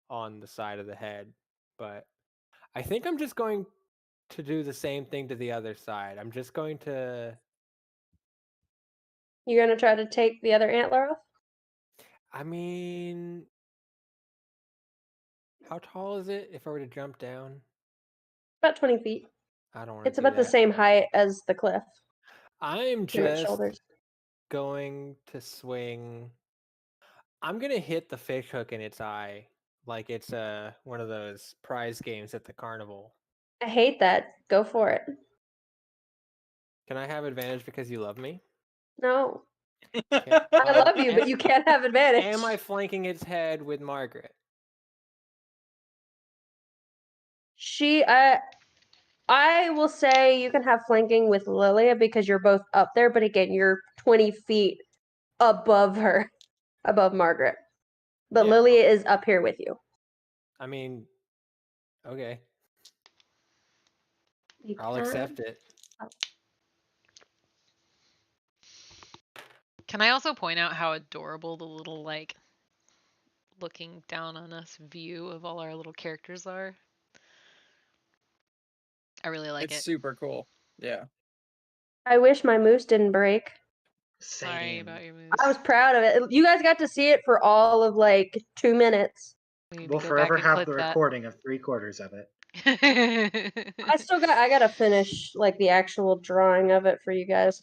on the side of the head. But I think I'm just going to do the same thing to the other side. I'm just going to. You're gonna try to take the other antler off? I mean, how tall is it if I were to jump down? About 20 feet. I don't want to It's do about the that. same height as the cliff I'm to its just shoulders. going to swing. I'm gonna hit the fish hook in its eye, like it's one of those prize games at the carnival. I hate that. Go for it. Can I have advantage because you love me? No. Can- I love you, but you can't have advantage. Am I flanking its head with Margaret? I will say you can have flanking with Lilia because you're both up there, but again, you're 20 feet above her, above Margaret. But Yeah. Lilia is up here with you. I mean, okay, You I'll can- accept it. Can I also point out how adorable the little like looking down on us view of all our little characters are? I really like It's it. super cool. Yeah. I wish my moose didn't break. Sorry Same. about your moose. I was proud of it. You guys got to see it for all of like 2 minutes. We need We'll to go back forever and have clip the that. recording of 3/4 of it. I gotta finish like the actual drawing of it for you guys.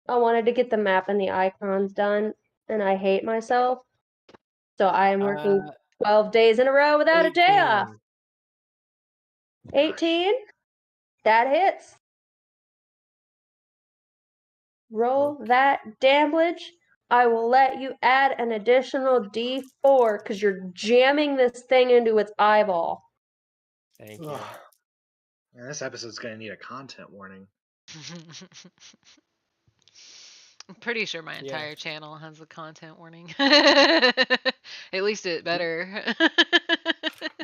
I wanted to get the map and the icons done, and I hate myself. So I am working 12 days in a row without a day off. 18. 18? That hits. Roll that damage. I will let you add an additional D4 because you're jamming this thing into its eyeball. Thank you. Ugh. Man, this episode's gonna need a content warning. I'm pretty sure my Yeah. entire channel has a content warning. At least it better.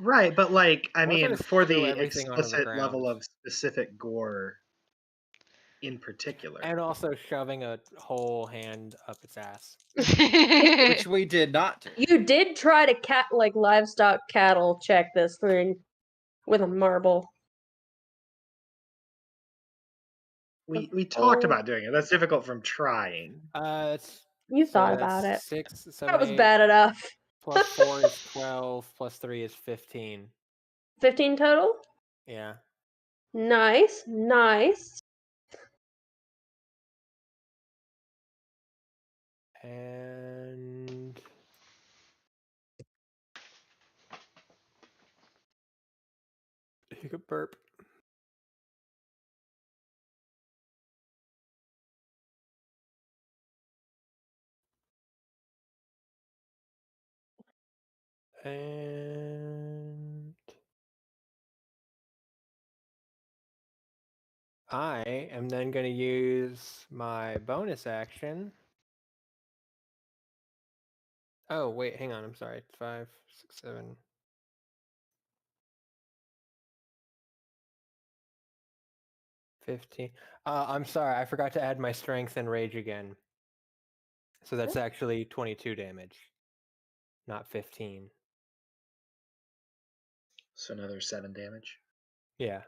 Right, but like, I What if I mean, just for threw the everything onto the explicit level ground? of specific gore in particular. And also shoving a whole hand up its ass. Which we did not do. You did try to livestock cattle check this thing with a marble. We talked Oh. about doing it. That's difficult from trying. It's You so thought that's about it. 6, 7, That was 8, bad enough. plus 4 is 12, plus 3 is 15. 15 total? Yeah. Nice, nice. And you could burp. And I am then going to use my bonus action. Oh, wait, hang on. I'm sorry. 5, 6, 7. I'm sorry. I forgot to add my strength and rage again. So that's actually 22 damage, not 15. So another 7 damage. Yeah.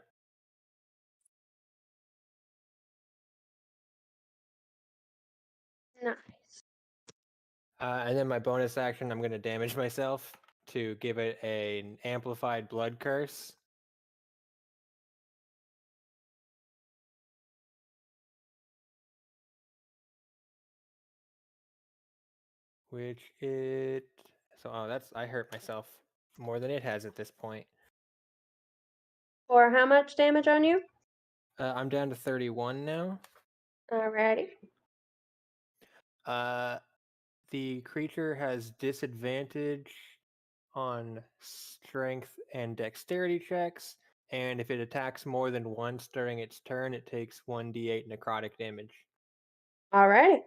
Nice. And then my bonus action, I'm going to damage myself to give it an amplified blood curse. Which it... So, I hurt myself more than it has at this point. Or how much damage on you? I'm down to 31 now. Alrighty. The creature has disadvantage on strength and dexterity checks, and if it attacks more than once during its turn, it takes 1d8 necrotic damage. Alrighty.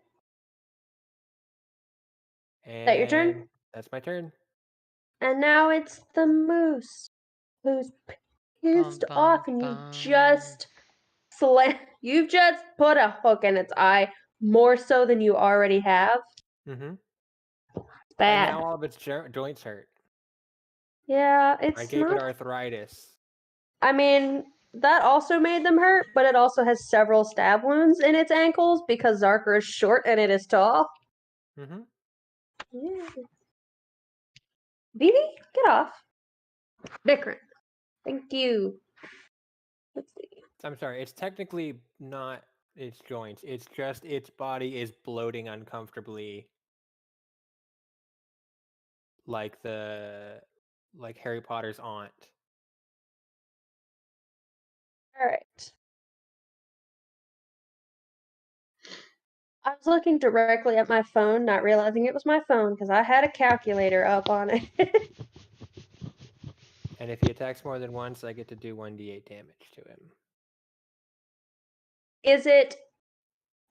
And That your turn? That's my turn. And now it's the moose who's pissed Bum, off, and bum. you've just put a hook in its eye more so than you already have. Mm-hmm. Bad. And now all of its joints hurt. Yeah, I it's gave it not. arthritis. I mean, that also made them hurt, but it also has several stab wounds in its ankles because Zarker is short and it is tall. Mm-hmm. Yeah. Vivi, get off. Vikram, thank you. Let's see. I'm sorry, it's technically not its joints. It's just its body is bloating uncomfortably. Like Harry Potter's aunt. All right. I was looking directly at my phone, not realizing it was my phone because I had a calculator up on it. And if he attacks more than once, I get to do 1d8 damage to him. Is it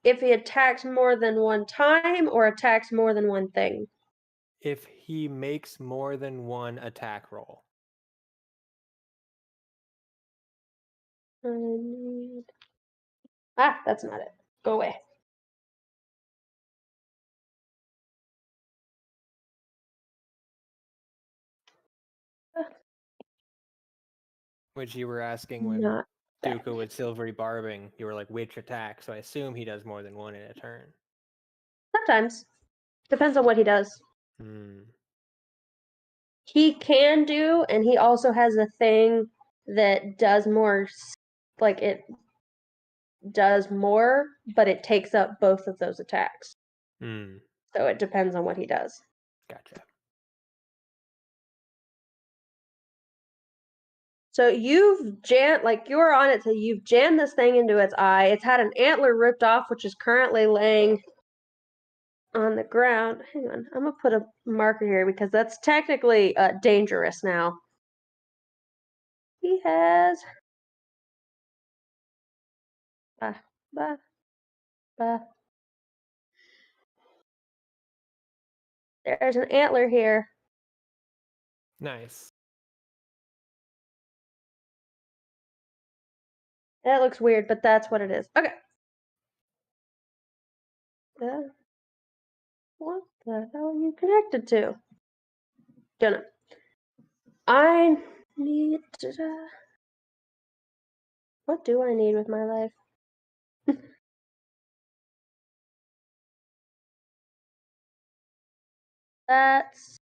if he attacks more than one time or attacks more than one thing? If he makes more than one attack roll. That's not it. Go away. Which you were asking when Not that. Dooku was silvery barbing. You were like, which attack? So I assume he does more than one in a turn. Sometimes. Depends on what he does. Hmm. He can do, and he also has a thing that does more, like it does more, but it takes up both of those attacks. Hmm. So it depends on what he does. Gotcha. So you've you're on it, so you've jammed this thing into its eye. It's had an antler ripped off, which is currently laying on the ground. Hang on, I'm gonna put a marker here because that's technically dangerous now. He has bah, bah, bah. There's an antler here. Nice. That looks weird, but that's what it is. Okay. What the hell are you connected to? Don't know. I need to. What do I need with my life? That's.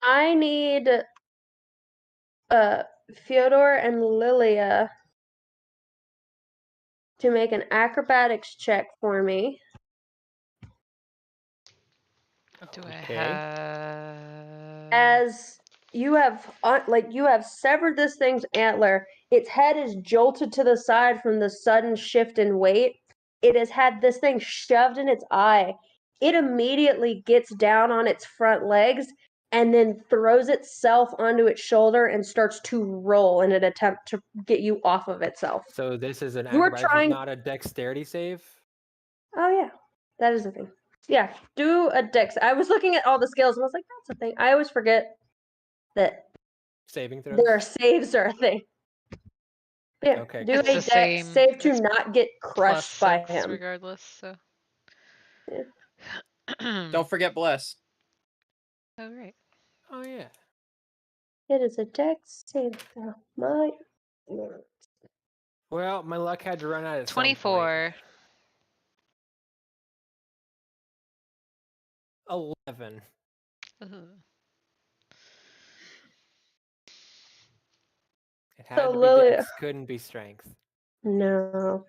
I need Fyodor and Lilia to make an acrobatics check for me. Do I Okay. have? As you have you have severed this thing's antler, its head is jolted to the side from the sudden shift in weight. It has had this thing shoved in its eye. It immediately gets down on its front legs and then throws itself onto its shoulder and starts to roll in an attempt to get you off of itself. So this is an You were acrobatics, trying- not a dexterity save? Oh yeah, that is a thing. Yeah, do a dex. I was looking at all the skills and I was like, that's a thing. I always forget that Saving throws? there are saves are a thing. Yeah, Okay. do It's a the dex same- save to it's not get crushed by +6 him. regardless, so. Yeah. Don't forget bless. Oh, right. Oh, yeah. It is a dex save throw. My lord. Well, my luck had to run out at some point. 24. 11. Ugh. It had So to be Lily- dex, couldn't be strength. No.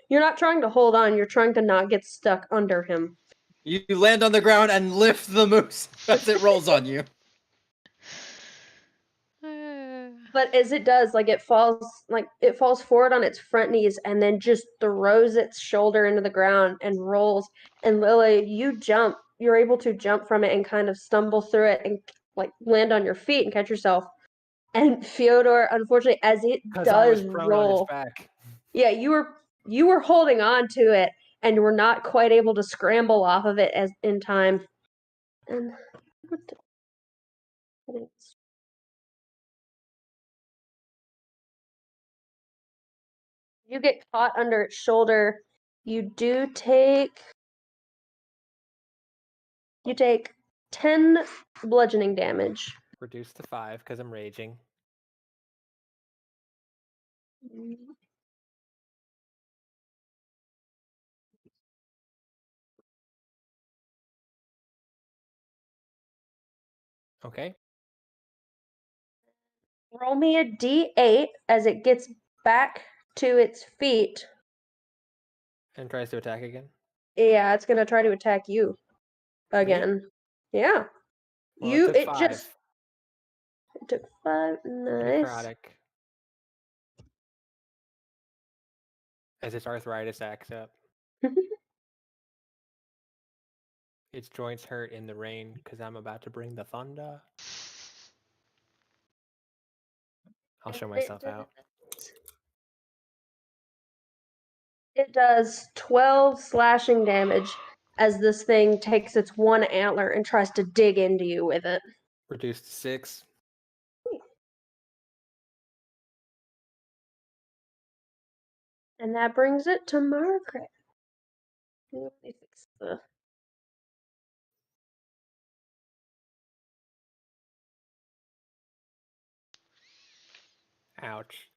You're not trying to hold on, you're trying to not get stuck under him. You land on the ground and lift the moose as it rolls on you. But as it does, it falls forward on its front knees and then just throws its shoulder into the ground and rolls. And Lily, you're able to jump from it and kind of stumble through it and land on your feet and catch yourself. And Fyodor, unfortunately, as it Because I was does prone on roll, its back. yeah, you were holding on to it and were not quite able to scramble off of it as in time. And what the, you get caught under its shoulder. You take 10 bludgeoning damage. Reduced to 5 because I'm raging. Okay. Roll me a d8 as it gets back to its feet. And tries to attack again. Yeah, it's gonna try to attack you again. Yeah. Well, You it took 5. it took 5. Nice. Necrotic. As its arthritis acts up. Its joints hurt in the rain because I'm about to bring the thunder. I'll show myself out. It does 12 slashing damage as this thing takes its one antler and tries to dig into you with it. Reduced to 6. And that brings it to Margaret. Let me fix the... Ouch.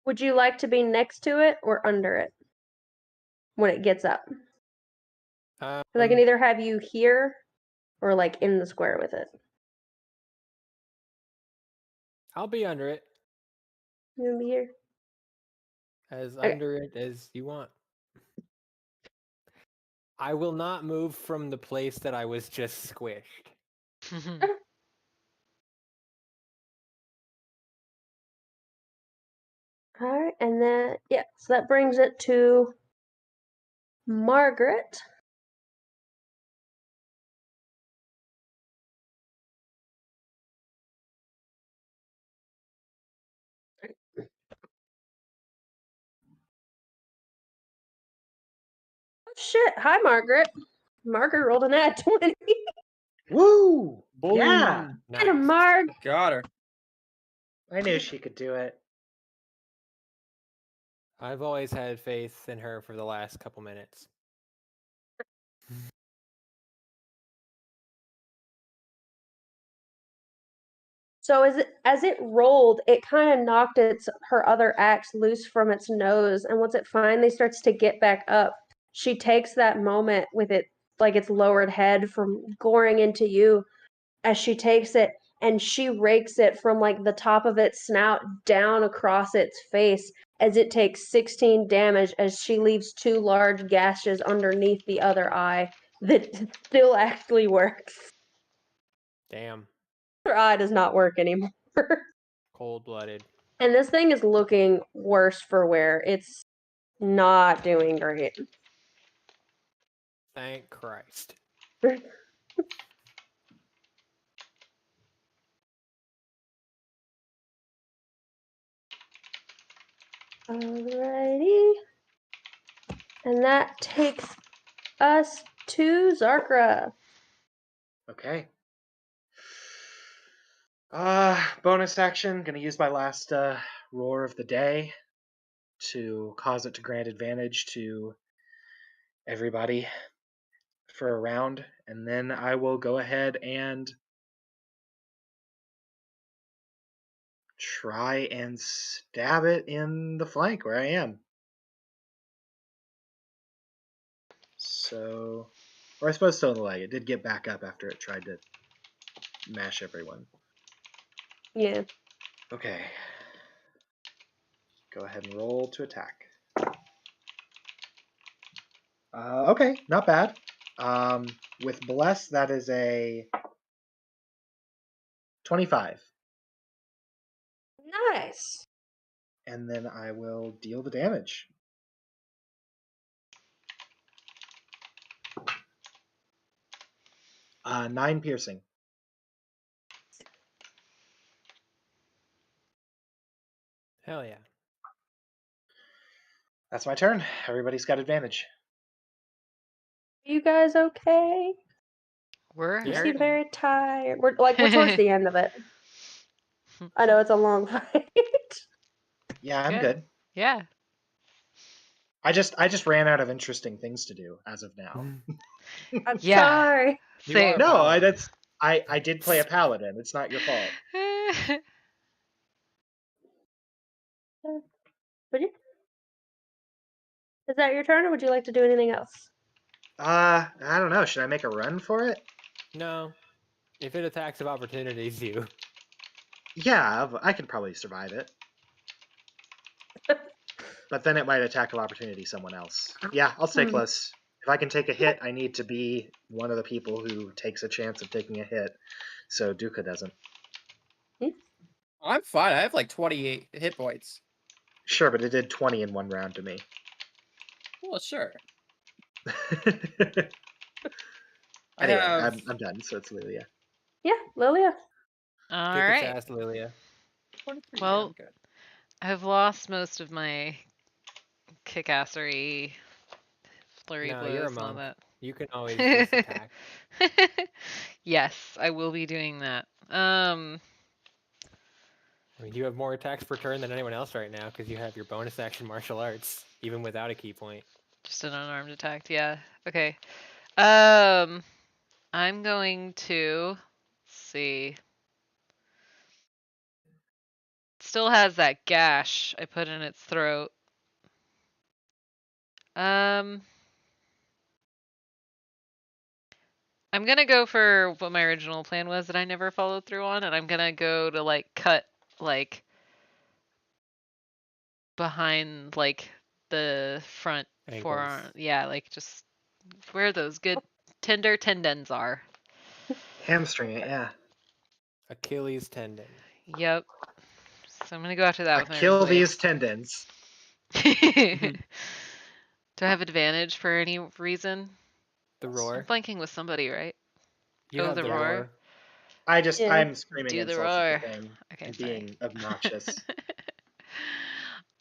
Would you like to be next to it or under it when it gets up? Because I can either have you here or in the square with it. I'll be under it. You want to be here? As Okay. under it as you want. I will not move from the place that I was just squished. All right, and then so that brings it to Margaret. Oh, shit! Hi, Margaret. Margaret rolled an nat 20. Woo! Boom. Yeah, Get him, Marg. Got her. I knew she could do it. I've always had faith in her for the last couple minutes. So as it rolled, it kind of knocked her other axe loose from its nose, and once it finally starts to get back up, she takes that moment with its lowered head from goring into you, as she takes it and she rakes it from like the top of its snout down across its face as it takes 16 damage as she leaves 2 large gashes underneath the other eye that still actually works. Damn. Her eye does not work anymore. Cold-blooded. And this thing is looking worse for wear. It's not doing great. Thank Christ. Alrighty. And that takes us to Zarkra. Okay. Bonus action. Gonna use my last roar of the day to cause it to grant advantage to everybody for a round, and then I will go ahead and try and stab it in the flank where I am. So, or I suppose still in the leg. It did get back up after it tried to mash everyone. Yeah. Okay. Go ahead and roll to attack. Okay, not bad. With Bless, that is a 25. Nice. And then I will deal the damage. Uh, 9 piercing. Hell yeah. That's my turn. Everybody's got advantage. You guys okay? We're Yeah. You seem hurting. very tired. We're towards the end of it. I know it's a long fight. Yeah, I'm Good. good. Yeah. I just ran out of interesting things to do as of now. I'm Yeah. sorry. You are Same. No, paladin. I did play a paladin. It's not your fault. Would you? Is that your turn, or would you like to do anything else? I don't know. Should I make a run for it? No. If it attacks of opportunities you. Yeah, I could probably survive it. But then it might attack of opportunity someone else. Yeah, I'll stay close. If I can take a hit, I need to be one of the people who takes a chance of taking a hit. So Duka doesn't. I'm fine. I have like 28 hit points. Sure, but it did 20 in one round to me. Well, sure. Anyway, I have I'm done. So it's Lilia. Yeah, Lilia. All Kick its right. ass, Lilia. 23. Well- yeah, I'm good. I've lost most of my kickassery, flurry No, blows, you're a and all monk. that. You can always just attack. Yes, I will be doing that. I mean, you have more attacks per turn than anyone else right now because you have your bonus action martial arts, even without a key point. Just an unarmed attack. Yeah. Okay. I'm going to see. Still has that gash I put in its throat. I'm gonna go for what my original plan was that I never followed through on, and I'm gonna go to like cut like behind like the front Ankles. forearm. Yeah, like just where those good tender tendons are. Hamstring it, yeah. Achilles tendon. Yep. So I'm gonna go after that with my Kill ring blade. these tendons. Do I have advantage for any reason? The I'm roar. flanking with somebody, right? You Oh, have the the roar. roar. Yeah. I'm screaming Do the insults at roar. the thing Okay, and sorry. being obnoxious.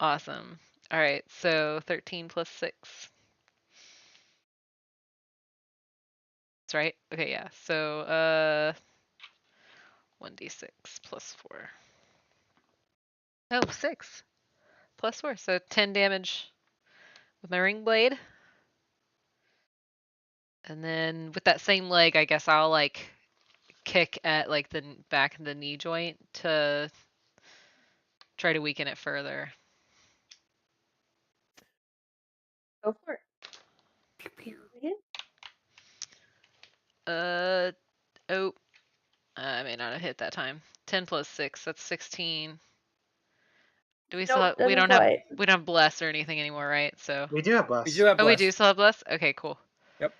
Awesome. All right, so 13 plus 6. That's right. Okay, yeah. So 1d6 plus 4. Oh, 6 plus 4. So 10 damage with my ring blade. And then with that same leg, I guess I'll like kick at like the back of the knee joint to try to weaken it further. Go for it. Oh, I may not have hit that time. 10 plus 6, that's 16. Do we still Nope, have, we doesn't don't have, quite. we don't have bless or anything anymore, right? So, We do have bless. We do have oh, we bless. do still have bless? Okay, cool. Yep.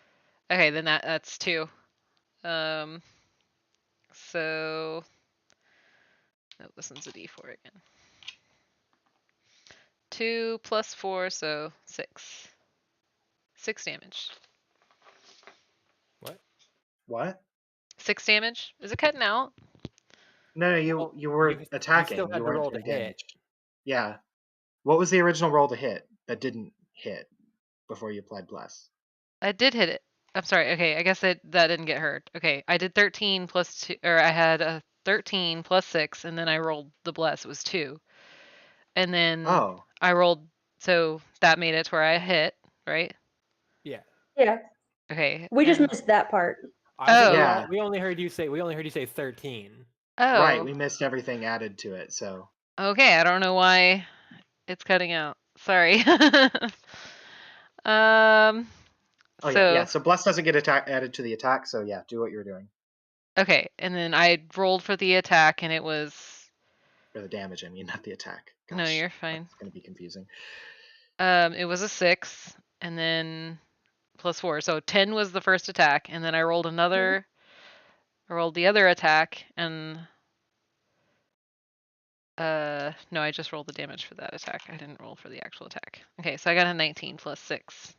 Okay, then that's 2. So, no, this one's a D4 again. 2 plus 4, so 6. 6 damage. What? 6 damage? Is it cutting out? No, Well, you were you attacking. still had to weren't roll to doing hit. damage. Yeah. What was the original roll to hit that didn't hit before you applied bless? I did hit it. I'm sorry. Okay, I guess that didn't get hurt. Okay, I did 13 plus 2, or I had a 13 plus 6, and then I rolled the bless. It was 2. And then Oh, I rolled, so that made it to where I hit, right? Yeah. Yeah, Okay. we just and- missed that part. I think Oh. Yeah. we only heard you say 13. Oh. right. We missed everything added to it. So Okay, I don't know why it's cutting out. Sorry. Oh so yeah. So bless doesn't get added to the attack. So yeah, do what you're doing okay, and then I rolled for the attack, and it was for the damage. I mean, not the attack. no, Gosh, you're fine. It's gonna be confusing. It was a 6, and then plus 4, so 10 was the first attack, and then I rolled another. I rolled the other attack, and no, I just rolled the damage for that attack. I didn't roll for the actual attack. Okay, so I got a 19 plus 6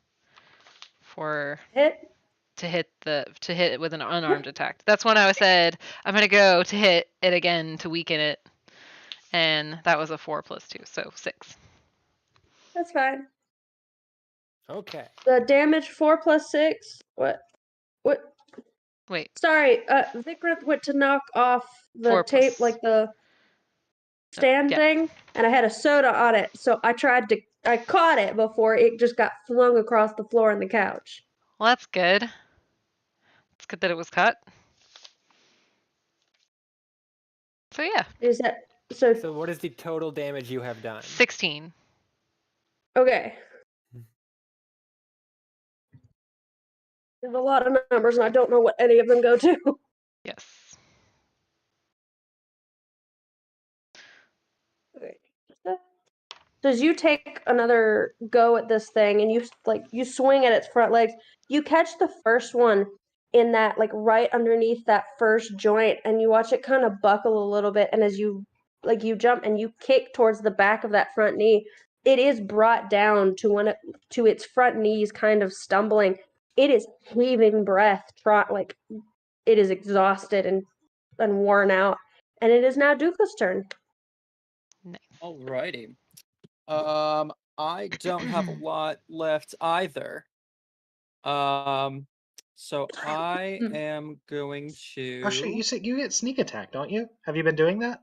for Hit. to hit it with an unarmed attack. That's when I said I'm gonna go to hit it again to weaken it, and that was a 4 plus 2, so 6. That's fine. Okay. The damage 4 plus 6. What? Wait, Sorry, Vikrith went to knock off the 4 tape, plus- like the stand yeah. thing, and I had a soda on it, so I caught it before it just got flung across the floor and the couch. Well, that's good. It's good that it was cut. So yeah, Is that so? So what is the total damage you have done? 16. Okay. There's a lot of numbers, and I don't know what any of them go to. Yes. Okay. So as you take another go at this thing, and you swing at its front legs, you catch the first one in that right underneath that first joint, and you watch it kind of buckle a little bit, and as you jump and you kick towards the back of that front knee, it is brought down to its front knees, kind of stumbling. It is heaving breath, it is exhausted and worn out, and it is now Duka's turn. Nice. Alrighty. I don't have a lot left either. So I am going to. Oh shit! You said you get sneak attack, don't you? Have you been doing that?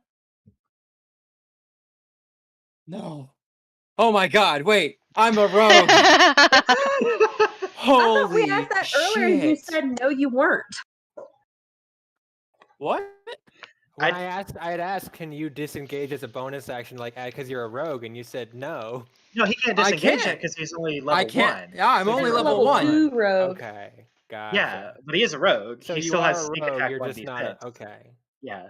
No. Oh my god, wait. I'm a rogue. I thought we Holy asked that earlier, and you shit. said no, you weren't. What? When I had asked, can you disengage as a bonus action, because you're a rogue, and you said no. No, he can't I disengage it can't. because he's only level I can't. 1. Yeah, I'm So only you're level 1. 2 rogue. Okay, gotcha. Yeah, but he is a rogue. So he you still are has a sneak rogue. attack You're just 1d6. not okay. Yeah.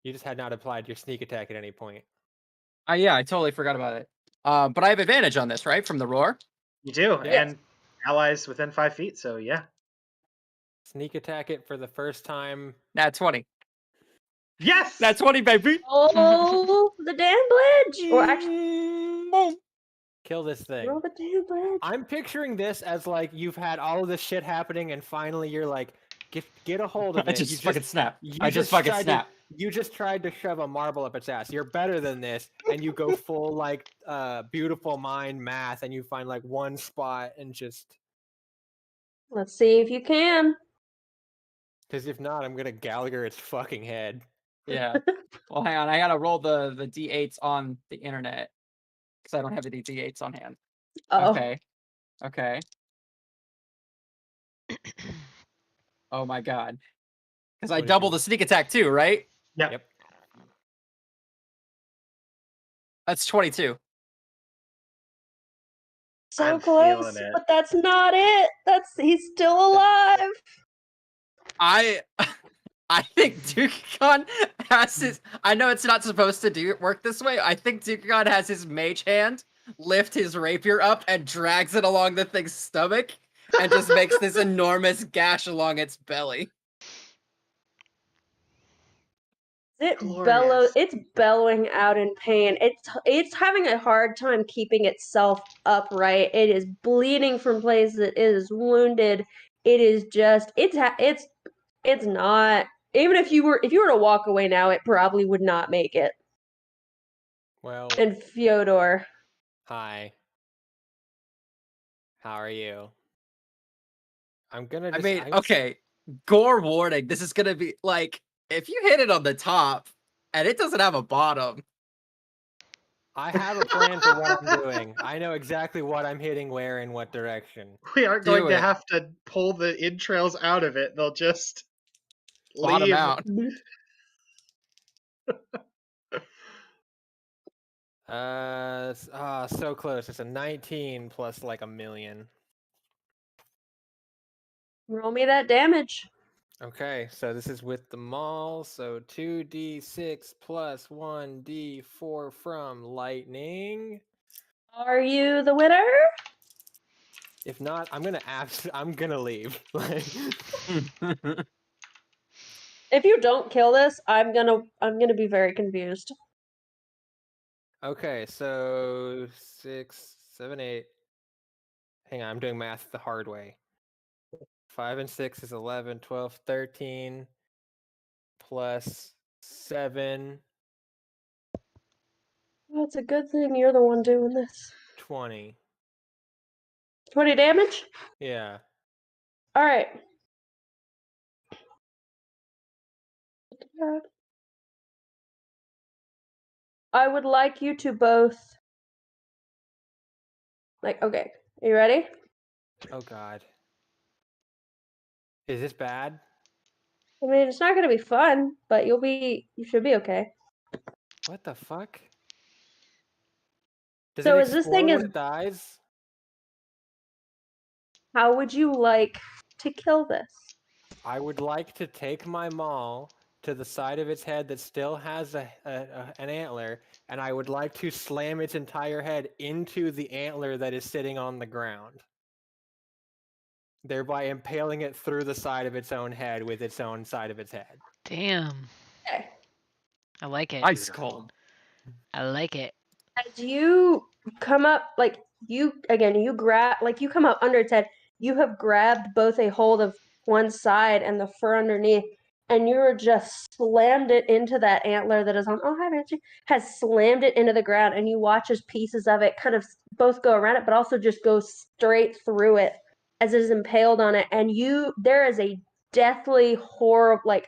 You just had not applied your sneak attack at any point. Yeah, I totally forgot about it. But I have advantage on this, right? From the roar? You do, Yeah. and allies within 5 feet. So yeah. Sneak attack it for the first time. Nat 20. Yes. Nat 20, baby. Oh, the damn glitch! Or actually, Boom. Kill this thing. roll the damn glitch. I'm picturing this as you've had all of this shit happening, and finally you're like, get a hold of I it. just You fucking snap. you I just fucking tried snap. You just tried to shove a marble up its ass. You're better than this, and you go full beautiful mind math, and you find one spot and just. Let's see if you can. Because if not, I'm gonna Gallagher its fucking head. Yeah. Well, hang on. I gotta roll the d8s on the internet because I don't have the d8s on hand. Oh, Okay. Okay. Oh my god. Because I What did double you- the sneak attack too, right? Yep. That's 22. so I'm close, feeling it. but that's not it. He's still alive. I I think Dukikon has his. I know it's not supposed to work this way. I think Dukikon has his mage hand lift his rapier up and drags it along the thing's stomach and just makes this enormous gash along its belly. Glorious. It's bellowing out in pain. It's having a hard time keeping itself upright. It is bleeding from places. It is wounded. It is just it's not, even if you were to walk away now, it probably would not make it. Well, And Fyodor, hi. How are you? I'm gonna. I mean, okay, gore warning. This is gonna be like if you hit it on the top and it doesn't have a bottom. I have a plan for what I'm doing. I know exactly what I'm hitting where in what direction. We aren't Do going to it. have to pull the entrails out of it. They'll just Bottom leave. out. So close. It's a 19 plus like a million. roll me that damage. Okay, so this is with the maul. So 2d6 plus 1d4 from lightning. Are you the winner? If not, I'm gonna leave. If you don't kill this, I'm gonna be very confused. Okay, so 6, 7, 8. Hang on, I'm doing math the hard way. 5 and 6 is 11, 12, 13 plus 7, Well, it's a good thing you're the one doing this. 20. 20 damage? Yeah. Alright. I would like you to both. Okay. Are you ready? Oh god. Is this bad? I mean, it's not gonna be fun, but you should be okay. What the fuck? Does So it is this thing explode when is- it dies? How would you like to kill this? I would like to take my maul to the side of its head that still has an antler, and I would like to slam its entire head into the antler that is sitting on the ground, thereby impaling it through the side of its own head with its own side of its head. Damn. Okay. I like it. Ice Beautiful. cold. I like it. As you come up, you grab, you come up under its head, you have grabbed both a hold of one side and the fur underneath, and you're just slammed it into that antler that is on. Oh, hi, Banshee. Has slammed it into the ground, and you watch as pieces of it kind of both go around it, but also just go straight through it as it is impaled on it. And there is a deathly, horrible,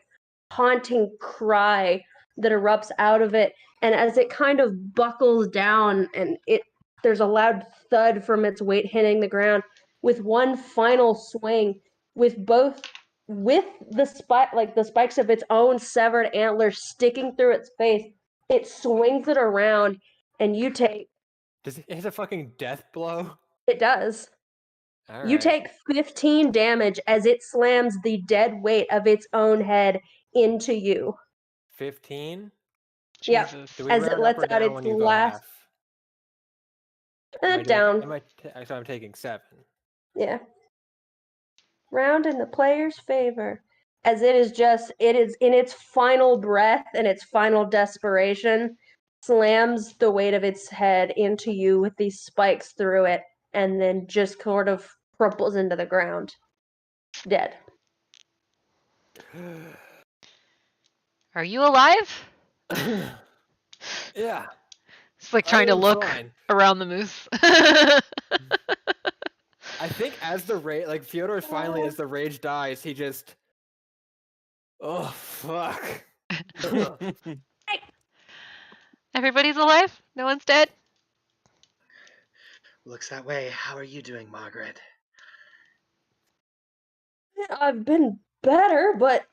haunting cry that erupts out of it. And as it kind of buckles down and there's a loud thud from its weight hitting the ground, with one final swing, with the spikes of its own severed antlers sticking through its face, it swings it around, and you take. Does it hit a fucking death blow? It does. All You right. take 15 damage as it slams the dead weight of its own head into you. 15? Yeah. Jesus. Do we As round it up lets or out down its when you go last. half? Down. So I'm taking 7. Yeah. Round in the player's favor. As it is in its final breath and its final desperation, slams the weight of its head into you with these spikes through it, and then just sort of crumples into the ground. Dead. Are you alive? Yeah. It's like trying I to am look fine. around the moose. I think as the rage, Fyodor finally, as the rage dies, he just, oh fuck. Everybody's alive? No one's dead? Looks that way. How are you doing, Margaret? I've been better, but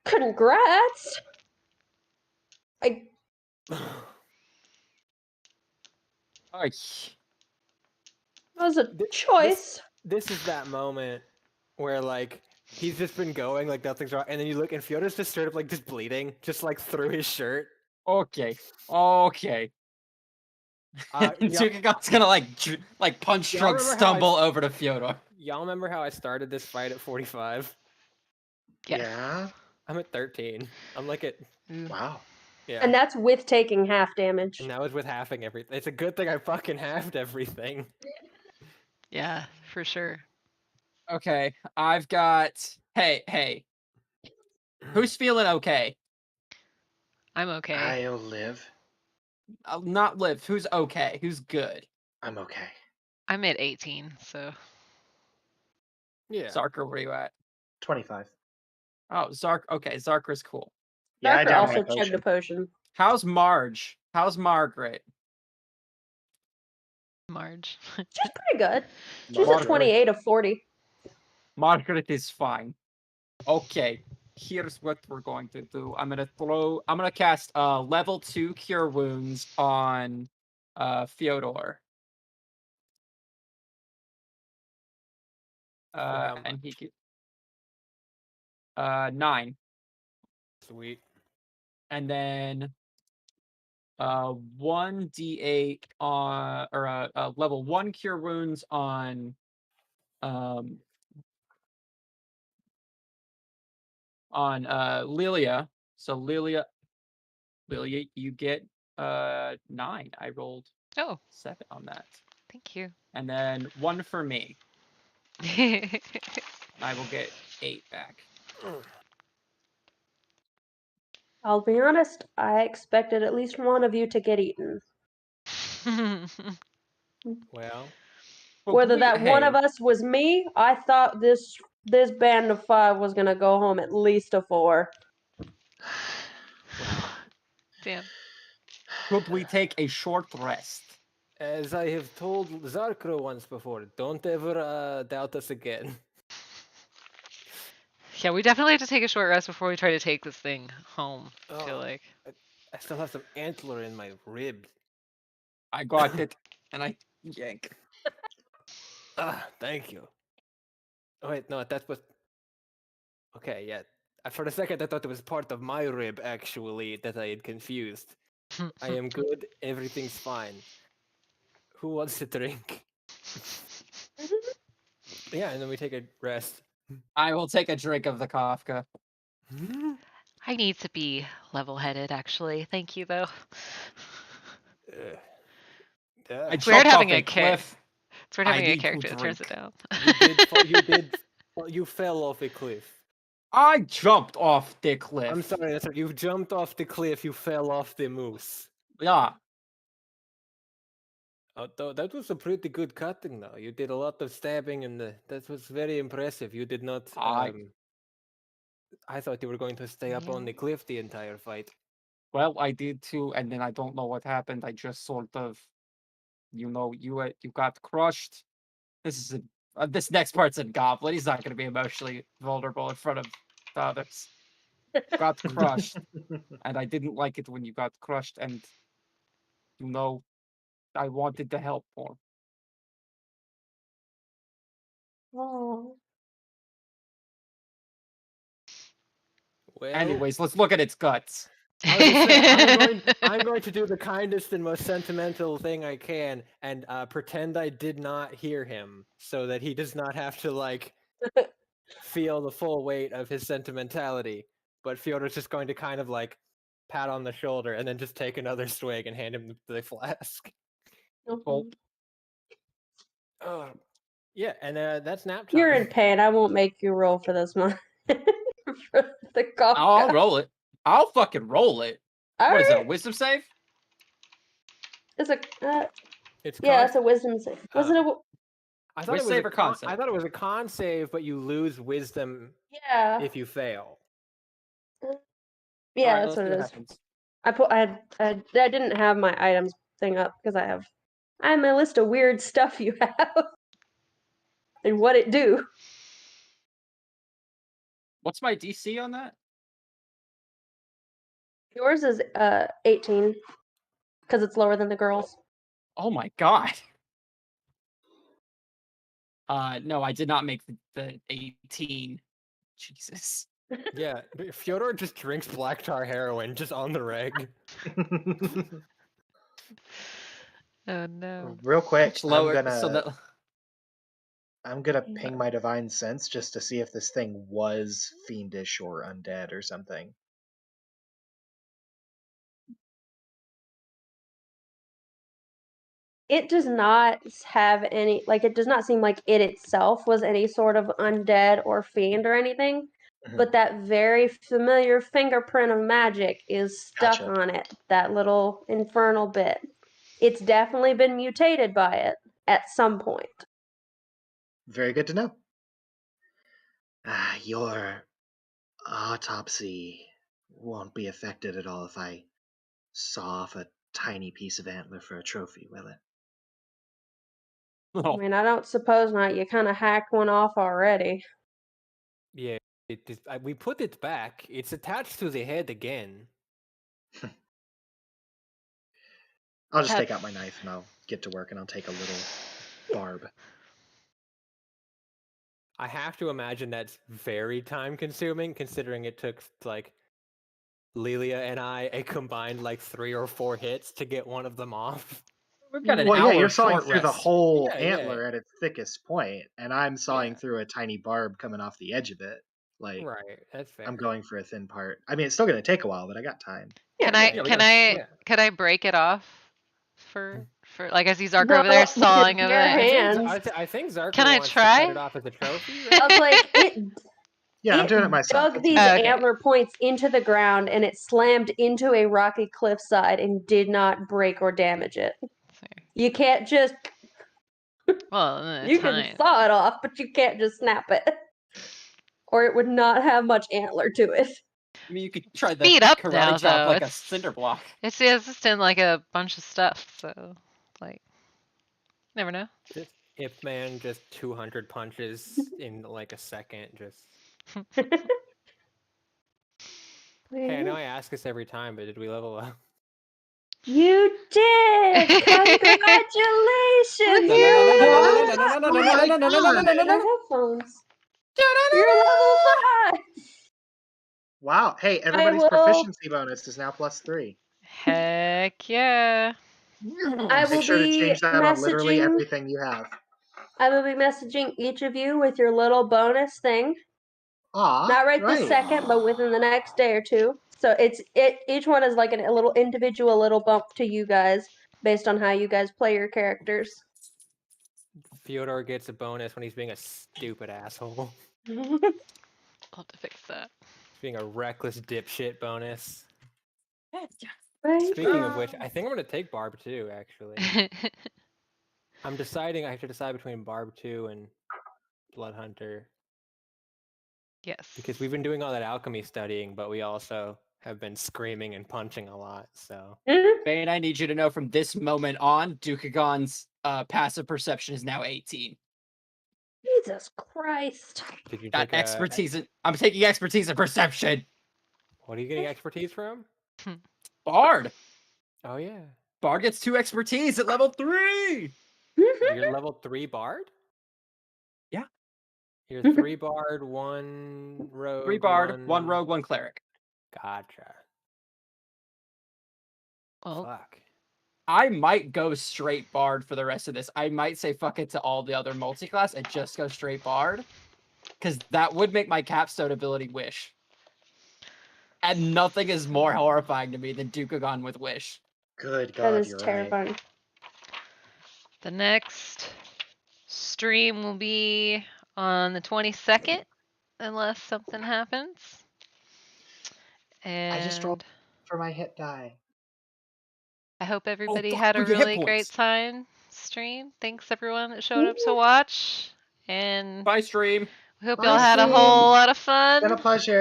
congrats. Ay. That was a choice. This is that moment where He's just been going like nothing's wrong, and then you look, and Fyodo's just straight up like just bleeding, just like through his shirt. Okay. Okay. Yeah, Tsukiga's gonna like punch, Y'all shrug, remember how I- stumble over to Fyodor. y'all remember how I started this fight at 45? Yeah. Yeah. I'm at 13. I'm like at Ooh. Wow. yeah. And that's with taking half damage. And that was with halving everything. It's a good thing I fucking halved everything. Yeah, for sure. Okay, I've got. Hey. Who's feeling okay? I'm okay. I'll live. I'll not live. Who's okay? Who's good? I'm okay. I'm at 18, so Yeah. Zarker, where you at? 25. Oh, Zark. Okay, Zarker's cool. Yeah, I Darker downed also my chugged a potion. How's Marge? How's Margaret? Marge. She's pretty good. She's a Margaret. 28 of 40. Margaret is fine. Okay, here's what we're going to do. I'm gonna cast level 2 cure wounds on Fyodor. how And he much? get 9. Sweet. And then 1d8 on level 1 cure wounds on Lilia. So Lilia, you get 9. I rolled Oh, 7 on that. thank you. And then 1 for me. I will get 8 back. I'll be honest, I expected at least one of you to get eaten. Well, But Whether that one hey, of us was me, I thought this band of 5 was gonna go home at least a 4. Damn. could we take a short rest? as I have told Zarkro once before, don't ever doubt us again. Yeah, we definitely have to take a short rest before we try to take this thing home. I feel Oh. like. I still have some antler in my ribs. I got it, and I yank. Thank you. Oh wait, no, that was. Okay, yeah. For a second, I thought it was part of my rib, actually, that I had confused. I am good. Everything's fine. Who wants a drink? Yeah, and then we take a rest. I will take a drink of the Kafka. I need to be level-headed, actually. Thank you, though. I It's weird jumped having off a a cliff. It's weird I having a need to character that turns it drink. down. You fell off a cliff. I jumped off the cliff. I'm sorry, that's right. You jumped off the cliff. You fell off the moose. Yeah. That was a pretty good cutting, though. You did a lot of stabbing, and that was very impressive. You did not. I thought you were going to stay up on the cliff the entire fight. Well, I did too, and then I don't know what happened. I just sort of, you got crushed. This next part's a goblin. He's not going to be emotionally vulnerable in front of the others. Got crushed, and I didn't like it when you got crushed, and I wanted to help more. Oh. Well, Anyways, let's look at its guts. I was gonna say, I'm going to do the kindest and most sentimental thing I can and pretend I did not hear him so that he does not have to, like, feel the full weight of his sentimentality. But Fyodor's just going to kind of, like, pat on the shoulder and then just take another swig and hand him the flask. Gulp. Yeah, and that's nap time. You're in pain. I won't make you roll for this one. For the Kafka. I'll roll it. I'll fucking roll it. What is it, a Alright. wisdom save? It's a It's yeah, con- it's a wisdom save. Was it a I thought Wisdom it was save a or con save? I thought it was a con save, but you lose wisdom yeah? if you fail. Yeah, Alright, that's let's what see it is. happens. I didn't have my items thing up because I have my list of weird stuff you have and what it do. What's my DC on that? Yours is 18 because it's lower than the girls. Oh my god. No, I did not make the 18. Jesus. Yeah, Fyodor just drinks black tar heroin just on the reg. Oh no. Real quick, Much lower. I'm gonna ping my divine sense just to see if this thing was fiendish or undead or something. It does not have any, like, it does not seem like it itself was any sort of undead or fiend or anything, Mhm. but that very familiar fingerprint of magic is stuck Gotcha. on it, that little infernal bit. It's definitely been mutated by it at some point. Very good to know. Your autopsy won't be affected at all if I saw off a tiny piece of antler for a trophy, will it? I mean, I don't suppose not. You kind of hacked one off already. Yeah, we put it back. It's attached to the head again. I'll just Have- take out my knife and I'll get to work and I'll take a little barb. I have to imagine that's very time consuming, considering it took like Lilia and I a combined like 3 or 4 hits to get one of them off. We've got an Well, hour yeah, you're sawing short through the rest. whole Yeah, antler at its thickest point, and I'm sawing Yeah. through a tiny barb coming off the edge of it. Like, Right, that's fair. I'm going for a thin part. I mean, it's still going to take a while, but I got time. Can Yeah, I yeah, we can got- I yeah. could I break it off for like I see Zark No, over there with your sawing over bare there? hands. I think Zarko Can I wants to cut try? it off as a trophy. I was like, it Yeah, I'm doing it myself. dug That's these easy. Oh, okay. antler points into the ground and it slammed into a rocky cliffside and did not break or damage it. You can't just Well, you can saw it off, but you can't just snap it. Or it would not have much antler to it. I mean, you could try the Speed up karate now, chop though. like a It's- cinder block. It's just in like a bunch of stuff, so like never know. Just Ip Man, just 200 punches in like a second. Just hey, I know I ask this every time, but did we level up? You did! Congratulations! The headphones. You're level 5! Wow. Hey, everybody's will- proficiency bonus is now +3. Heck yeah. I will Make sure to be change that on literally messaging. everything you have. I will be messaging each of you with your little bonus thing. Aw, Not right right. this second, but within the next day or two. So each one is like a little individual little bump to you guys based on how you guys play your characters. Fyodor gets a bonus when he's being a stupid asshole. I'll have to fix that. Being a reckless dipshit bonus. Right? Speaking of which, I think I'm gonna take Barb 2, actually. I'm deciding I have to decide between Barb 2 and Blood Hunter. Yes. Because we've been doing all that alchemy studying, but we also have been screaming and punching a lot, so Bane, I need you to know from this moment on, Dukagon's passive perception is now 18. Jesus Christ. did you Got take expertise in, I'm taking expertise in perception. What are you getting expertise from? Bard. Oh yeah. Bard gets 2 expertise at level 3. You're level 3 bard? Yeah. You're 3 bard, 1 rogue. 3 bard, 1 rogue, 1 cleric. Gotcha. Well, Fuck. I might go straight bard for the rest of this. I might say fuck it to all the other multi-class and just go straight bard. Because that would make my capstone ability wish. And nothing is more horrifying to me than Dukagon with wish. Good That God, is you're terrifying. right. the next stream will be on the 22nd, unless something happens. And I just rolled for my hit die. I hope everybody fuck, had a we get hit really great points. time stream. Thanks everyone that showed up to watch. And Bye, stream. we hope Bye, y'all had a stream. whole lot of fun. Been a pleasure.